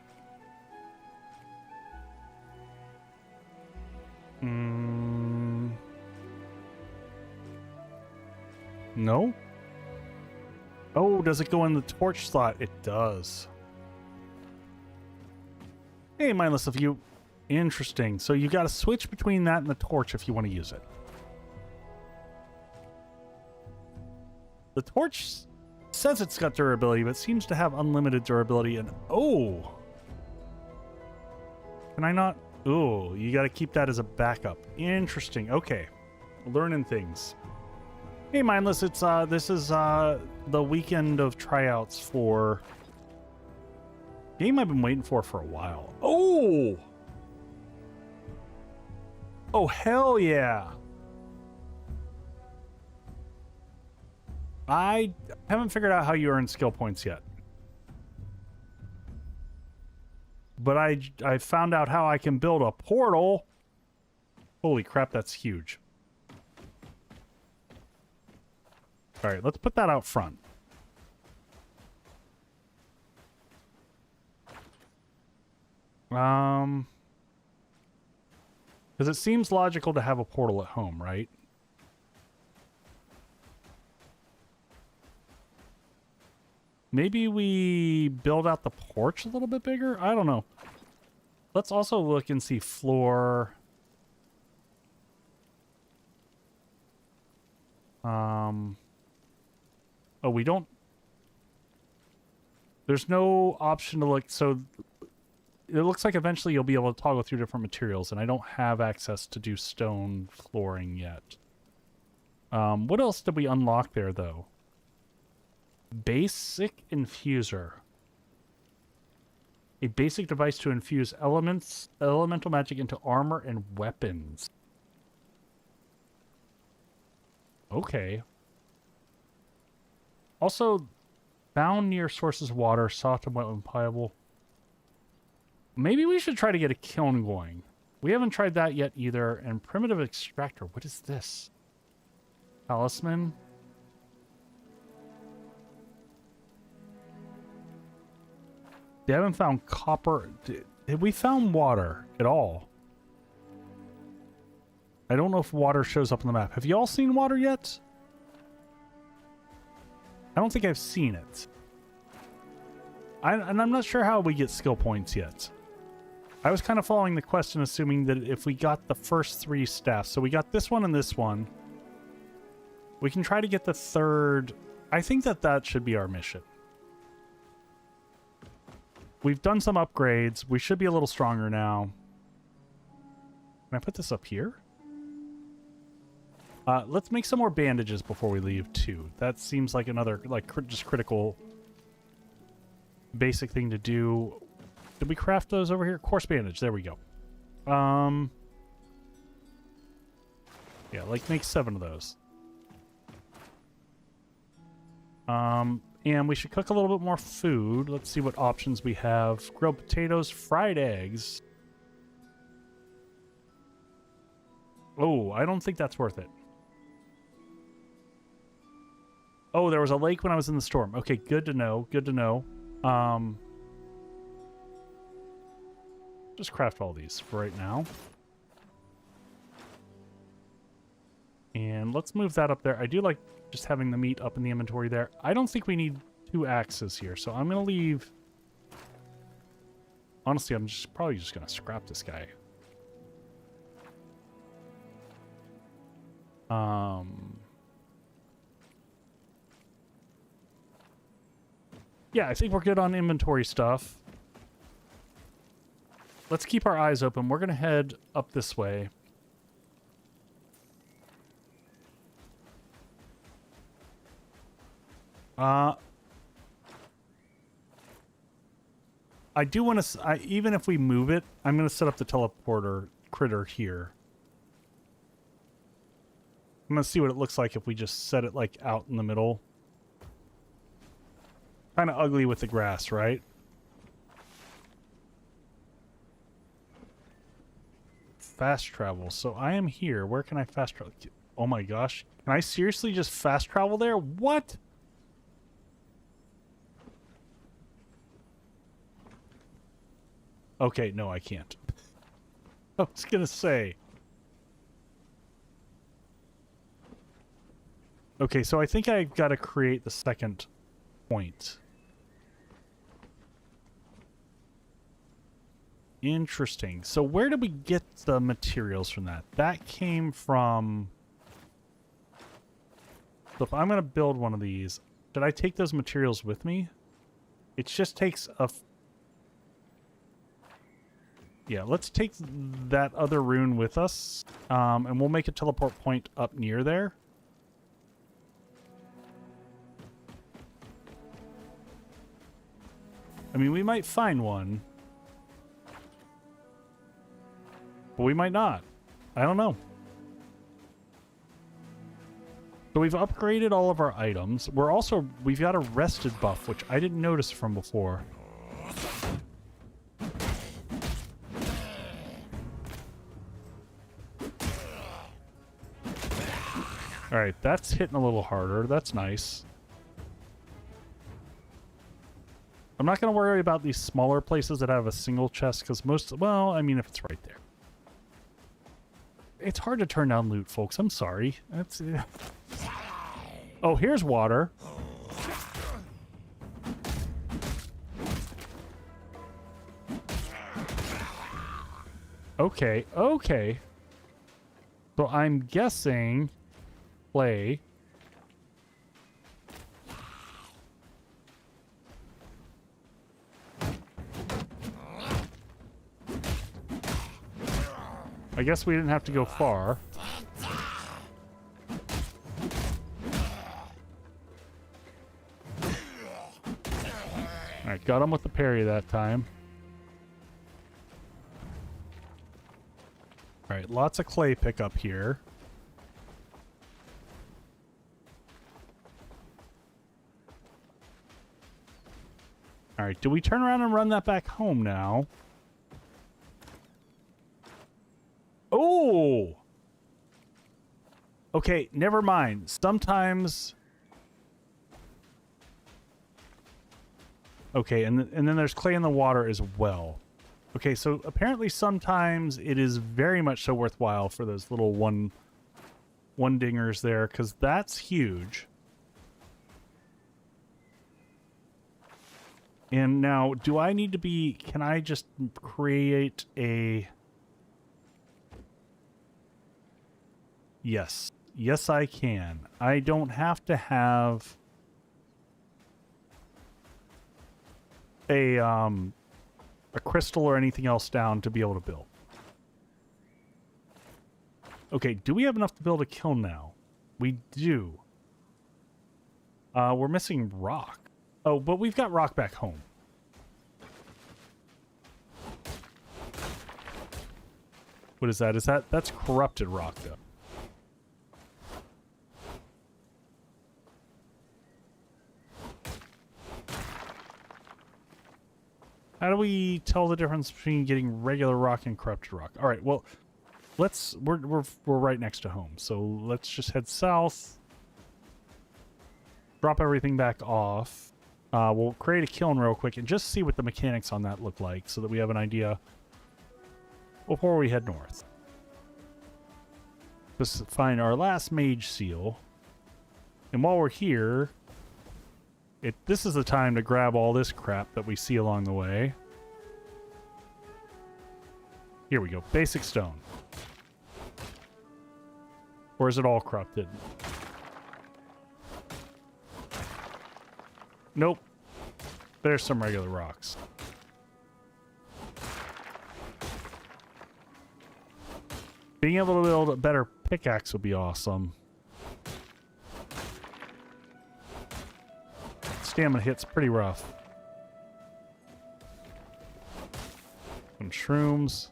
No? Oh, does it go in the torch slot? It does. Hey, mindless of you. Interesting. So you got to switch between that and the torch if you want to use it. The torch says it's got durability, but seems to have unlimited durability. And oh, can I not? Oh, you got to keep that as a backup. Interesting. Okay, learning things. Hey, mindless. It's this is the weekend of tryouts for game I've been waiting for a while. Oh, oh hell yeah! I haven't figured out how you earn skill points yet. But I found out how I can build a portal. Holy crap, that's huge. All right, let's put that out front. Because it seems logical to have a portal at home, right? Maybe we build out the porch a little bit bigger? I don't know. Let's also look and see floor. Oh, we don't. There's no option to look. So it looks like eventually you'll be able to toggle through different materials, and I don't have access to do stone flooring yet. What else did we unlock there, though? Basic infuser. A basic device to infuse elemental magic into armor and weapons. Okay. Also, found near sources of water, soft and wet when pliable. Maybe we should try to get a kiln going. We haven't tried that yet either. And primitive extractor. What is this? Talisman. They haven't found copper. Did we found water at all? I don't know if water shows up on the map. Have you all seen water yet? I don't think I've seen it. And I'm not sure how we get skill points yet. I was kind of following the quest and assuming that if we got the first 3 staffs, so we got this one and this one, we can try to get the third. I think that should be our mission. We've done some upgrades. We should be a little stronger now. Can I put this up here? Let's make some more bandages before we leave, too. That seems like another, just critical basic thing to do. Did we craft those over here? Coarse bandage. There we go. Yeah, make 7 of those. And we should cook a little bit more food. Let's see what options we have. Grilled potatoes, fried eggs. Oh, I don't think that's worth it. Oh, there was a lake when I was in the storm. Okay, good to know. Good to know. Just craft all these for right now. And let's move that up there. I do like just having the meat up in the inventory there. I don't think we need 2 axes here, so I'm going to leave... Honestly, I'm probably just going to scrap this guy. Yeah, I think we're good on inventory stuff. Let's keep our eyes open. We're going to head up this way. I do want to... even if we move it, I'm going to set up the teleporter critter here. I'm going to see what it looks like if we just set it, out in the middle. Kind of ugly with the grass, right? Fast travel. So I am here. Where can I fast travel? Oh my gosh. Can I seriously just fast travel there? What? Okay, no, I can't. I was gonna say. Okay, so I think I've got to create the second point. Interesting. So where did we get the materials from that? That came from... So if I'm going to build one of these, should I take those materials with me? It just takes a... Yeah, let's take that other rune with us, and we'll make a teleport point up near there. I mean, we might find one. But we might not. I don't know. So we've upgraded all of our items. We've got a rested buff, which I didn't notice from before. Alright, that's hitting a little harder. That's nice. I'm not going to worry about these smaller places that have a single chest, because well, I mean, if it's right there. It's hard to turn down loot, folks. I'm sorry. That's... Oh, here's water. Okay, okay. So I'm guessing... Play. I guess we didn't have to go far. Alright, got him with the parry that time. Alright, lots of clay pickup here. Alright, do we turn around and run that back home now? Oh! Okay, never mind. Sometimes... Okay, and then there's clay in the water as well. Okay, so apparently sometimes it is very much so worthwhile for those little one dingers there, because that's huge. And now, do I need to be... Can I just create a... Yes. Yes, I can. I don't have to have a crystal or anything else down to be able to build. Okay, do we have enough to build a kiln now? We do. We're missing rock. Oh, but we've got rock back home. What is that? That's corrupted rock, though. How do we tell the difference between getting regular rock and corrupted rock? All right, well, we're right next to home, so let's just head south. Drop everything back off. We'll create a kiln real quick and just see what the mechanics on that look like so that we have an idea before we head north. Let's find our last mage seal. And while we're here, this is the time to grab all this crap that we see along the way. Here we go. Basic stone. Or is it all corrupted? Nope. There's some regular rocks. Being able to build a better pickaxe would be awesome. Stamina hit's pretty rough. Some shrooms.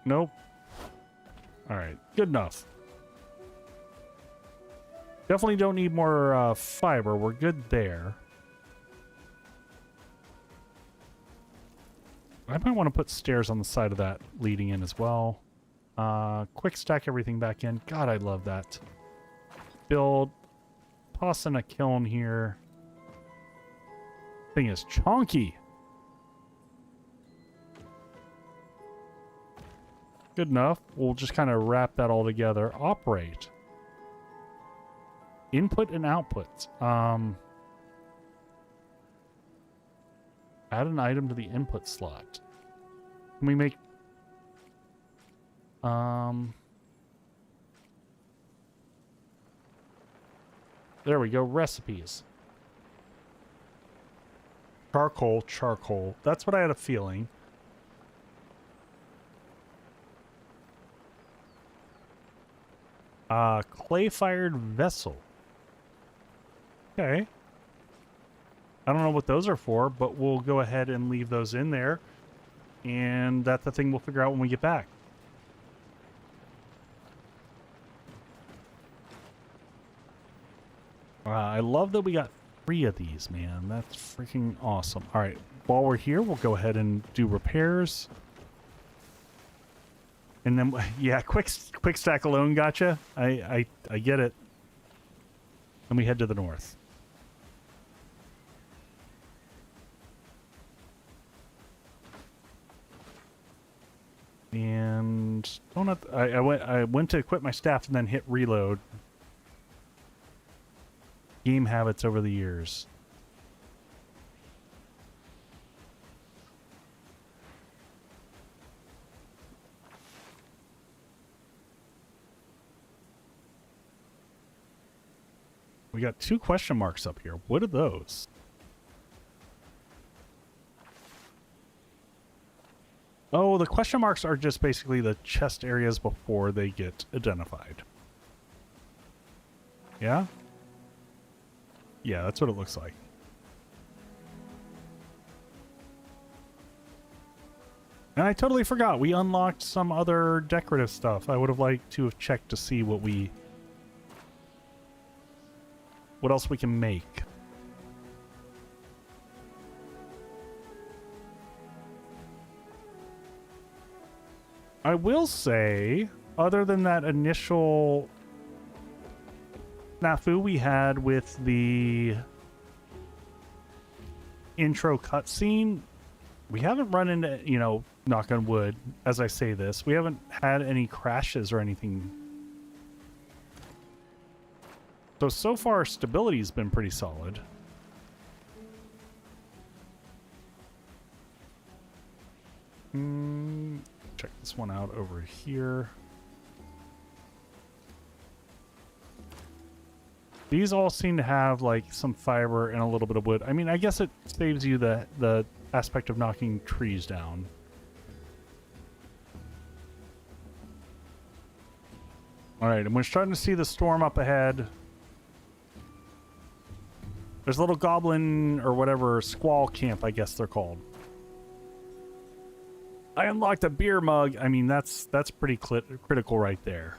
Nope. Alright, good enough. Definitely don't need more fiber. We're good there. I might want to put stairs on the side of that leading in as well. Quick stack everything back in. God, I love that. Build. Toss in a kiln here. Thing is chonky. Good enough. We'll just kind of wrap that all together. Operate. Input and output. Add an item to the input slot. Can we make... There we go. Recipes. Charcoal, charcoal. That's what I had a feeling. Clay-fired vessel. Okay. I don't know what those are for, but we'll go ahead and leave those in there. And that's the thing we'll figure out when we get back. I love that we got 3 of these, man. That's freaking awesome. All right. While we're here, we'll go ahead and do repairs. And then, yeah, quick stack alone gotcha. I get it. And we head to the north. And I went to equip my staff and then hit reload. Game habits over the years. We got 2 question marks up here. What are those? Oh, the question marks are just basically the chest areas before they get identified. Yeah? Yeah, that's what it looks like. And I totally forgot. We unlocked some other decorative stuff. I would have liked to have checked to see what else we can make. I will say, other than that initial snafu we had with the intro cutscene, we haven't run into, you know, knock on wood, as I say this, we haven't had any crashes or anything. So far, stability's been pretty solid. Check this one out over here. These all seem to have like some fiber and a little bit of wood. I mean, I guess it saves you the aspect of knocking trees down. All right, and we're starting to see the storm up ahead. There's a little goblin or whatever squall camp, I guess they're called. I unlocked a beer mug. I mean, that's pretty critical right there.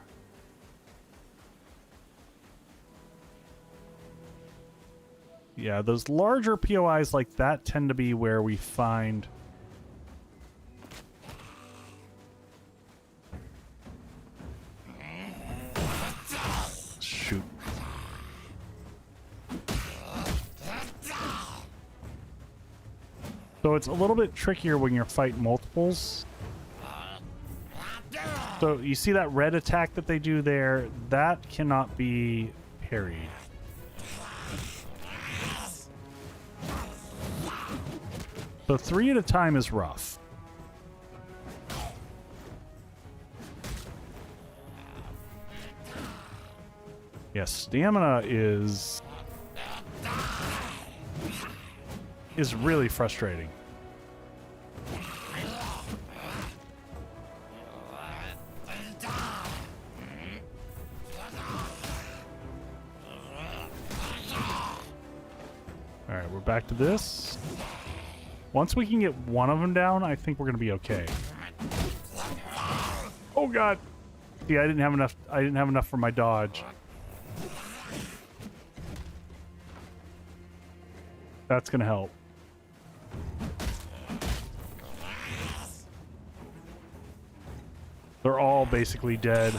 Yeah, those larger POIs like that tend to be where we find... Shoot. So it's a little bit trickier when you're fighting multiples. So you see that red attack that they do there? That cannot be parried. So 3 at a time is rough. Yeah, stamina is really frustrating. All right, we're back to this. Once we can get one of them down, I think we're gonna be okay. Oh God! See, I didn't have enough. I didn't have enough for my dodge. That's gonna help. They're all basically dead.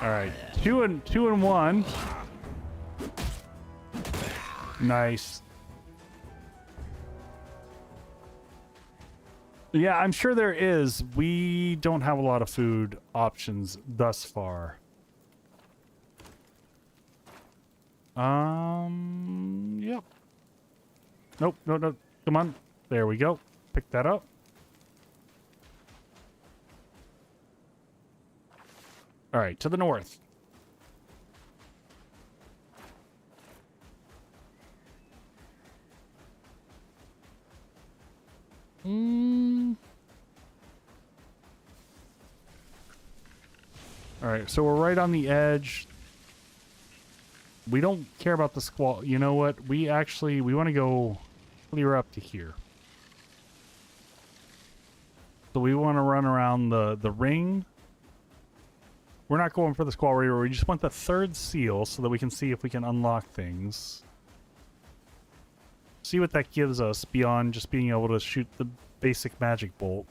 All right, two and one. Nice. Yeah, I'm sure there is. We don't have a lot of food options thus far. Yep. Nope, no, no. Come on. There we go. Pick that up. All right, to the north. All right, so we're right on the edge. We don't care about the squall. You know what? We want to go clear up to here. So we want to run around the ring. We're not going for the squall reaver. We just want the third seal so that we can see if we can unlock things. See what that gives us beyond just being able to shoot the basic magic bolt.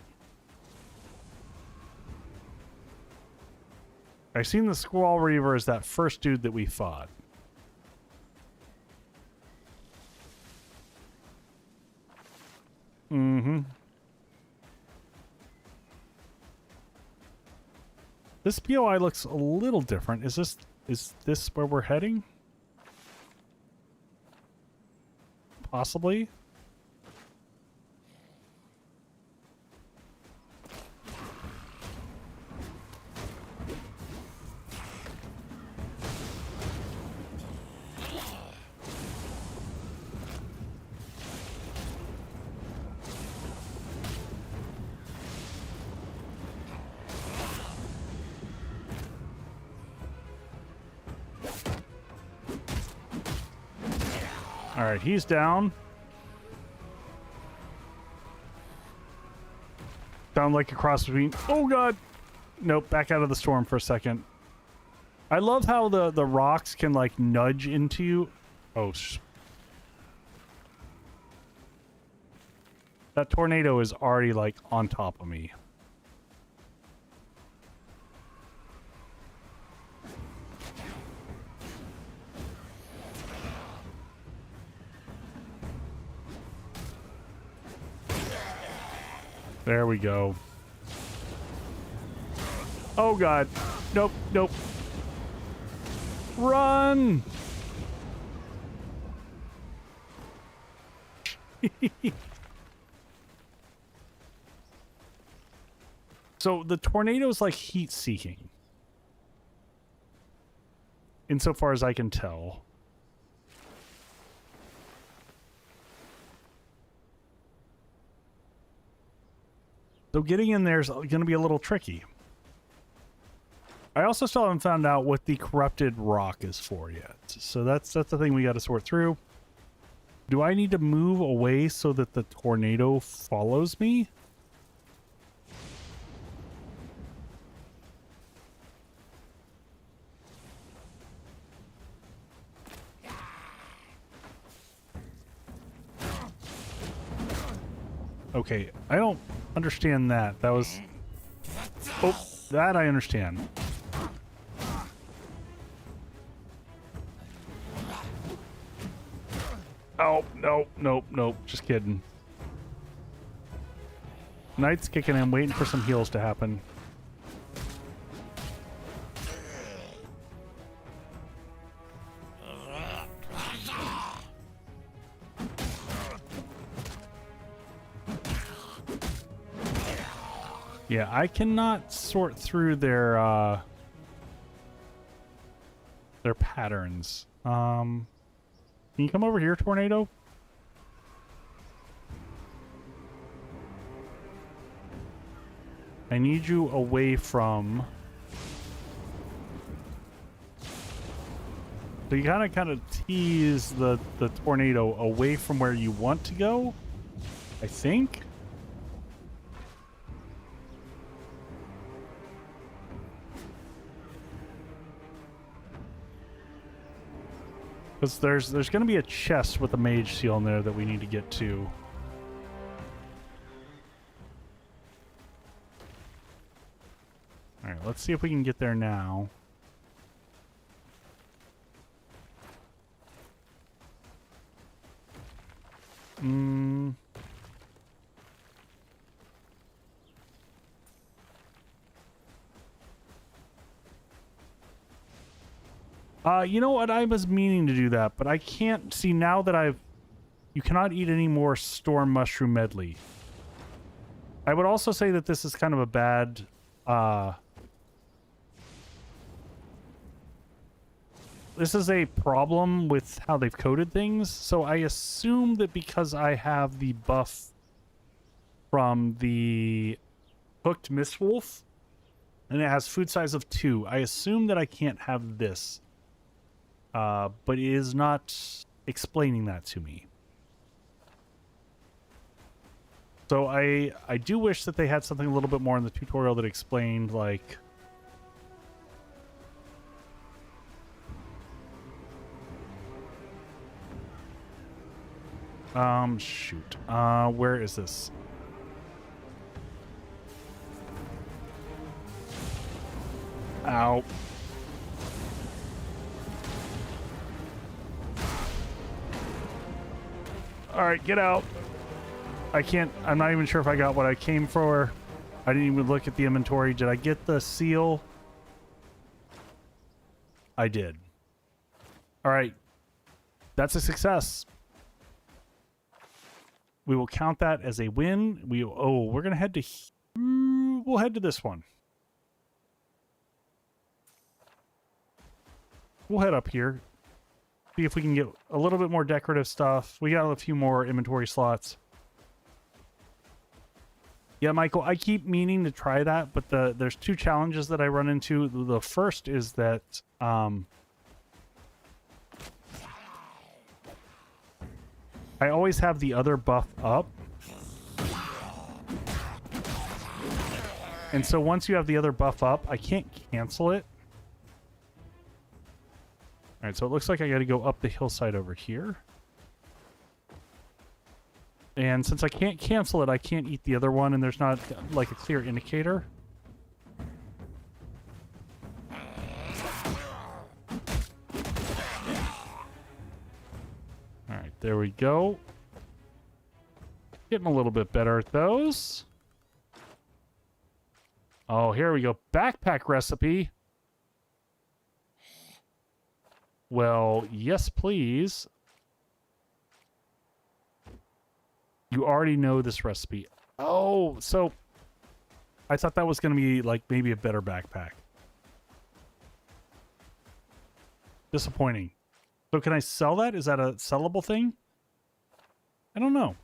I've seen the Squall Reaver as that first dude that we fought. Mm-hmm. This POI looks a little different. Is this where we're heading? Possibly. All right, he's down. Sound like a cross between... Oh, God! Nope, back out of the storm for a second. I love how the rocks can, like, nudge into you. Oh, that tornado is already, like, on top of me. There we go. Oh, God. Nope, nope. Run! So the tornado's like heat-seeking. Insofar as I can tell. So getting in there is going to be a little tricky. I also still haven't found out what the corrupted rock is for yet. So that's the thing we got to sort through. Do I need to move away so that the tornado follows me? Okay, I don't understand that. That was... Oh, that I understand. Oh, nope, nope, nope. Just kidding. Knight's kicking in, waiting for some heals to happen. Yeah, I cannot sort through their patterns. Can you come over here, Tornado? I need you away from... So you kind of tease the tornado away from where you want to go, I think. Because there's going to be a chest with a mage seal in there that we need to get to. All right, let's see if we can get there now. You know what? I was meaning to do that, but I can't see now that I've... You cannot eat any more storm mushroom medley. I would also say that this is kind of a bad... This is a problem with how they've coded things, so I assume that because I have the buff from the Hooked Mistwolf, and it has food size of 2, I assume that I can't have this. But it is not explaining that to me. So I do wish that they had something a little bit more in the tutorial that explained, like... shoot. Where is this? Ow. Alright, get out. I'm not even sure if I got what I came for. I didn't even look at the inventory. Did I get the seal? I did. Alright. That's a success. We will count that as a win. We're gonna head to... We'll head to this one. We'll head up here. See if we can get a little bit more decorative stuff. We got a few more inventory slots. Yeah, Michael, I keep meaning to try that, but there's 2 challenges that I run into. The first is that... I always have the other buff up. And so once you have the other buff up, I can't cancel it. Alright, so it looks like I gotta go up the hillside over here. And since I can't cancel it, I can't eat the other one, and there's not, like, a clear indicator. Alright, there we go. Getting a little bit better at those. Oh, here we go. Backpack recipe. Well, yes, please. You already know this recipe. Oh, so I thought that was going to be like maybe a better backpack. Disappointing. So can I sell that? Is that a sellable thing? I don't know.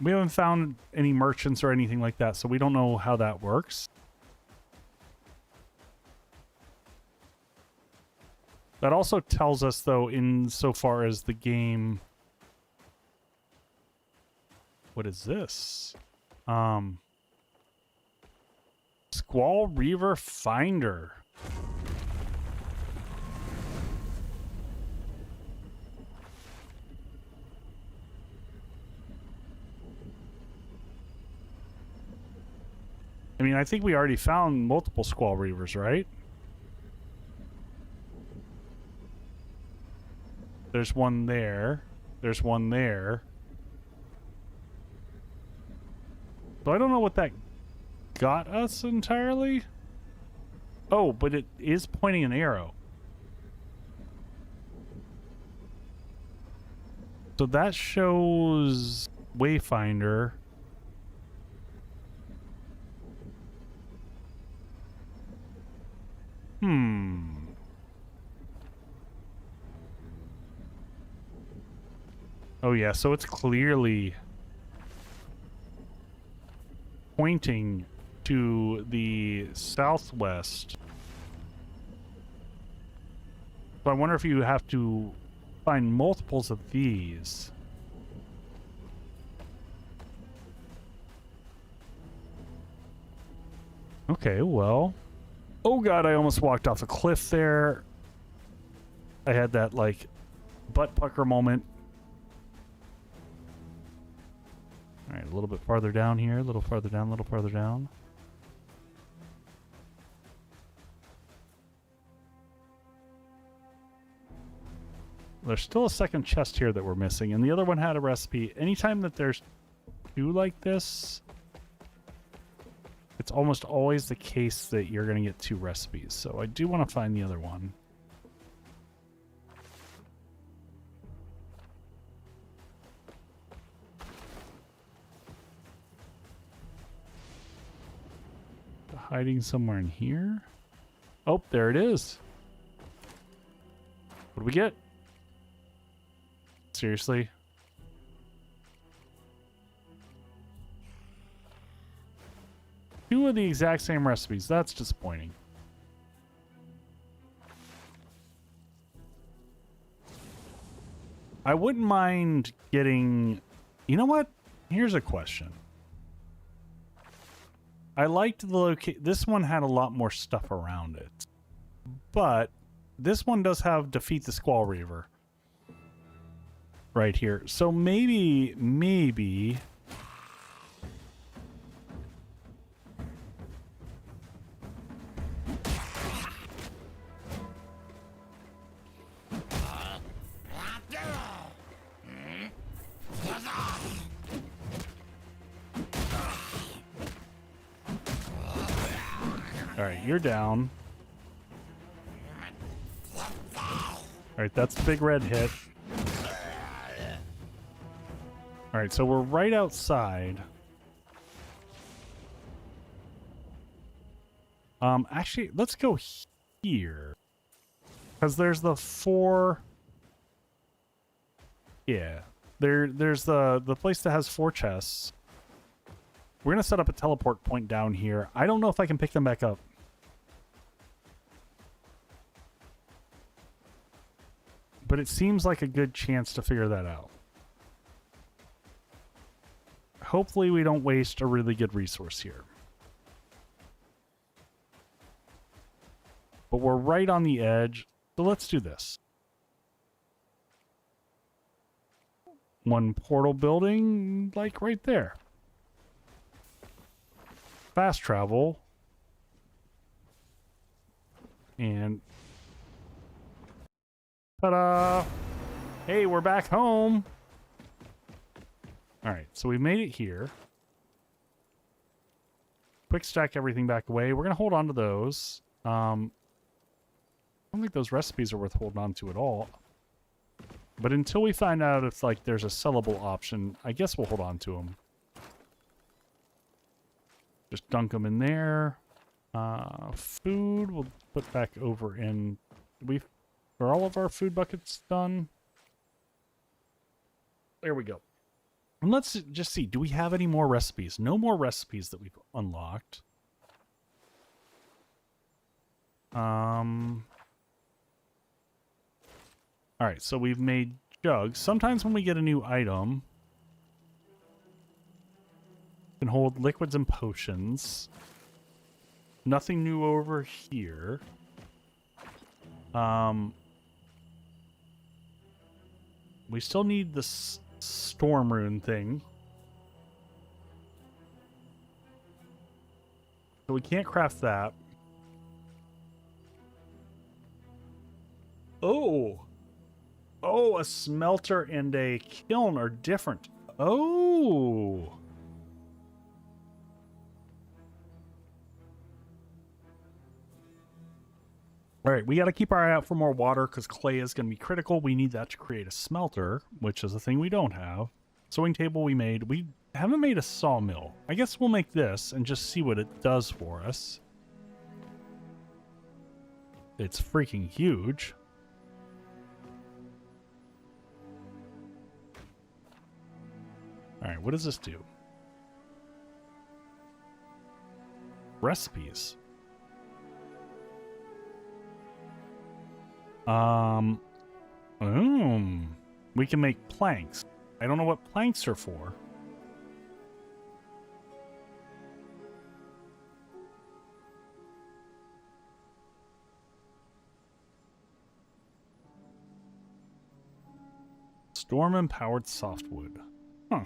We haven't found any merchants or anything like that, so we don't know how that works. That also tells us, though, insofar as the game... What is this? Squall Reaver Finder. I mean, I think we already found multiple Squall Reavers, right? There's one there. There's one there. So I don't know what that got us entirely. Oh, but it is pointing an arrow. So that shows Wayfinder. Oh yeah, so it's clearly pointing to the southwest. So I wonder if you have to find multiples of these. Okay, well. Oh god, I almost walked off a cliff there. I had that, like, butt pucker moment. Alright, a little bit farther down here, a little farther down, a little farther down. There's still a second chest here that we're missing, and the other one had a recipe. Anytime that there's two like this, it's almost always the case that you're going to get two recipes. So I do want to find the other one. Hiding somewhere in here. Oh, there it is. What do we get? Seriously? Two of the exact same recipes. That's disappointing. I wouldn't mind getting... You know what? Here's a question. I liked the location. This one had a lot more stuff around it. But this one does have Defeat the Squall Reaver right here. So maybe... Alright, you're down. Alright, that's the big red hit. Alright, so we're right outside. Actually, let's go here. Because there's the four... Yeah. There's the place that has 4 chests. We're going to set up a teleport point down here. I don't know if I can pick them back up. But it seems like a good chance to figure that out. Hopefully we don't waste a really good resource here. But we're right on the edge, so let's do this. One portal building, like right there. Fast travel. And... ta-da! Hey, we're back home! Alright, so we made it here. Quick stack everything back away. We're going to hold on to those. I don't think those recipes are worth holding on to at all. But until we find out if like there's a sellable option, I guess we'll hold on to them. Just dunk them in there. Food we'll put back over in... Are all of our food buckets done? There we go. And let's just see. Do we have any more recipes? No more recipes that we've unlocked. Alright, so we've made jugs. Sometimes when we get a new item, we can hold liquids and potions. Nothing new over here. We still need this storm rune thing. So we can't craft that. Oh! Oh, a smelter and a kiln are different. Oh! Alright, we got to keep our eye out for more water because clay is going to be critical. We need that to create a smelter, which is a thing we don't have. Sewing table we made. We haven't made a sawmill. I guess we'll make this and just see what it does for us. It's freaking huge. Alright, what does this do? Recipes. We can make planks. I don't know what planks are for. Storm-empowered softwood. Huh.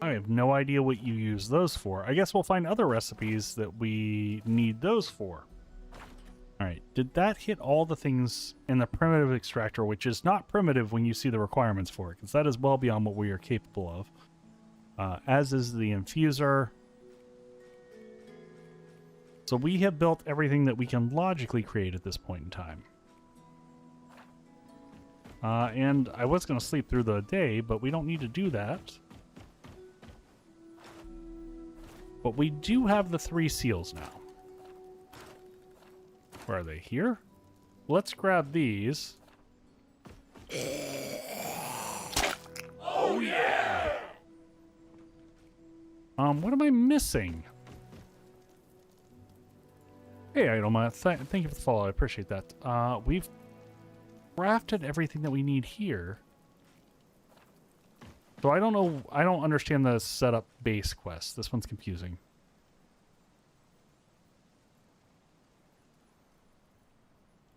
I have no idea what you use those for. I guess we'll find other recipes that we need those for. Did that hit all the things in the primitive extractor, which is not primitive when you see the requirements for it, because that is well beyond what we are capable of, as is the infuser. So we have built everything that we can logically create at this point in time. And I was going to sleep through the day, but we don't need to do that. But we do have the 3 seals now. Where are they? Here? Let's grab these. Oh, yeah! What am I missing? Hey, Idoma, thank you for the follow. I appreciate that. We've crafted everything that we need here. So I don't know. I don't understand the setup base quest. This one's confusing.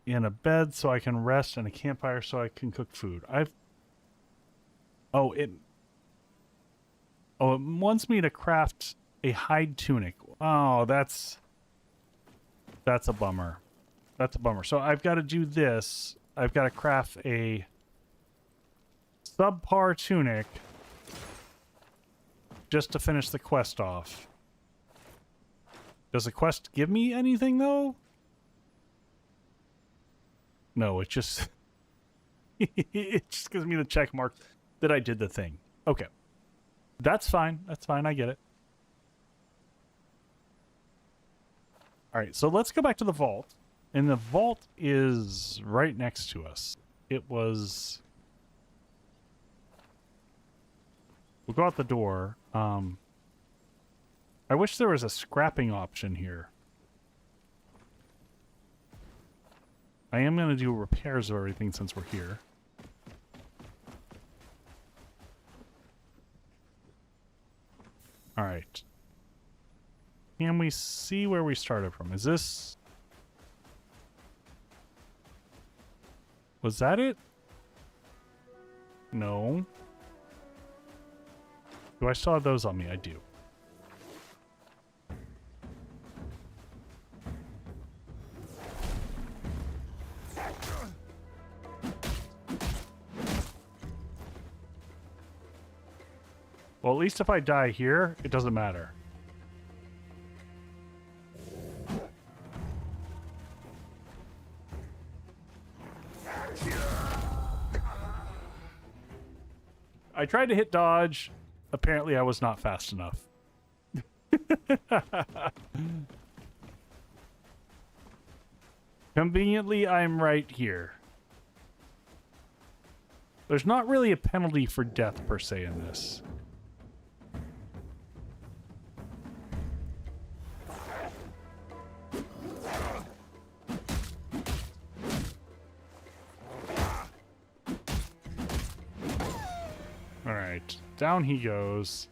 In a bed so I can rest, and a campfire so I can cook food. Oh, it wants me to craft a hide tunic. Oh, that's a bummer. That's a bummer. So I've got to do this. I've got to craft a subpar tunic just to finish the quest off. Does the quest give me anything, though? No, it just... it just gives me the check mark that I did the thing. Okay. That's fine. That's fine. I get it. Alright, so let's go back to the vault. And the vault is right next to us. It was... We'll go out the door. I wish there was a scrapping option here. I am going to do repairs of everything since we're here. Alright. Can we see where we started from? Is this... Was that it? No. Do I still have those on me? I do. Well, at least if I die here, it doesn't matter. I tried to hit dodge. Apparently, I was not fast enough. Conveniently, I'm right here. There's not really a penalty for death, per se, in this. Alright, down he goes.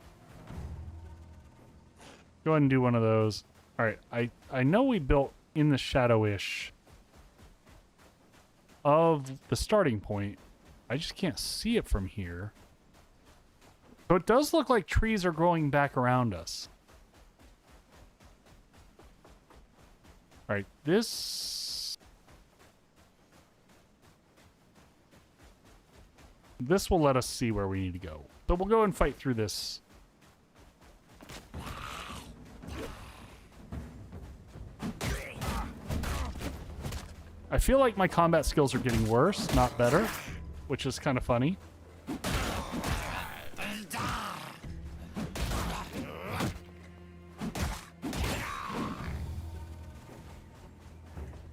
Go ahead and do one of those. Alright, I know we built in the shadow-ish of the starting point. I just can't see it from here. So it does look like trees are growing back around us. Alright, this will let us see where we need to go. So we'll go and fight through this. I feel like my combat skills are getting worse, not better, which is kind of funny.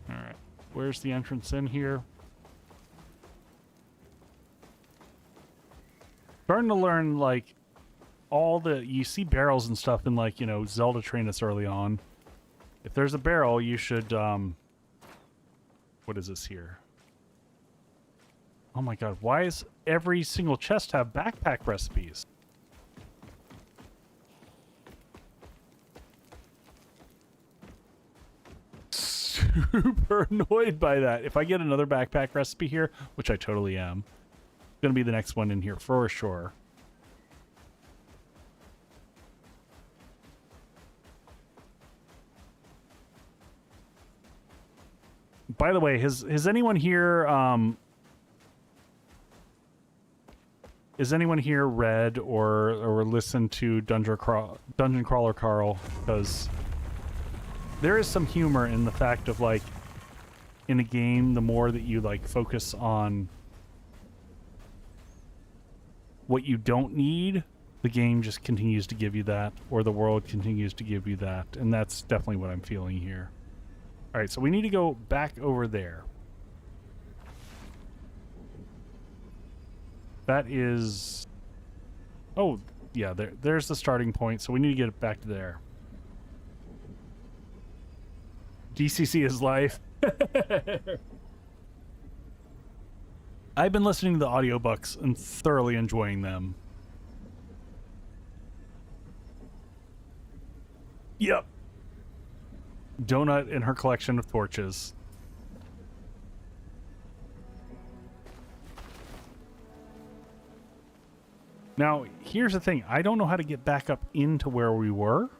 Alright, where's the entrance in here? Starting to learn, like, all the... You see barrels and stuff in, like, you know, Zelda trained us early on. If there's a barrel, you should, what is this here? Oh my god, why is every single chest have backpack recipes? Super annoyed by that. If I get another backpack recipe here, which I totally am, it's gonna be the next one in here for sure. By the way, has anyone here is anyone here read or listened to Dungeon Crawler Carl? Because there is some humor in the fact of, like, in a game, the more that you, like, focus on what you don't need, the game just continues to give you that, or the world continues to give you that, and that's definitely what I'm feeling here. All right, so we need to go back over there. That is... Oh, yeah, there's the starting point, so we need to get it back to there. DCC is life. I've been listening to the audiobooks and thoroughly enjoying them. Yep. Donut in her collection of torches. Now, here's the thing. I don't know how to get back up into where we were.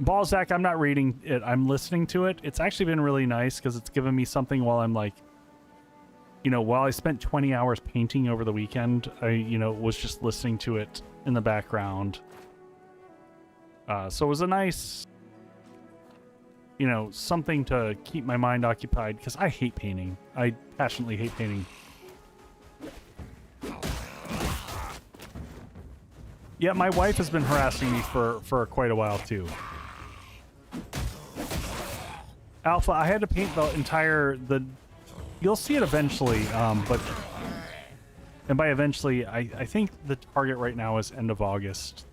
Balzac, I'm not reading it. I'm listening to it. It's actually been really nice because it's given me something while I'm, like, you know, while I spent 20 hours painting over the weekend, I, you know, was just listening to it in the background. So it was a nice, you know, something to keep my mind occupied, because I hate painting. I passionately hate painting. Yeah, my wife has been harassing me for quite a while, too. Alpha, I had to paint the entire... You'll see it eventually, but... And by eventually, I think the target right now is end of August.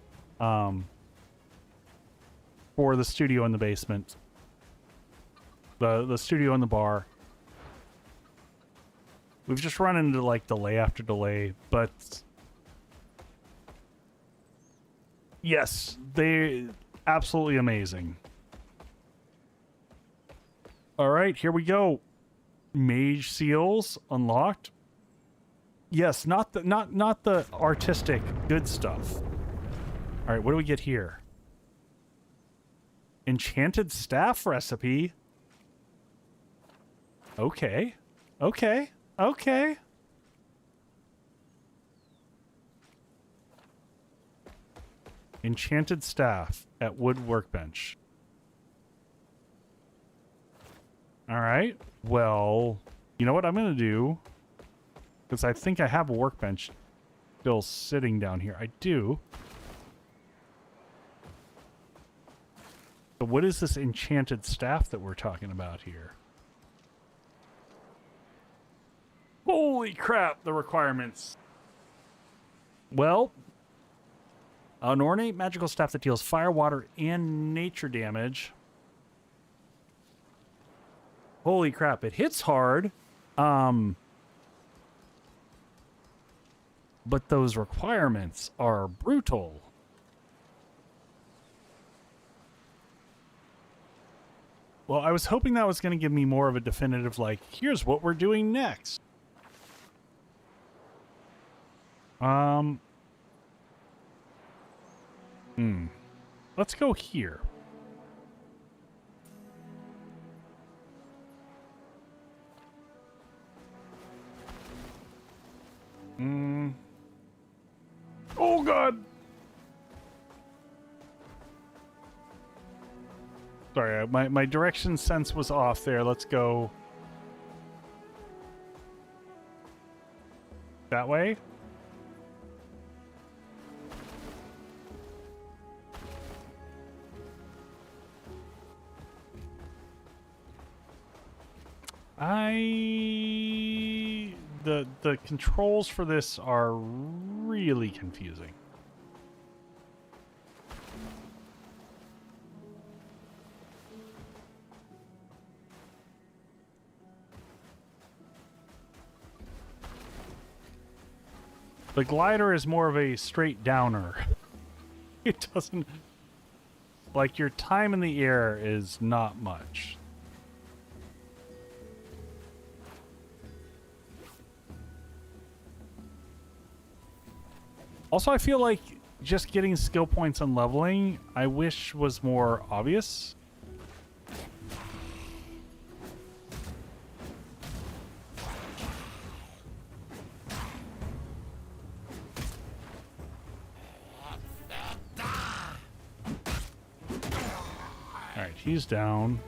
For the studio in the basement. The studio in the bar. We've just run into, like, delay after delay, but... Yes, they absolutely amazing. All right, here we go. Mage seals unlocked. Yes, not the artistic good stuff. All right, what do we get here? Enchanted staff recipe. Okay. Okay. Okay. Enchanted staff at wood workbench. All right. Well, you know what I'm going to do? Because I think I have a workbench still sitting down here. I do. So what is this enchanted staff that we're talking about here? Holy crap, the requirements. Well, an ornate magical staff that deals fire, water, and nature damage. Holy crap, it hits hard. But those requirements are brutal. Well, I was hoping that was going to give me more of a definitive, like, here's what we're doing next. Let's go here. Oh, God. Sorry, my direction sense was off there. Let's go that way. The controls for this are really confusing. The glider is more of a straight downer. It doesn't... Like, your time in the air is not much. Also, I feel like just getting skill points and leveling, I wish was more obvious. he's down.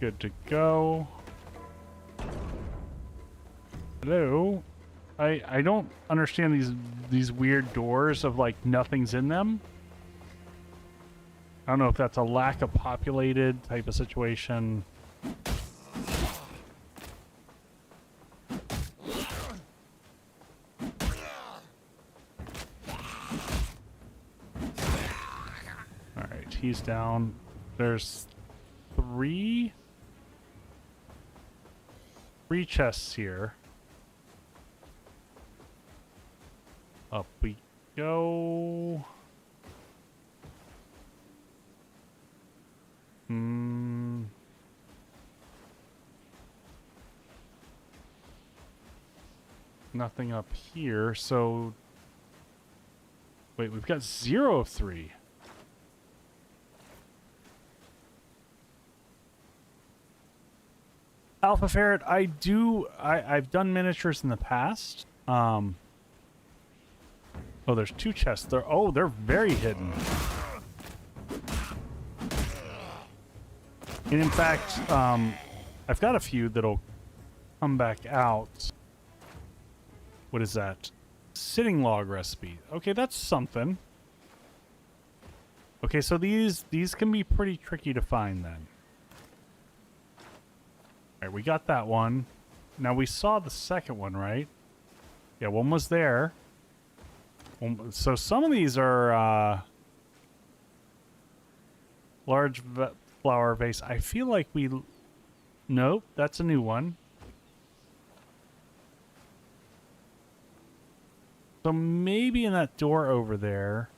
Good to go. Hello. I don't understand these weird doors of like nothing's in them. I don't know if that's a lack of populated type of situation. Alright, he's down. There's three chests here. Up we go. Nothing up here, so... Wait, we've got 0 of 3. Alpha Ferret, I've done miniatures in the past. Oh, there's 2 chests there. Oh, they're very hidden. And in fact, I've got a few that'll come back out. What is that? Sitting log recipe. Okay, that's something. Okay, so these can be pretty tricky to find then. Alright, we got that one. Now we saw the second one, right? Yeah, one was there. So some of these are large flower vase. I feel like we... Nope, that's a new one. So maybe in that door over there.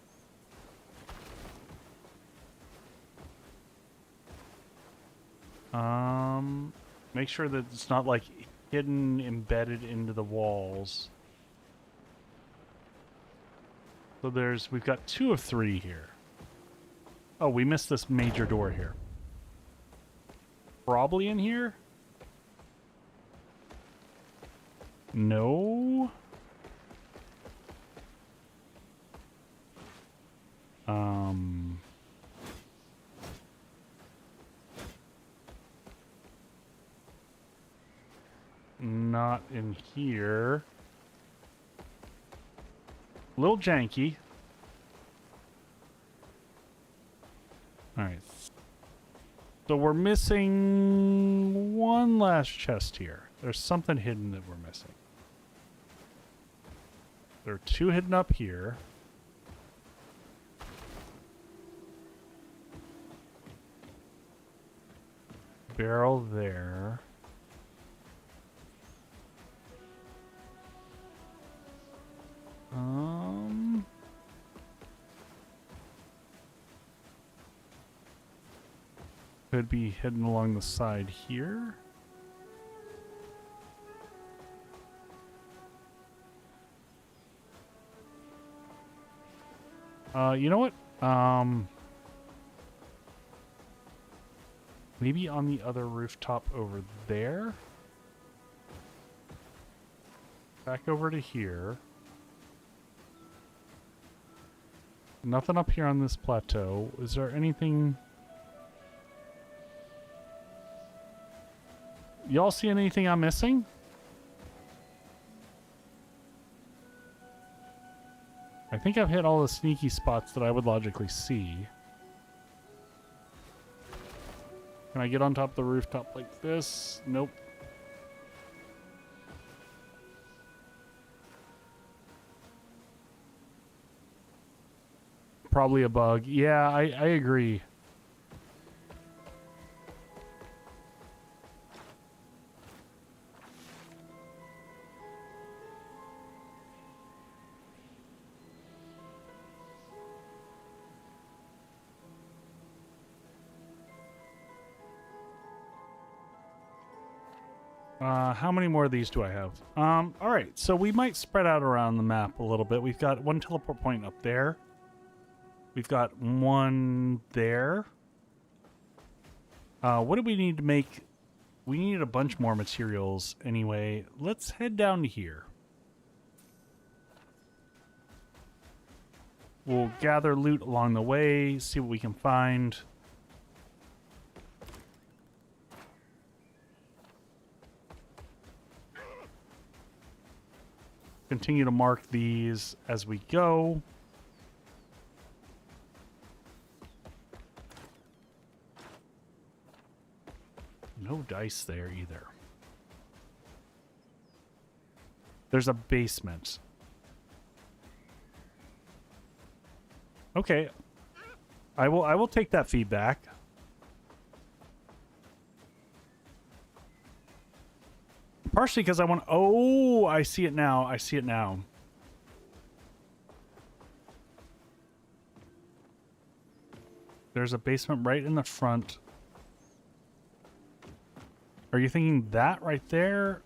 Make sure that it's not like hidden, embedded into the walls. So we've got 2 of 3 here. Oh, we missed this major door here. Probably in here? No. Not in here. A little janky. Alright. So we're missing one last chest here. There's something hidden that we're missing. There are 2 hidden up here. Barrel there. Could be hidden along the side here. You know what? Maybe on the other rooftop over there. Back over to here. Nothing up here on this plateau. Is there anything... Y'all see anything I'm missing? I think I've hit all the sneaky spots that I would logically see. Can I get on top of the rooftop like this? Nope. Probably a bug. Yeah, I agree. How many more of these do I have? All right, so we might spread out around the map a little bit. We've got one teleport point up there. We've got one there. What do we need to make? We need a bunch more materials anyway. Let's head down to here. We'll gather loot along the way, see what we can find. Continue to mark these as we go. No dice there either. There's a basement. Okay. I will take that feedback. Partially because I want... Oh, I see it now. I see it now. There's a basement right in the front. Are you thinking that right there?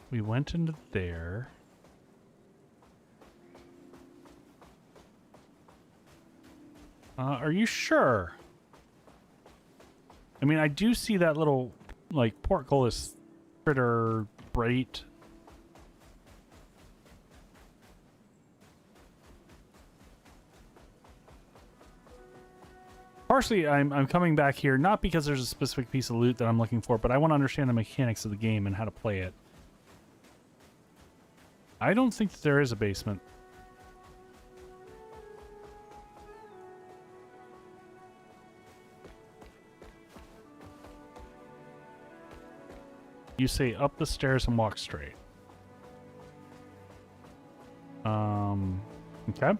We went into there. Are you sure? I mean, I do see that little, like, portcullis critter brate. Partially, I'm coming back here, not because there's a specific piece of loot that I'm looking for, but I want to understand the mechanics of the game and how to play it. I don't think that there is a basement. You say up the stairs and walk straight. Okay.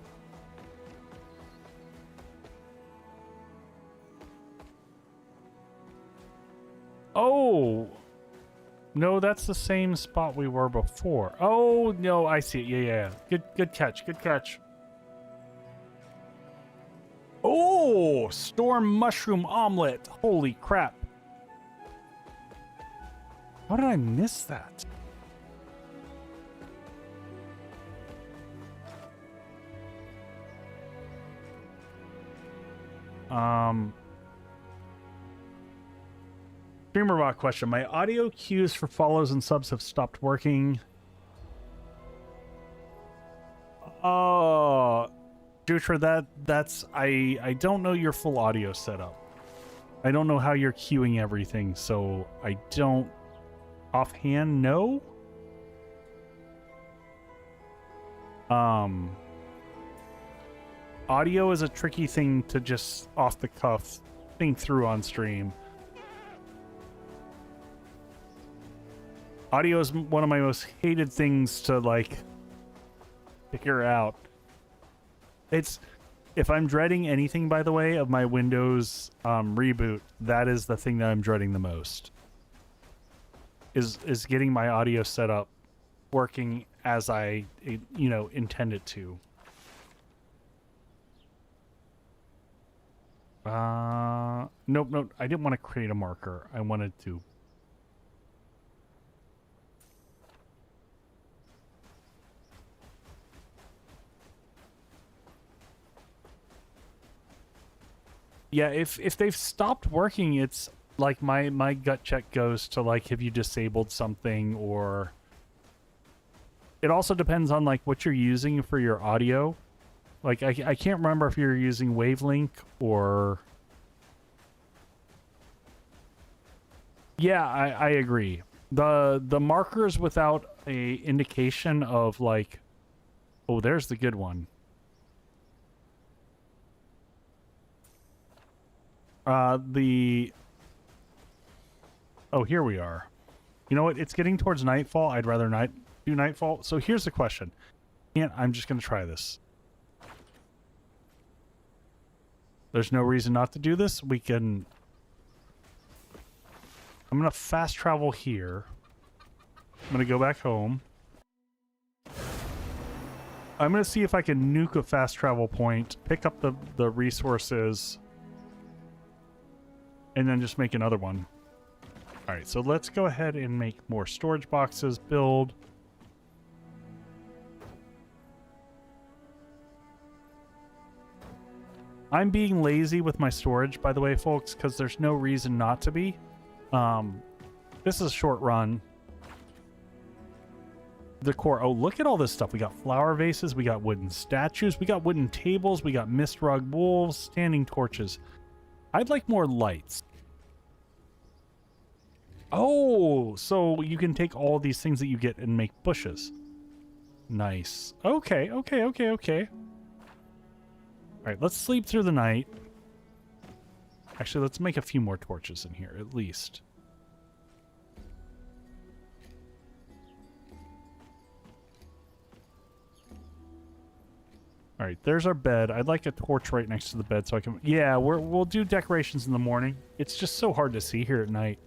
Oh! No, that's the same spot we were before. Oh, no, I see it. Yeah. Good catch. Good catch. Oh! Storm mushroom omelet. Holy crap. How did I miss that? Streamerbot question. My audio cues for follows and subs have stopped working. Oh, Dutra, that's I don't know your full audio setup. I don't know how you're queuing everything, so I don't offhand know. Audio is a tricky thing to just off the cuff think through on stream. Audio is one of my most hated things to, like, figure out. It's, if I'm dreading anything, by the way, of my Windows reboot, that is the thing that I'm dreading the most. Is getting my audio set up working as I, you know, intend it to. Nope, I didn't want to create a marker. I wanted to. Yeah, if they've stopped working, it's like my gut check goes to, like, have you disabled something, or it also depends on, like, what you're using for your audio. Like, I can't remember if you're using Wavelink or... Yeah, I agree. The markers without a indication of, like, oh, there's the good one. Oh, here we are. You know what? It's getting towards nightfall. I'd rather not do nightfall. So here's the question. I'm just going to try this. There's no reason not to do this. We can... I'm going to fast travel here. I'm going to go back home. I'm going to see if I can nuke a fast travel point, pick up the resources, and then just make another one. All right, so let's go ahead and make more storage boxes, build. I'm being lazy with my storage, by the way, folks, because there's no reason not to be. This is a short run. Decor. Oh, look at all this stuff. We got flower vases. We got wooden statues. We got wooden tables. We got mist rug wolves. Standing torches. I'd like more lights. Oh, so you can take all these things that you get and make bushes. Nice. Okay, okay, okay, okay. All right, let's sleep through the night. Actually, let's make a few more torches in here, at least. All right, there's our bed. I'd like a torch right next to the bed so I can... Yeah, we'll do decorations in the morning. It's just so hard to see here at night.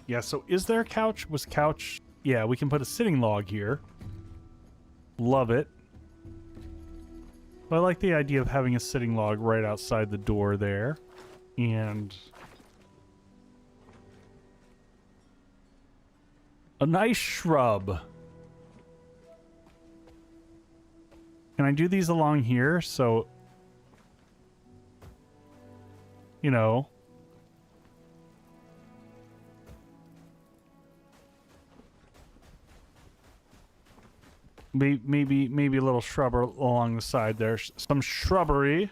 Yeah, so is there a couch? Was couch... Yeah, we can put a sitting log here. Love it. But I like the idea of having a sitting log right outside the door there. And... a nice shrub. Can I do these along here? So, you know. Maybe a little shrub along the side there. Some shrubbery.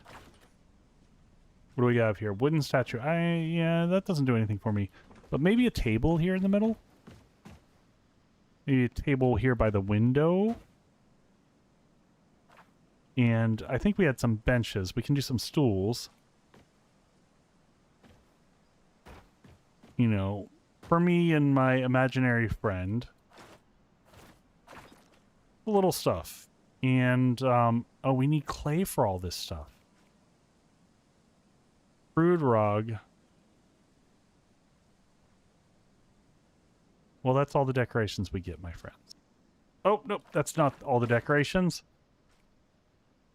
What do we have here? Wooden statue. Yeah, that doesn't do anything for me. But maybe a table here in the middle? Maybe a table here by the window. And I think we had some benches. We can do some stools. You know, for me and my imaginary friend. Little stuff. And, oh, we need clay for all this stuff. Brood rug. Well, that's all the decorations we get, my friends. Oh, nope, that's not all the decorations.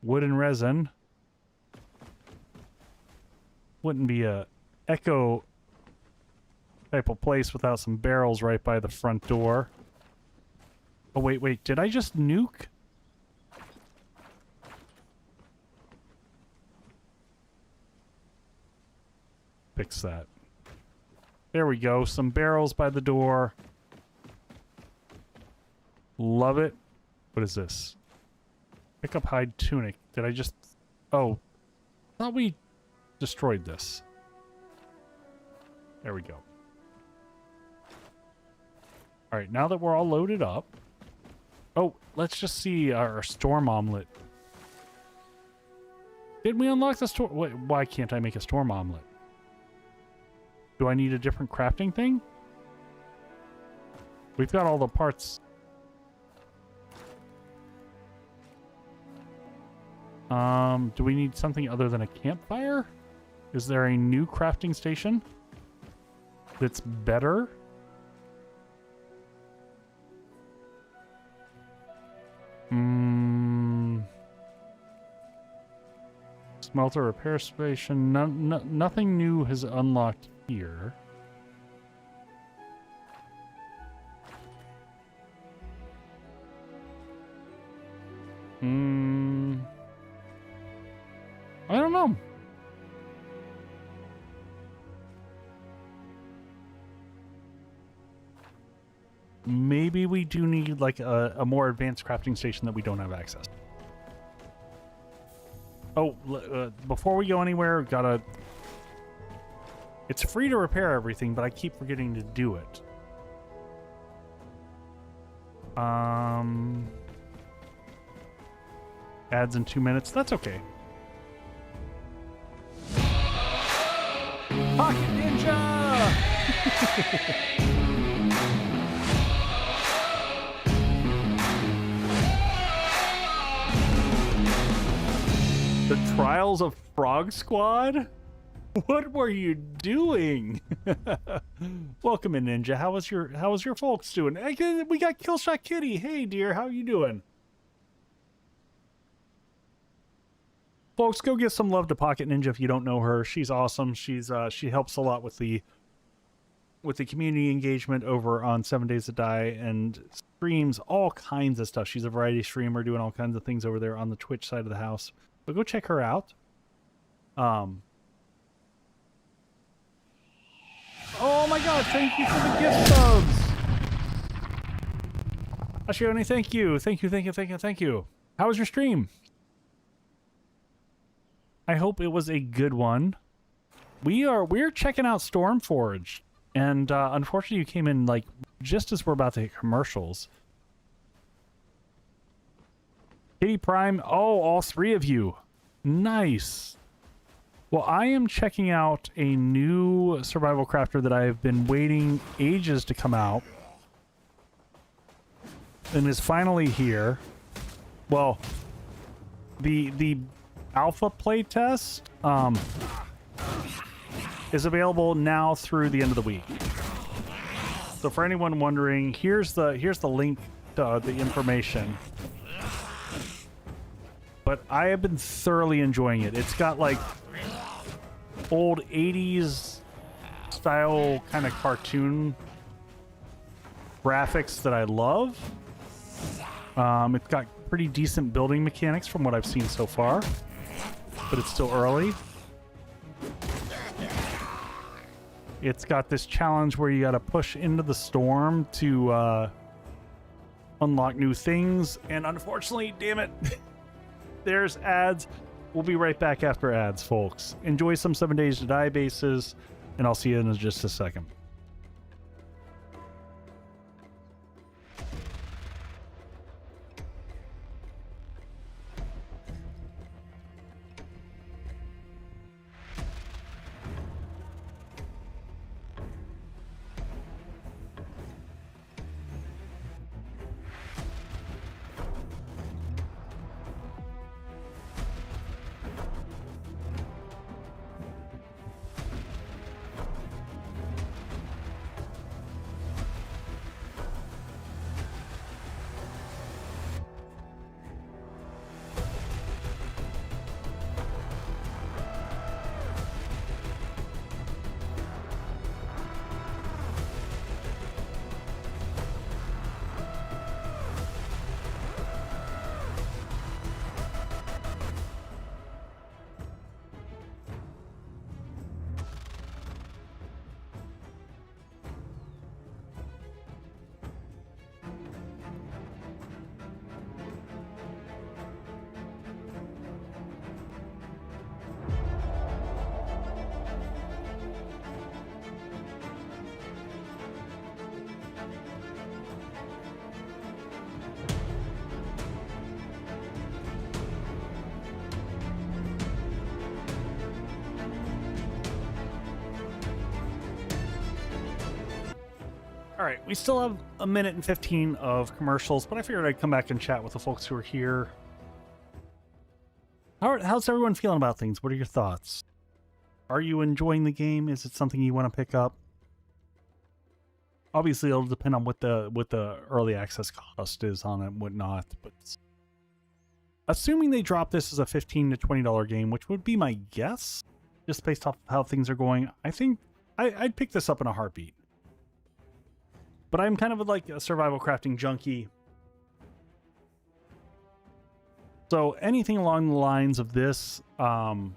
Wood and resin. Wouldn't be a Echo type of place without some barrels right by the front door. Oh, wait, did I just nuke? Fix that. There we go, some barrels by the door. Love it. What is this? Pick up hide tunic. Did I just... Oh. I thought we destroyed this. There we go. Alright, now that we're all loaded up... Oh, let's just see our storm omelet. Did we unlock the storm... Why can't I make a storm omelet? Do I need a different crafting thing? We've got all the parts... do we need something other than a campfire? Is there a new crafting station that's better? Smelter repair station. Nothing new has unlocked here. I don't know. Maybe we do need like a more advanced crafting station that we don't have access to. Oh, before we go anywhere, gotta... It's free to repair everything, but I keep forgetting to do it. Ads in 2 minutes. That's okay. Pocket Ninja! The Trials of Frog Squad? What were you doing? Welcome in, Ninja. How was your folks doing? Hey, we got Killshot Kitty. Hey, dear, how you doing? Folks, go give some love to Pocket Ninja if you don't know her. She's awesome. She helps a lot with the with the community engagement over on 7 Days to Die, and streams all kinds of stuff. She's a variety streamer doing all kinds of things over there on the Twitch side of the house. But go check her out. Oh my god, thank you for the gift subs! Ashioni, thank you. Thank you, thank you, thank you, thank you. How was your stream? I hope it was a good one. We're checking out Stormforge. And unfortunately, you came in like just as we're about to hit commercials. Kitty Prime, oh, all three of you. Nice. Well, I am checking out a new survival crafter that I have been waiting ages to come out. And is finally here. Well, the alpha playtest is available now through the end of the week. So for anyone wondering, here's the link to the information. But I have been thoroughly enjoying it. It's got like old 80s style kind of cartoon graphics that I love. It's got pretty decent building mechanics from what I've seen so far, but it's still early. It's got this challenge where you got to push into the storm to unlock new things, and unfortunately, damn it, there's ads. We'll be right back after ads, folks. Enjoy some 7 Days to Die bases, and I'll see you in just a second. All right, we still have a minute and 15 of commercials, but I figured I'd come back and chat with the folks who are here. How's everyone feeling about things? What are your thoughts? Are you enjoying the game? Is it something you want to pick up? Obviously, it'll depend on what the early access cost is on it and whatnot, but assuming they drop this as a $15 to $20 game, which would be my guess, just based off how things are going, I think I'd pick this up in a heartbeat. But I'm kind of like a survival crafting junkie. So anything along the lines of this, so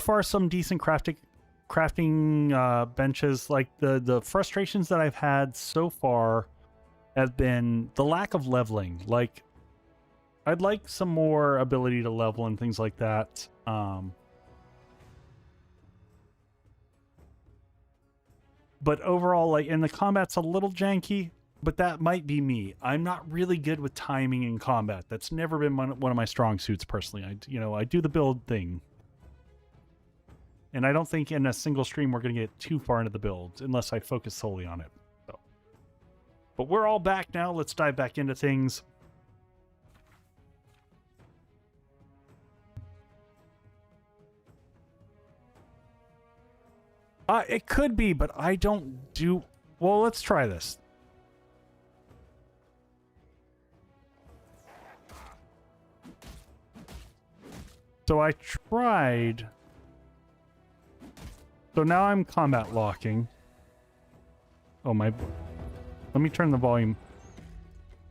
far some decent crafting benches. Like the frustrations that I've had so far have been the lack of leveling. Like I'd like some more ability to level and things like that. But overall, like, and the combat's a little janky, but that might be me. I'm not really good with timing in combat. That's never been one of my strong suits personally. I do the build thing. And I don't think in a single stream we're going to get too far into the build unless I focus solely on it. So. But we're all back now. Let's dive back into things. It could be, but I don't do... Well, let's try this. So I tried So now I'm combat locking. Oh my... Let me turn the volume.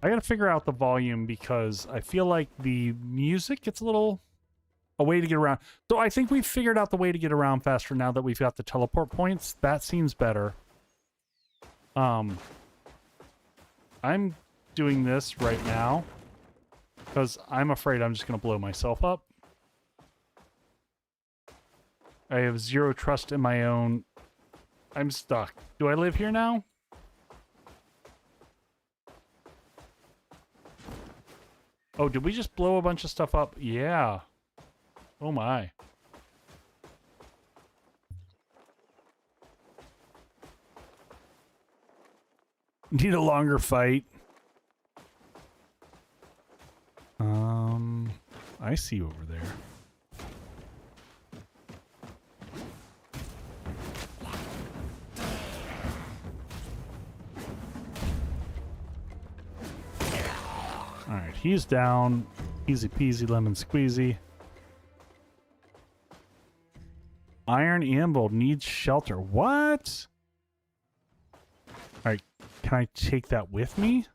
I gotta figure out the volume because I feel like the music gets a little... A way to get around. So I think we've figured out the way to get around faster now that we've got the teleport points. That seems better. I'm doing this right now because I'm afraid I'm just gonna blow myself up. I have zero trust in my own... I'm stuck. Do I live here now? Oh, did we just blow a bunch of stuff up? Yeah. Oh my. Need a longer fight. I see you over there. Alright, he's down. Easy peasy lemon squeezy. Iron anvil needs shelter. What? Alright, can I take that with me?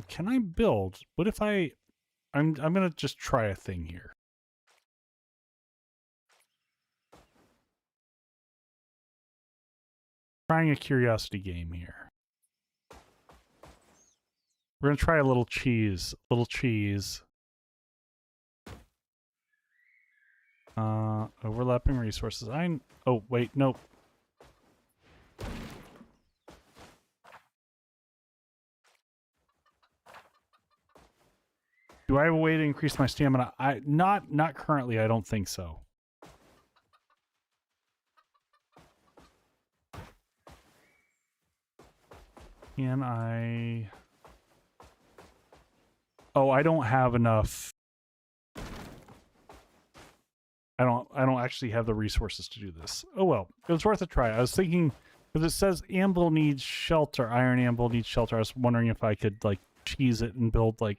Can I build? What if I'm gonna just try a thing here. Trying a curiosity game here. We're gonna try a little cheese. Little cheese. Overlapping resources. Oh, wait, nope. Do I have a way to increase my stamina? Not currently, I don't think so. Can I... Oh, I don't have enough. I don't actually have the resources to do this. Oh well, it was worth a try. I was thinking, because it says anvil needs shelter, iron anvil needs shelter. I was wondering if I could like cheese it and build like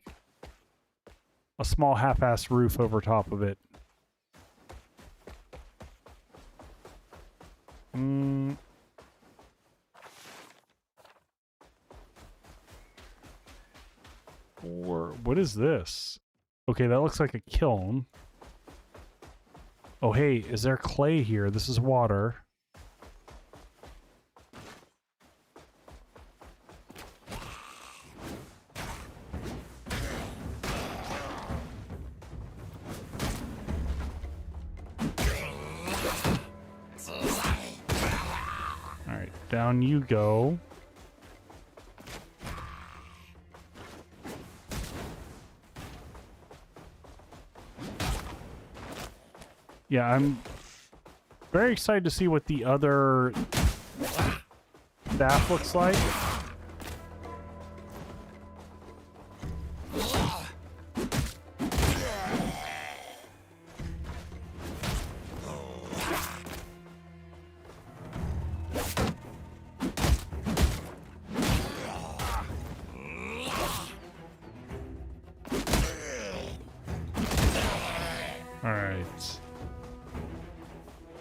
a small half-assed roof over top of it. Or what is this? Okay, that looks like a kiln. Oh, hey, is there clay here? This is water. Alright, down you go. Yeah, I'm very excited to see what the other staff looks like.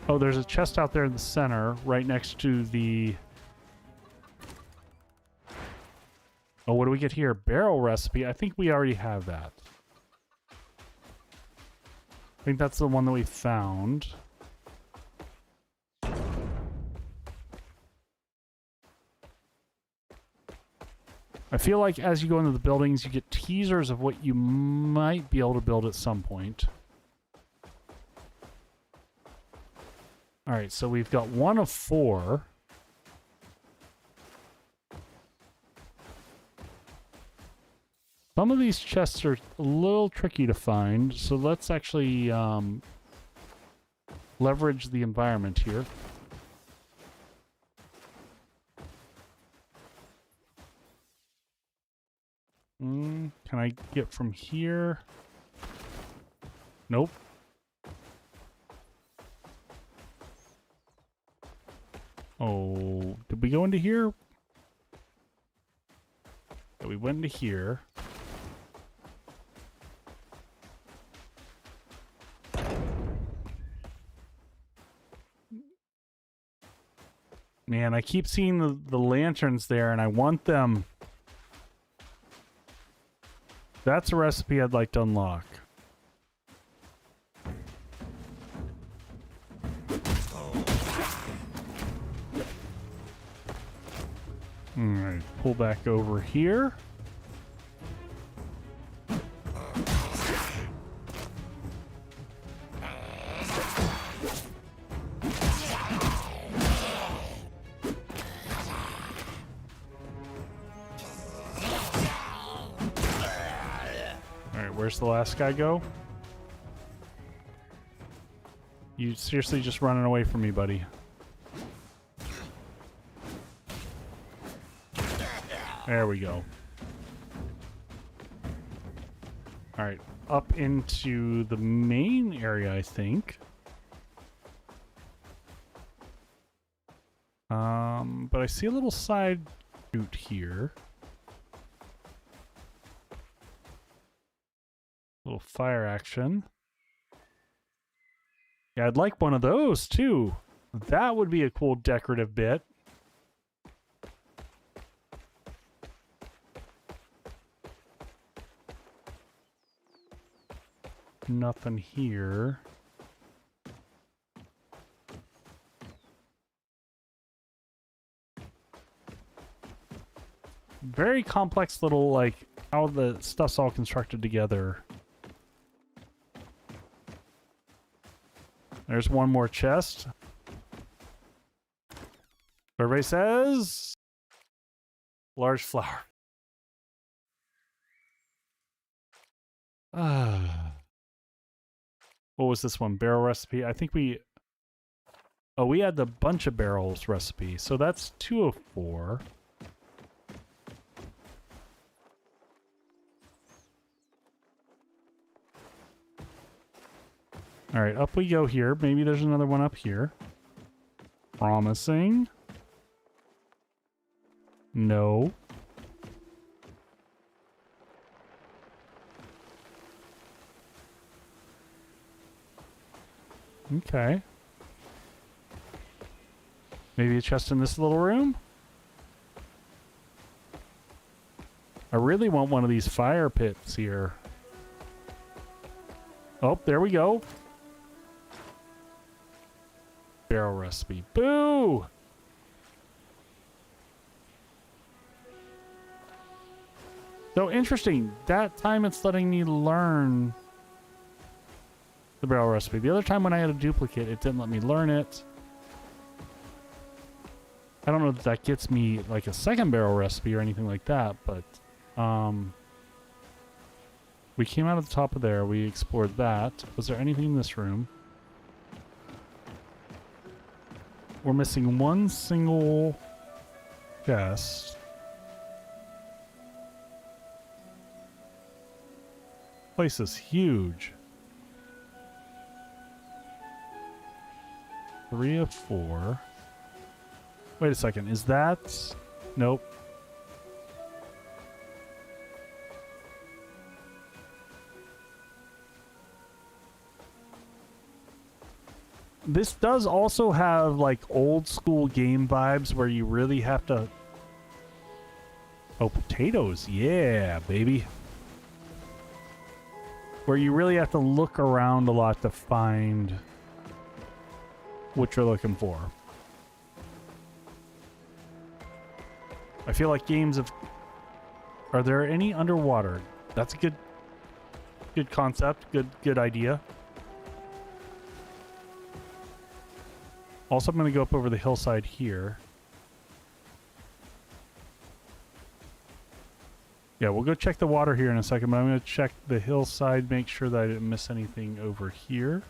Oh, there's a chest out there in the center, right next to the... Oh, what do we get here? Barrel recipe. I think we already have that. I think that's the one that we found. I feel like as you go into the buildings, you get teasers of what you might be able to build at some point. Alright, so we've got 1 of 4. Some of these chests are a little tricky to find, so let's actually leverage the environment here. Can I get from here? Nope. Oh, did we go into here? Yeah, we went into here. Man, I keep seeing the lanterns there, and I want them. That's a recipe I'd like to unlock. Alright, pull back over here. Where's the last guy go? You seriously just running away from me, buddy. There we go. Alright, up into the main area, I think. But I see a little side route here. Little fire action. Yeah, I'd like one of those too. That would be a cool decorative bit. Nothing here. Very complex little, like, how the stuff's all constructed together. There's one more chest. Survey says large flower. What was this one? Barrel recipe? I think we... Oh, we had the bunch of barrels recipe. So that's 2 of 4. Alright, up we go here. Maybe there's another one up here. Promising. No. Okay. Maybe a chest in this little room? I really want one of these fire pits here. Oh, there we go. Barrel recipe. Boo! So interesting. That time it's letting me learn the barrel recipe. The other time when I had a duplicate, it didn't let me learn it. I don't know if that gets me like a second barrel recipe or anything like that, but we came out of the top of there. We explored that. Was there anything in this room? We're missing one single chest. Place is huge. 3 of 4. Wait a second. Is that... Nope. This does also have like old school game vibes where you really have to... Oh, potatoes. Yeah, baby. Where you really have to look around a lot to find what you're looking for. I feel like games of... Are there any underwater? That's a good concept. Good idea. Also, I'm going to go up over the hillside here. Yeah, we'll go check the water here in a second, but I'm going to check the hillside, make sure that I didn't miss anything over here.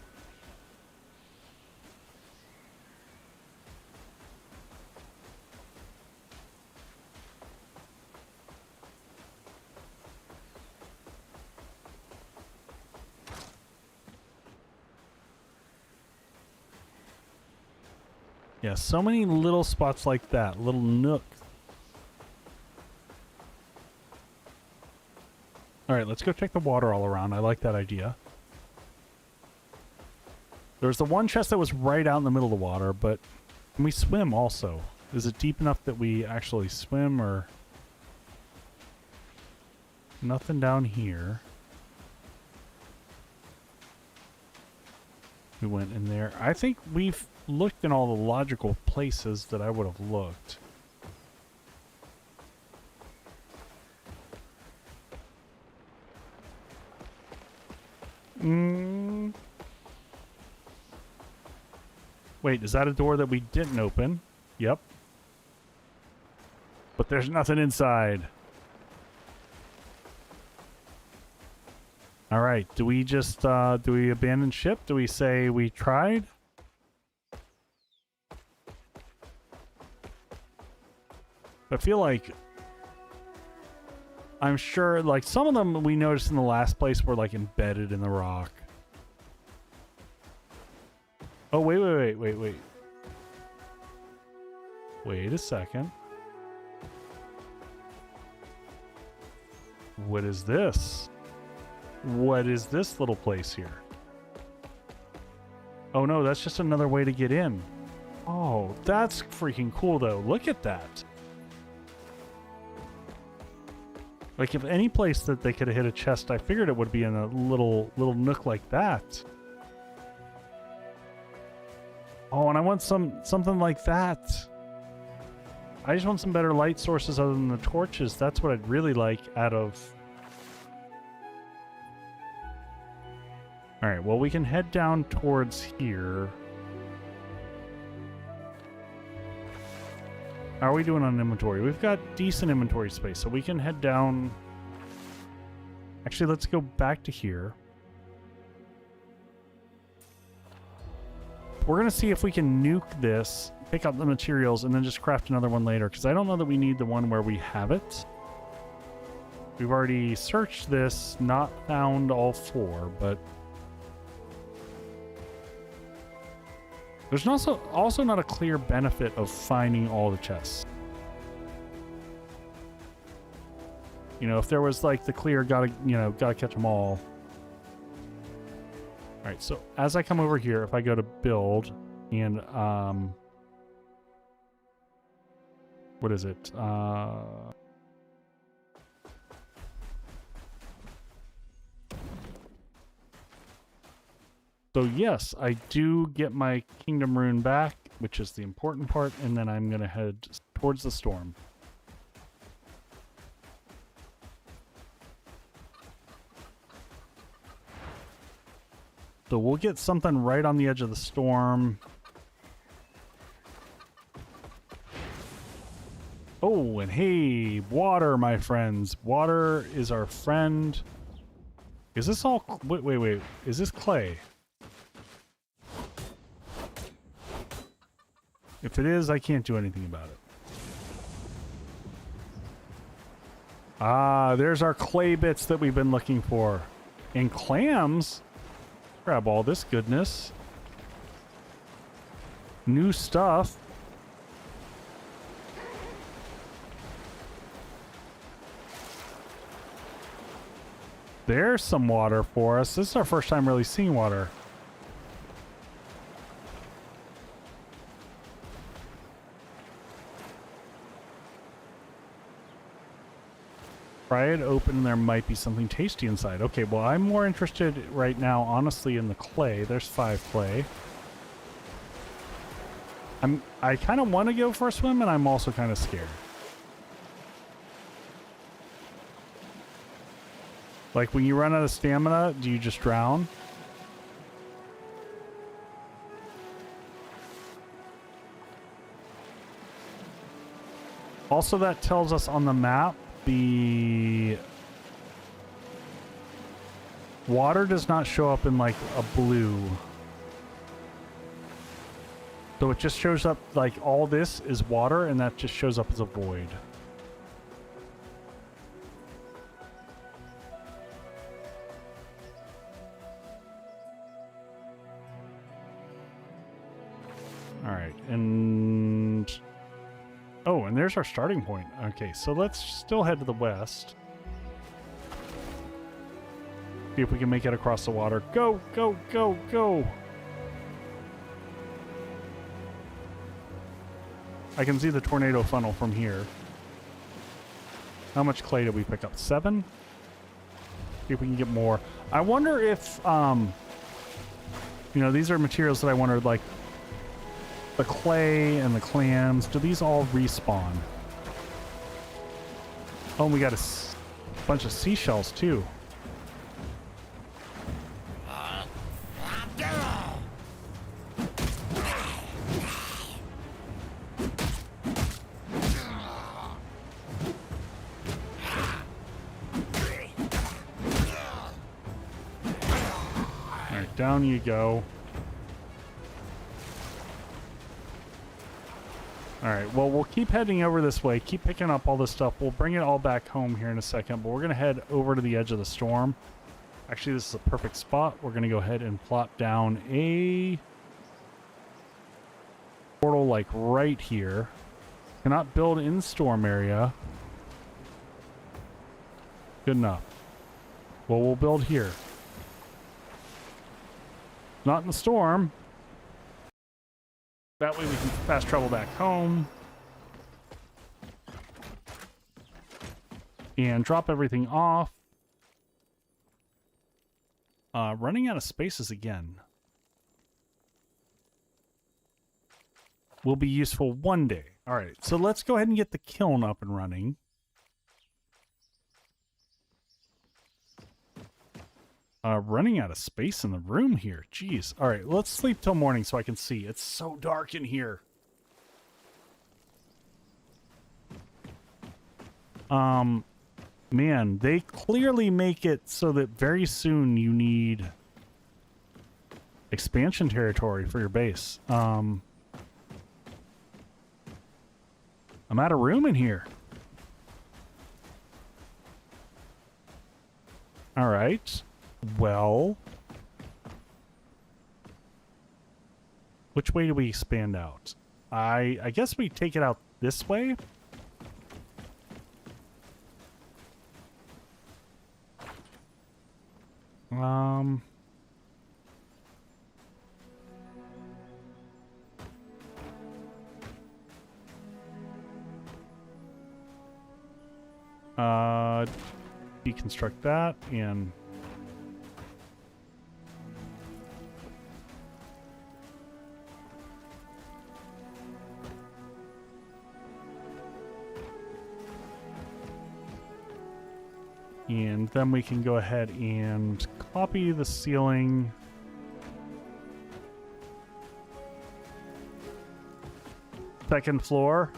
Yeah, so many little spots like that, little nooks. Alright, let's go check the water all around. I like that idea. There was the one chest that was right out in the middle of the water, but can we swim also? Is it deep enough that we actually swim, or... Nothing down here. We went in there. I think we've looked in all the logical places that I would have looked. Wait, is that a door that we didn't open? Yep. But there's nothing inside. All right, do we just, do we abandon ship? Do we say we tried? I feel like, I'm sure, like, some of them we noticed in the last place were, like, embedded in the rock. Oh, wait. Wait a second. What is this? What is this little place here? Oh no, that's just another way to get in. Oh, that's freaking cool though. Look at that. Like, if any place that they could have hit a chest, I figured it would be in a little nook like that. Oh, and I want something like that. I just want some better light sources other than the torches. That's what I'd really like out of... Alright, well, we can head down towards here. How are we doing on inventory? We've got decent inventory space, so we can head down... Actually, let's go back to here. We're going to see if we can nuke this, pick up the materials, and then just craft another one later, because I don't know that we need the one where we have it. We've already searched this, not found all four, but... There's also not a clear benefit of finding all the chests. You know, if there was like the clear gotta catch them all. Alright, so as I come over here, if I go to build and what is it? So yes, I do get my Kingdom Rune back, which is the important part, and then I'm going to head towards the storm. So we'll get something right on the edge of the storm. Oh, and hey, water, my friends. Water is our friend. Is this all... Wait. Is this clay? If it is, I can't do anything about it. Ah, there's our clay bits that we've been looking for. And clams? Grab all this goodness. New stuff. There's some water for us. This is our first time really seeing water. Pry it open, there might be something tasty inside. Okay, well, I'm more interested right now, honestly, in the clay. There's 5 clay. I kind of want to go for a swim, and I'm also kind of scared. Like, when you run out of stamina, do you just drown? Also, that tells us on the map the water does not show up in like a blue. So it just shows up like all this is water, and that just shows up as a void. All right, and oh, and there's our starting point. Okay, so let's still head to the west. See if we can make it across the water. Go, go, go, go! I can see the tornado funnel from here. How much clay did we pick up? 7? See if we can get more. I wonder if, you know, these are materials that I wondered, like, the clay and the clams, do these all respawn? Oh, and we got a bunch of seashells, too. Alright, down you go. Alright, well, we'll keep heading over this way, keep picking up all this stuff. We'll bring it all back home here in a second, but we're going to head over to the edge of the storm. Actually, this is a perfect spot. We're going to go ahead and plop down a portal, like, right here. Cannot build in storm area. Good enough. Well, we'll build here. Not in the storm. That way we can fast travel back home. And drop everything off. Running out of spaces again. Will be useful one day. Alright, so let's go ahead and get the kiln up and running. Running out of space in the room here. Jeez. All right, let's sleep till morning so I can see. It's so dark in here. Man, they clearly make it so that very soon you need expansion territory for your base. I'm out of room in here. All right. Well, which way do we expand out? I guess we take it out this way. Deconstruct that and then we can go ahead and copy the ceiling. Second floor.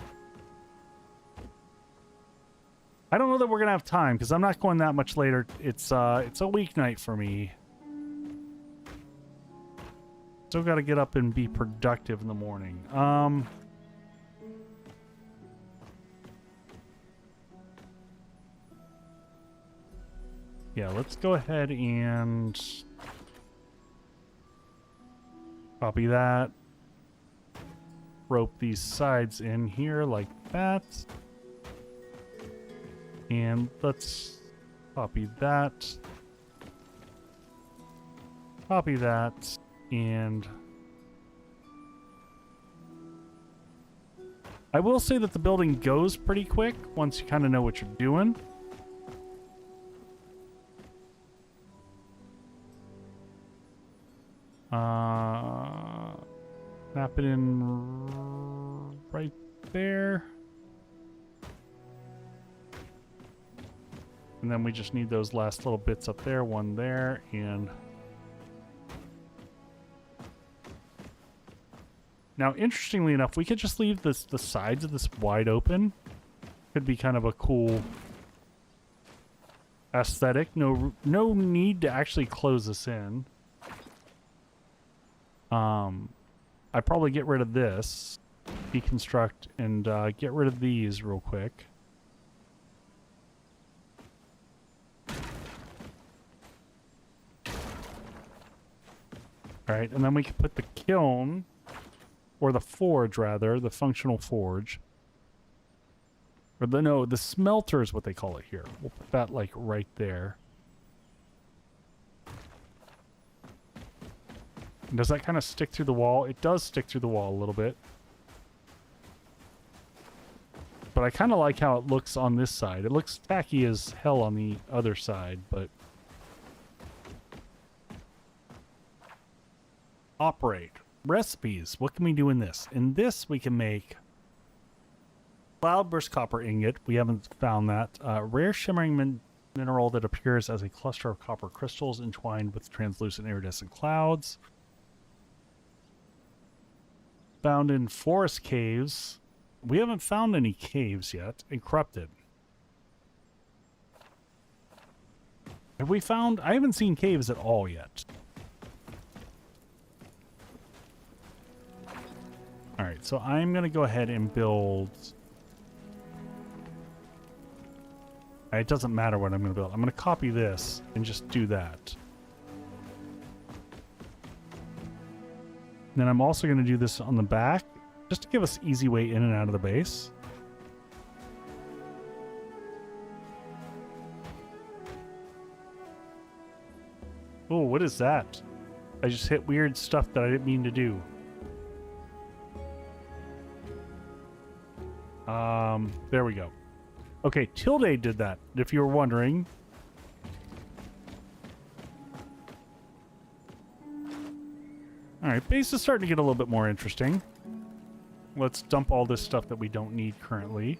I don't know that we're gonna have time because I'm not going that much later. It's a weeknight for me. Still got to get up and be productive in the morning. Yeah, let's go ahead and copy that. Rope these sides in here like that. And let's copy that. Copy that. And I will say that the building goes pretty quick once you kind of know what you're doing. Snap it in right there. And then we just need those last little bits up there, one there, and now interestingly enough, we could just leave the sides of this wide open. Could be kind of a cool aesthetic. No need to actually close this in. I'd probably get rid of this, deconstruct, and get rid of these real quick. Alright, and then we can put the kiln, or the forge rather, the functional forge. Or the smelter is what they call it here. We'll put that like right there. And does that kind of stick through the wall? It does stick through the wall a little bit. but I kind of like how it looks on this side. It looks tacky as hell on the other side, but... Operate. Recipes. What can we do in this? In this, we can make cloudburst copper ingot. We haven't found that. Rare shimmering mineral that appears as a cluster of copper crystals entwined with translucent iridescent clouds. Found in forest caves. We haven't found any caves yet. Encrypted. Have we found... I haven't seen caves at all yet. Alright, so I'm going to go ahead and build... It doesn't matter what I'm going to build. I'm going to copy this and just do that. Then I'm also going to do this on the back, just to give us easy way in and out of the base. Oh, what is that? I just hit weird stuff that I didn't mean to do. There we go. Okay, Tilde did that, if you were wondering. Alright, base is starting to get a little bit more interesting. Let's dump all this stuff that we don't need currently.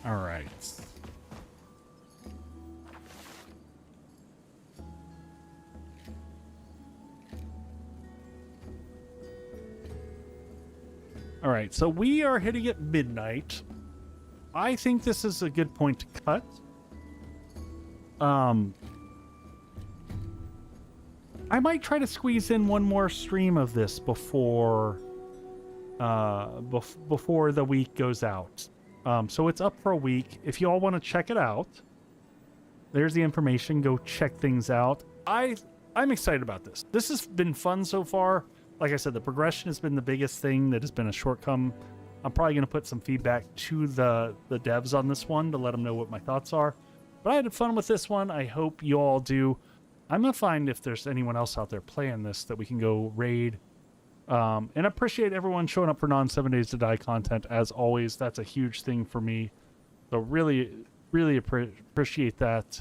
Alright. Alright, so we are hitting at midnight. I think this is a good point to cut. I might try to squeeze in one more stream of this before before the week goes out. So it's up for a week. If you all want to check it out, there's the information. Go check things out. I'm excited about this. This has been fun so far. Like I said, the progression has been the biggest thing that has been a shortcoming. I'm probably going to put some feedback to the devs on this one to let them know what my thoughts are. But I had fun with this one. I hope you all do. I'm going to find if there's anyone else out there playing this that we can go raid. And I appreciate everyone showing up for non-7 Days to Die content. As always, that's a huge thing for me. So really, really appreciate that.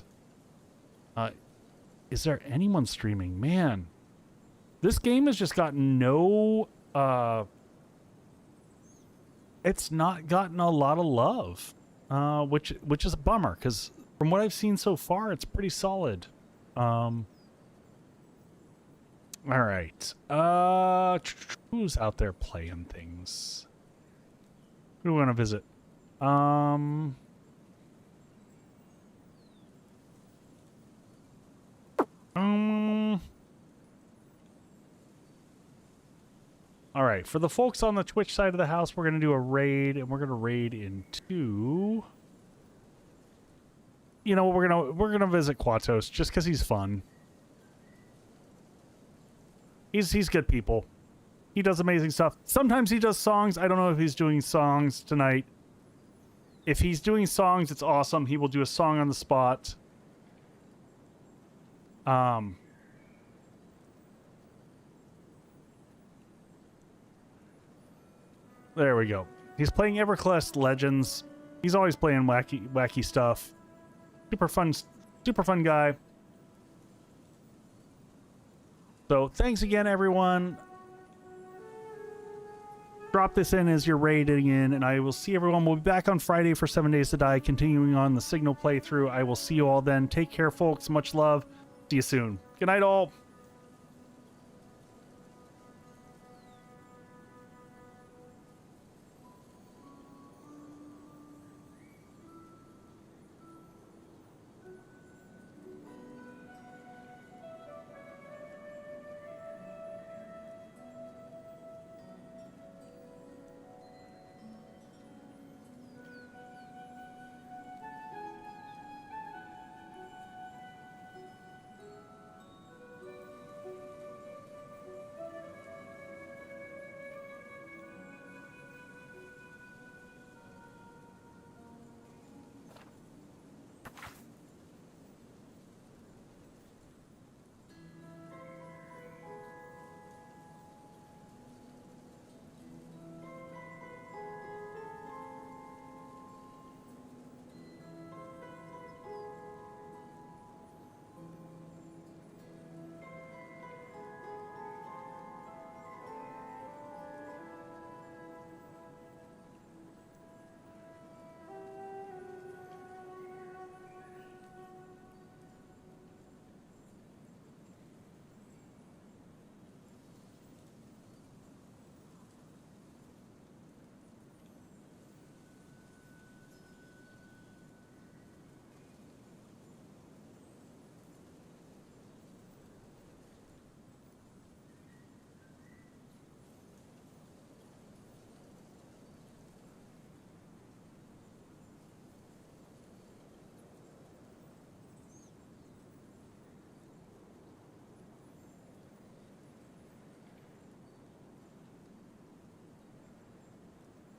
Is there anyone streaming? Man, this game has just gotten no... it's not gotten a lot of love, which is a bummer, because from what I've seen so far, it's pretty solid. All right. Who's out there playing things? Who do we want to visit? All right, for the folks on the Twitch side of the house, we're going to do a raid, and we're going to raid into... You know, we're gonna visit Quatos just because he's fun. He's good people. He does amazing stuff. Sometimes he does songs. I don't know if he's doing songs tonight. If he's doing songs, it's awesome. He will do a song on the spot. There we go. He's playing EverQuest Legends. He's always playing wacky stuff. Super fun guy. So thanks again, everyone. Drop this in as you're raiding in, and I will see everyone. We'll be back on Friday for 7 Days to Die, continuing on the Signal playthrough. I will see you all then. Take care, folks. Much love. See you soon. Good night, all.